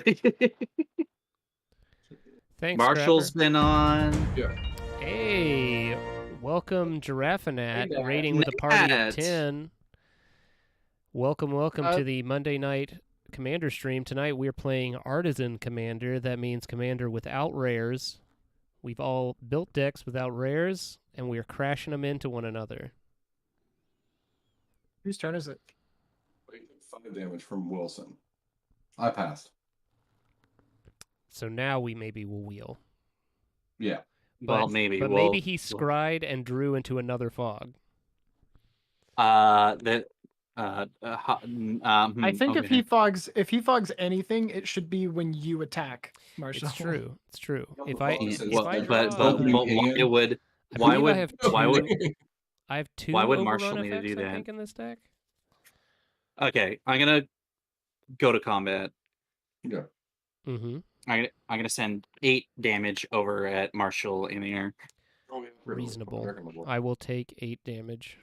Thanks, Marshall's Scrapper. been on. Yeah. Hey, Welcome, Giraffinat, Hey, rating with a party of Nat. 10. Welcome Uh, to the Monday night Commander stream. Tonight we're playing Artisan Commander. That means Commander without rares. We've all built decks without rares, and we're crashing them into one another. Whose turn is it? 5 damage from Wilson. I passed. So now we maybe will wheel. Yeah. Well, But maybe. maybe he scried and drew into another fog. I think okay. if he fogs anything, it should be when you attack, Marshall. It's true. It's true. If Well, I since if Well, I the draw, but why I would believe I have why would two. I have two why would overrun Marshall need to effects, do I that? think, in this deck. Okay, I'm gonna go to combat. Yeah. Mm-hmm. I'm gonna send 8 damage over at Marshall in the air. Oh, yeah. Reasonable. Will. I will take 8 damage.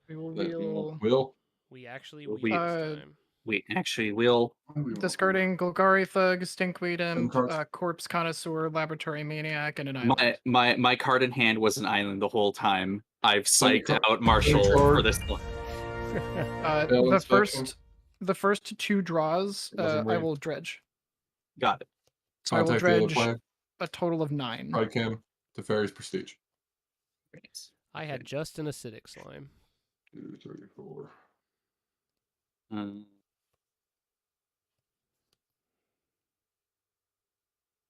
We will wheel. Will. We actually We- wheel this time. We actually will. Discarding Golgari Thug, Stinkweed Seven Imp, cards. Corpse Connoisseur, Laboratory Maniac, and an island. My card in hand was an island the whole time. I've psyched card- out Marshall card. for this one. Fail The inspection. first 2 draws, Wasn't I read. will dredge. Got it. So I will Contact the other dredge player. a total of 9. Strike him. Teferi's Prestige. I had just an acidic slime. 2, 3, 4.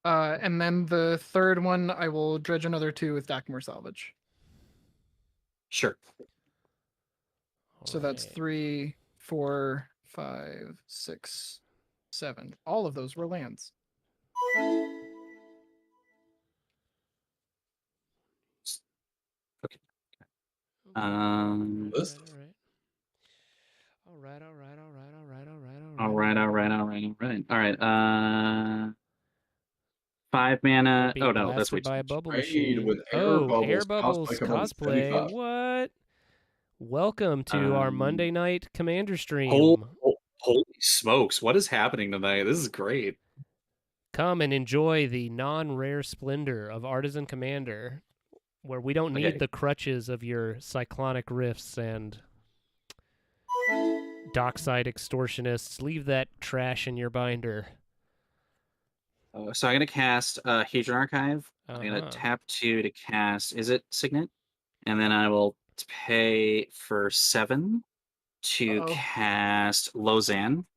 And then the third one, I will dredge another 2 with Dakmore Salvage. Sure. So that's Alright. 3, 4, 5, 6, 7. All of those were lands. List. All right. All right. 5 mana. Being Oh no, that's way blasted too by a much. bubble Trade machine. with Air Oh, Bubbles, Air Bubbles cosplay cover cosplay. 75. What? Welcome to our Monday night Commander stream. Holy smokes! What is happening tonight? This is great. Come and enjoy the non-rare splendor of Artisan Commander, where we don't need Okay. the crutches of your cyclonic rifts and dockside extortionists. Leave that trash in your binder. So I'm gonna cast Hadron Archive. I'm gonna Uh-huh. tap 2 to cast. Is it Signet? And then I will pay for 7 to Uh-oh. cast Lausanne.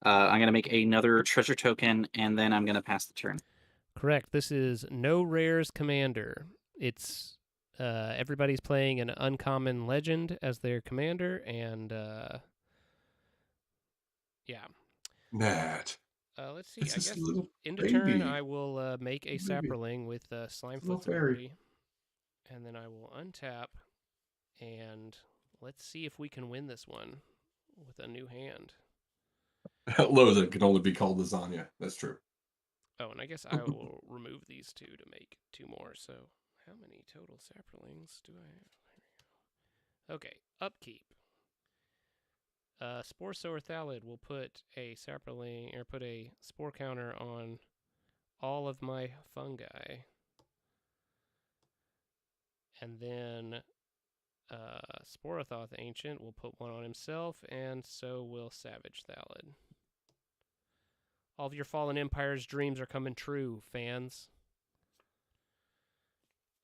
I'm gonna make another treasure token, and then I'm gonna pass the turn. Correct. This is no rares commander. It's everybody's playing an uncommon legend as their commander, and yeah. Nat. Let's see. It's I this guess little into baby. turn I will make a Little baby. sapperling with Little Slimefoot's fairy. ability, and then I will untap, and let's see if we can win this one with a new hand. Loza can only be called lasagna. That's true. Oh, and I guess I will remove these 2 to make 2 more. So how many total sapperlings do I have? There we go. Okay, upkeep. Spore Sower Thalid will put a sapperling, or put a spore counter on all of my fungi. And then Sporothoth Ancient will put one on himself, and so will Savage Thalid. All of your Fallen Empire's dreams are coming true, fans.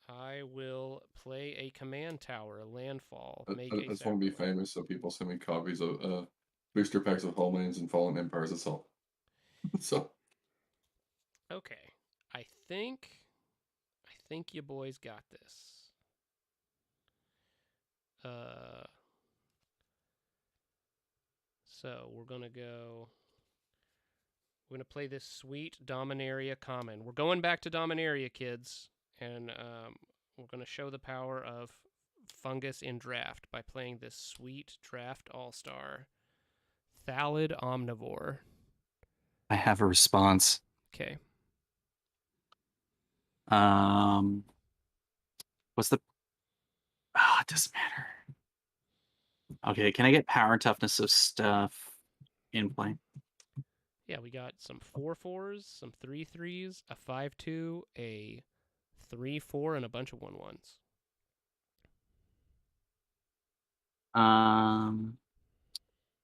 I will play a command tower, landfall, make I a just want to be sapperling. famous, so people send me copies of booster packs of Homelands and Fallen Empires itself. So Okay, I think you boys got this. So we're gonna play this sweet Dominaria common. We're going back to Dominaria, kids, and we're gonna show the power of fungus in draft by playing this sweet draft all-star, Thalid Omnivore. I have a response. Okay. What's the? It doesn't matter. Okay, can I get power and toughness of stuff in play? Yeah, we got some 4/4s, some 3/3s, a 5/2, a 3, 4, and a bunch of 1/1s.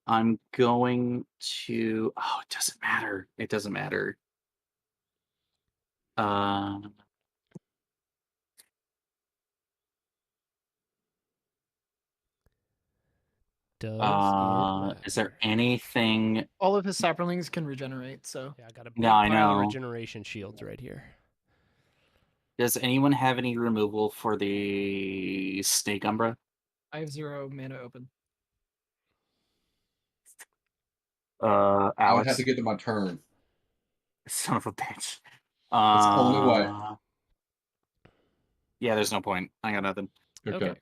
I'm going to. Oh, it doesn't matter. It doesn't matter. Does it matter? Is there anything? All of his saplings can regenerate, so Yeah, I got a big No, I pile of know. regeneration shields right here. Does anyone have any removal for the Snake Umbra? I have 0 mana open. I would have Alex, to get to my turn. son of a bitch. That's the only way. Yeah, there's no point. I got nothing. Okay.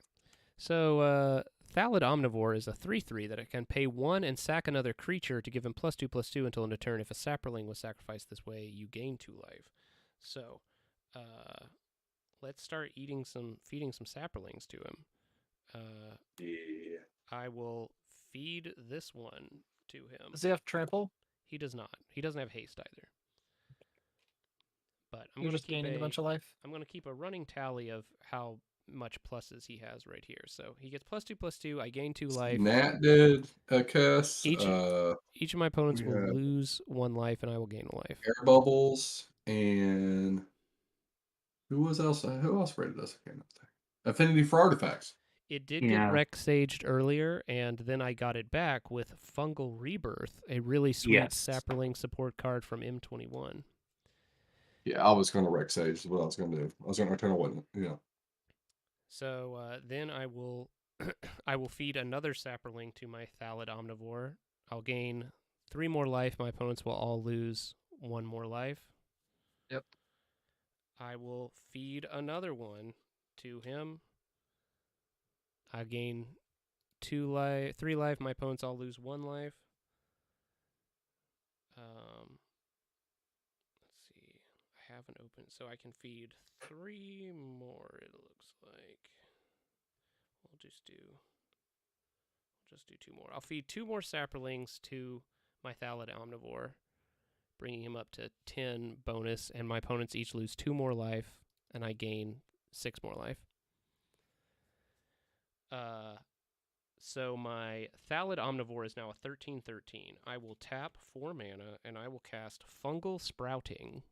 So, Thallid Omnivore is a 3/3 that it can pay 1 and sack another creature to give him +2/+2 until end of turn. If a sapperling was sacrificed this way, you gain 2 life. So, let's start feeding some sapperlings to him. Yeah. I will feed this one to him. Does he have trample? He does not. He doesn't have haste either. But I'm You're going to just gaining a bunch of life. I'm going to keep a running tally of how much pluses he has right here. So he gets +2/+2. I gain 2 life. Nat did a curse. Each of my opponents we will have- lose 1 life, and I will gain a life. Air bubbles and who else rated us? I can't think. Affinity for artifacts. It did Yeah. get Rex Saged earlier, and then I got it back with Fungal Rebirth, a really sweet Yes. Sapperling support card from M21. Yeah, I was going to Rex Sage. Is what I was going to do. I was going to Eternal Witness. Yeah. So then I will I will feed another Sapperling to my Thallid Omnivore. I'll gain 3 more life. My opponents will all lose 1 more life. Yep. I will feed another one to him. I gain 3 life. My opponents all lose 1 life. Let's see. I haven't opened, so I can feed 3 more. It looks like we'll just do 2 more. I'll feed 2 more Sapperlings to my Thallid Omnivore, bringing him up to 10 bonus, and my opponents each lose 2 more life, and I gain 6 more life. So my Thallid Omnivore is now a 13/13. I will tap 4 mana, and I will cast Fungal Sprouting.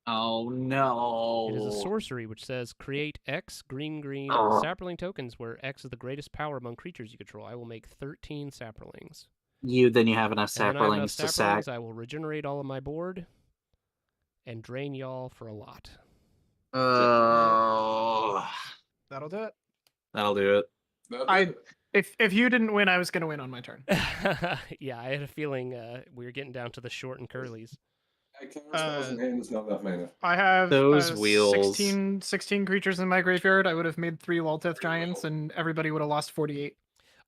Oh no! It is a sorcery which says create X green Oh. Sapperling tokens where X is the greatest power among creatures you control. I will make 13 Sapperlings. Then you have enough And then I have enough Sapperlings to sack. I will regenerate all of my board and drain y'all for a lot. That'll do it. That'll do it. If you didn't win, I was going to win on my turn. Yeah, I had a feeling we were getting down to the short and curlies. I have Those wheels. 16 creatures in my graveyard. I would have made 3 Lultith Giants, and everybody would have lost 48.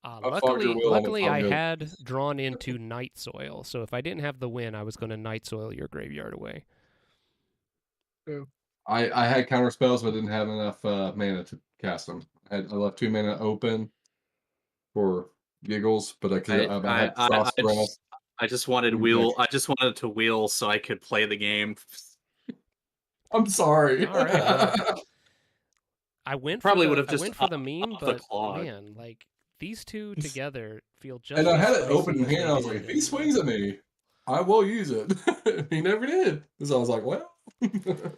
Luckily, I had drawn into Night Soil, so if I didn't have the win, I was going to Night Soil your graveyard away. Ooh. I had counter spells, but didn't have enough mana to cast them. I left 2 mana open for giggles, but I had Frost Breath. I just wanted wheel. I just wanted to wheel so I could play the game. I'm sorry. All right, well, I went Probably for would the, have just I went for the meme, the but clog. man, like these two together feel just. And I had it spicy open in as they hand. I was did like, if in- he swings at me, I will use it. He never did. So I was like, well.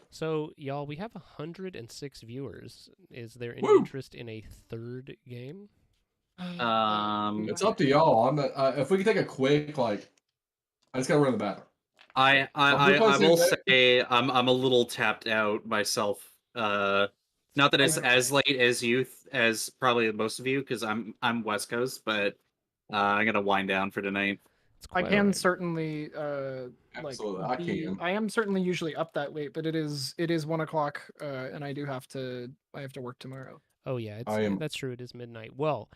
So, y'all, we have 106 viewers. Is there any Woo! interest in a 3rd game? It's up to y'all. I'm not, if we can take a quick, I just gotta run the bathroom. I will say I'm a little tapped out myself. Not that it's as late as probably most of you, because I'm West Coast, but I'm gonna wind down for tonight. I can right. certainly Absolutely, I am certainly usually up that late, but it is 1 o'clock, and I have to work tomorrow. Oh yeah, that's true. It is midnight. Well,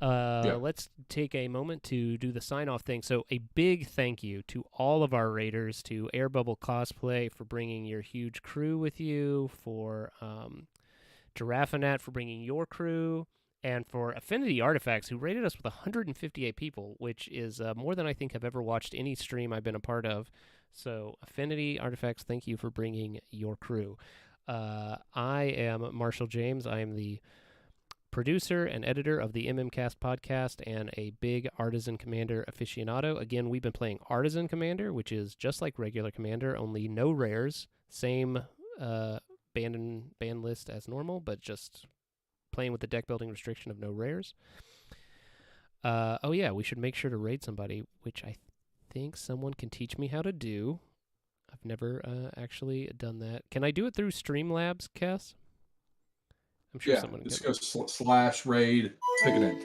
let's take a moment to do the sign-off thing. So a big thank you to all of our raiders, to Air Bubble Cosplay for bringing your huge crew with you, for Giraffinat for bringing your crew, and for Affinity Artifacts, who rated us with 158 people, which is more than I think I've ever watched any stream I've been a part of. So Affinity Artifacts, thank you for bringing your crew. I am Marshall James. I am the producer and editor of the MMCast podcast and a big Artisan Commander aficionado. Again, we've been playing Artisan Commander, which is just like regular Commander, only no rares, same ban list as normal, but just playing with the deck building restriction of no rares. Oh yeah, we should make sure to raid somebody, which I think someone can teach me how to do. I've never actually done that. Can I do it through Streamlabs, Cass? I'm sure Yeah, someone just can. go slash raid, pick a name.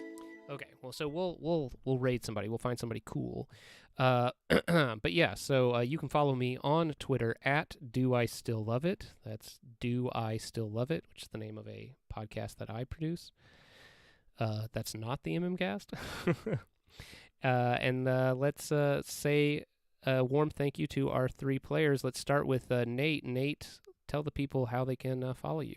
Okay, well, so we'll raid somebody. We'll find somebody cool. But yeah, so you can follow me on Twitter at Do I Still Love It. That's Do I Still Love It, which is the name of a podcast that I produce. That's not the MMCast. And let's say a warm thank you to our 3 players. Let's start with Nate. Nate, tell the people how they can follow you.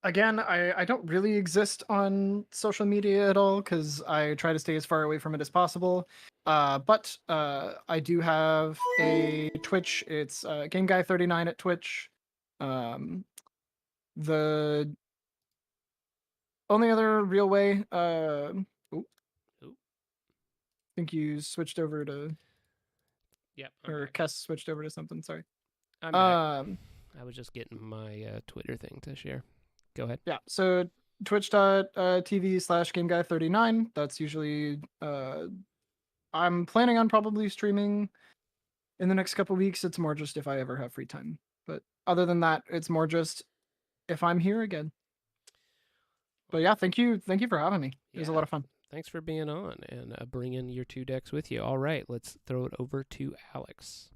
Again, I don't really exist on social media at all because I try to stay as far away from it as possible. But I do have a Twitch. It's GameGuy39 at Twitch. The only other real way. I think you switched over to, Yep. or Kess switched over to something. Sorry. I'm back. I was just getting my Twitter thing to share. Go ahead. Yeah. So twitch.tv/GameGuy39. That's usually I'm planning on probably streaming in the next couple weeks. It's more just if I ever have free time. But other than that, it's more just if I'm here again. But yeah, thank you for having me. It was a lot of fun. Thanks for being on and bringing your 2 decks with you. All right, let's throw it over to Alex.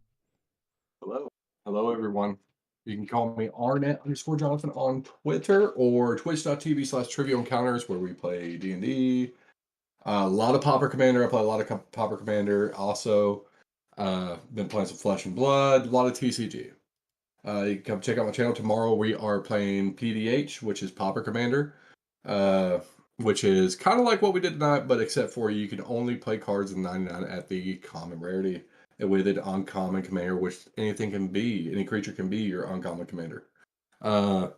Hello, everyone. You can call me Arnett_Jonathan on Twitter or twitch.tv/Trivial Encounters, where we play D&D. A lot of Pauper Commander. I play a lot of Pauper Commander. Also, been playing some Flesh and Blood. A lot of TCG. You can come check out my channel. Tomorrow we are playing PDH, which is Pauper Commander, which is kind of like what we did tonight, but except for you can only play cards in 99 at the common rarity. And with an uncommon commander, which anything can be, any creature can be your uncommon commander. Other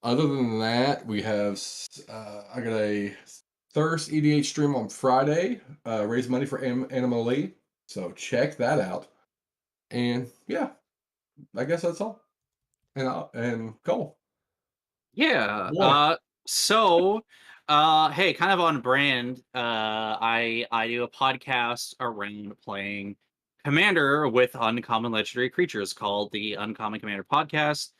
than that, we have I got a Thirst EDH stream on Friday, raise money for Animal Lee, so check that out. And yeah, I guess that's all. And Cole. Yeah. Hey, kind of on brand. I do a podcast around playing Commander with uncommon legendary creatures called the Uncommon Commander Podcast.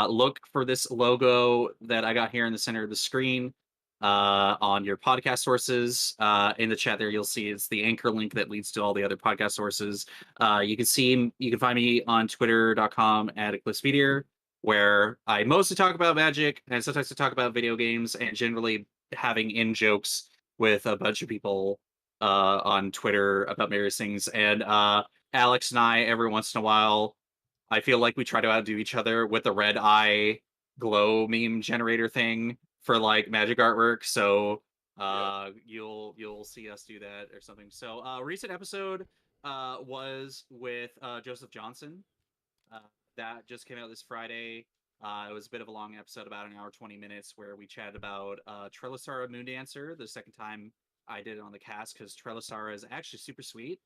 Look for this logo that I got here in the center of the screen on your podcast sources. In the chat there, you'll see it's the anchor link that leads to all the other podcast sources. You can find me on twitter.com at EclipseMeteor, where I mostly talk about Magic and sometimes I talk about video games, and generally having in-jokes with a bunch of people on Twitter about various things. And Alex and I, every once in a while, I feel like we try to outdo each other with the red eye glow meme generator thing for like Magic artwork. So you'll see us do that or something. So recent episode was with Joseph Johnson. That just came out this Friday. It was a bit of a long episode, about an hour, 20 minutes, where we chatted about Trelisara Moondancer, the second time I did it on the cast, because Trelisara is actually super sweet.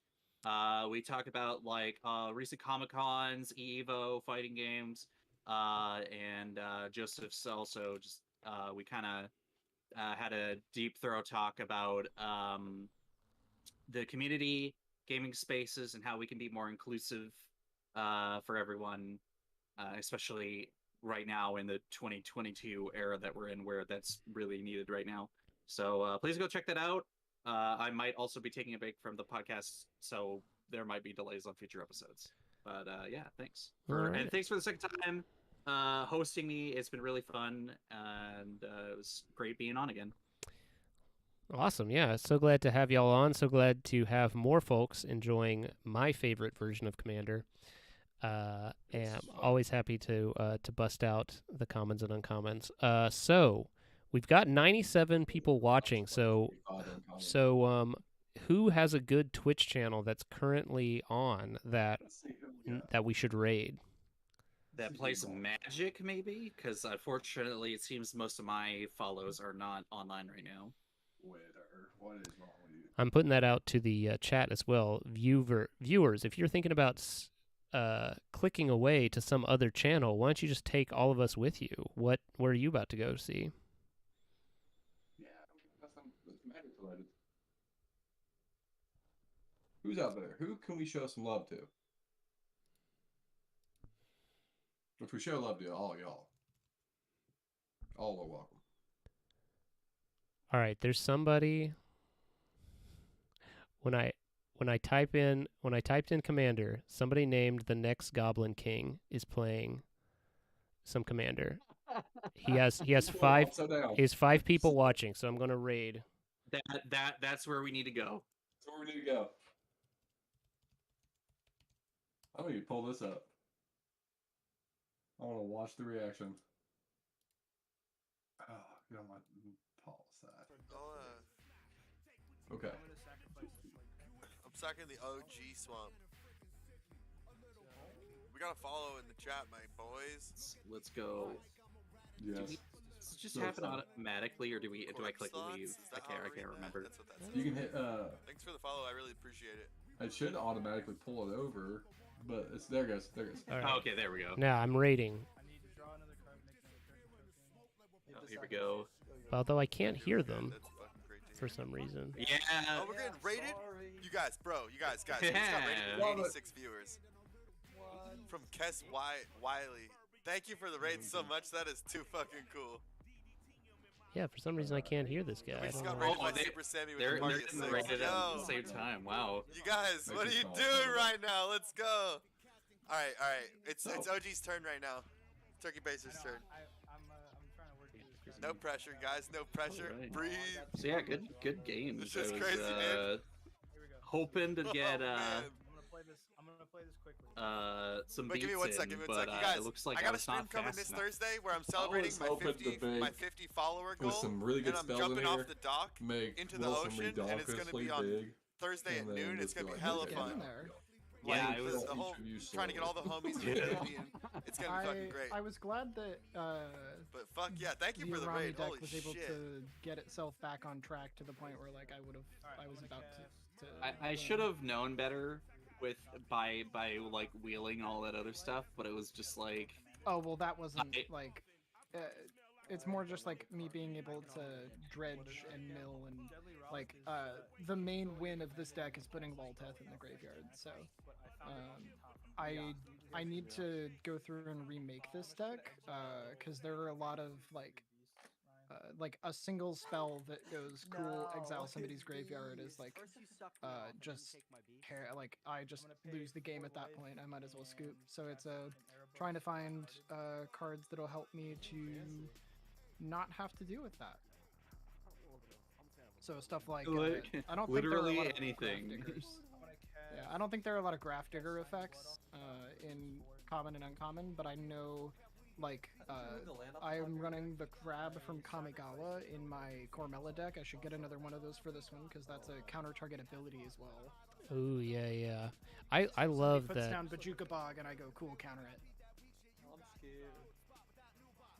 We talked about like recent Comic-Cons, EVO, fighting games, and Joseph's also just, we kind of had a deep, thorough talk about the community, gaming spaces, and how we can be more inclusive for everyone, especially right now in the 2022 era that we're in, where that's really needed right now. So please go check that out. I might also be taking a break from the podcast, so there might be delays on future episodes. But yeah, thanks. And thanks for the second time hosting me. It's been really fun, and it was great being on again. Awesome. Yeah, so glad to have y'all on. So glad to have more folks enjoying my favorite version of Commander. And I'm always happy to bust out the commons and uncommons. So we've got 97 people watching. So who has a good Twitch channel that's currently on that that we should raid? That plays Magic, maybe? Because unfortunately, it seems most of my follows are not online right now. Twitter, what is wrong with you? I'm putting that out to the chat as well. Viewers, if you're thinking about clicking away to some other channel, why don't you just take all of us with you? Where are you about to go see? Yeah, that's Magic related. Who's out there? Who can we show some love to? If we show love to all y'all, all are welcome. All right, there's somebody. When I typed in Commander, somebody named the next Goblin King is playing some Commander. He has five. He has 5 people watching, so I'm gonna raid. That's where we need to go. That's where we need to go. I'm gonna pull this up. I want to watch the reaction. Oh, you don't want to pause that. Okay. I'm sacking the OG swamp. We gotta follow in the chat, my boys. Let's go. Yes. Does it just happen automatically, or do I click leave? I can't remember. That's what that's. You can hit. Thanks for the follow. I really appreciate it. It should automatically pull it over, but it's there. Goes. There goes. All right. Oh, okay, there we go. Now I'm raiding. Oh, here we go. Although I can't hear them That's fucking great to hear. for some reason. Yeah. Oh, we're getting rated? You guys, bro, you guys. We just got rated Yeah. with 86 viewers. From Kess Wiley. Thank you for the raid so much. That is too fucking cool. Yeah, for some reason I can't hear this guy. We I just don't got know. rated by they- Super Sammy with They're the party at getting 6. rated at the Yo, same time. Wow. you guys, what are you doing right now? Let's go. All right. It's OG's turn right now. Turkey Baser's turn. I'm trying to work through this. No pressure, guys. No pressure. Alright. Breathe. So yeah, good games. This is I was, crazy, dude. Here we go. hoping to get man. I'm gonna play this quickly. some But beats give me 1 in, second. but You guys, it looks like I got a was stream not coming fast this enough. Thursday where I'm celebrating my hoping 50 to make- my 50 follower goal, With some really good and I'm spells in jumping here, off the dock Make into the Wilson ocean, and it's gonna be on big, Thursday at and then noon. It's just gonna be be like, hella okay, Get in fun. there. Yeah, Like, it was the whole each of you trying to get all the homies in Yeah. the community. It's gonna be fucking great. I was glad that But fuck yeah, thank you the for the Arami raid. deck Holy was able shit. to get itself back on track to the point where like I was about to I should have known better with by like wheeling all that other stuff, but it was just like Oh well, that wasn't I- like. It's more just like me being able to dredge and mill and like the main win of this deck is putting Volteth in the graveyard. So I need to go through and remake this deck because there are a lot of like a single spell that goes cool exile somebody's graveyard is like just like I just lose the game at that point. I might as well scoop. So it's trying to find cards that'll help me to not have to deal with that. So stuff like I don't literally think there are a lot of anything. Graph Diggers. Yeah, I don't think there are a lot of Graph Digger effects in common and uncommon, but I know like I am running the crab from Kamigawa in my Cormella deck. I should get another one of those for this one because that's a counter target ability as well. Oh yeah. I love Puts that. down Bajuka Bog and I go cool counter it.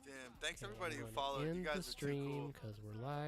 Damn, thanks everybody who followed. In You guys the are too stream cool. because we're live.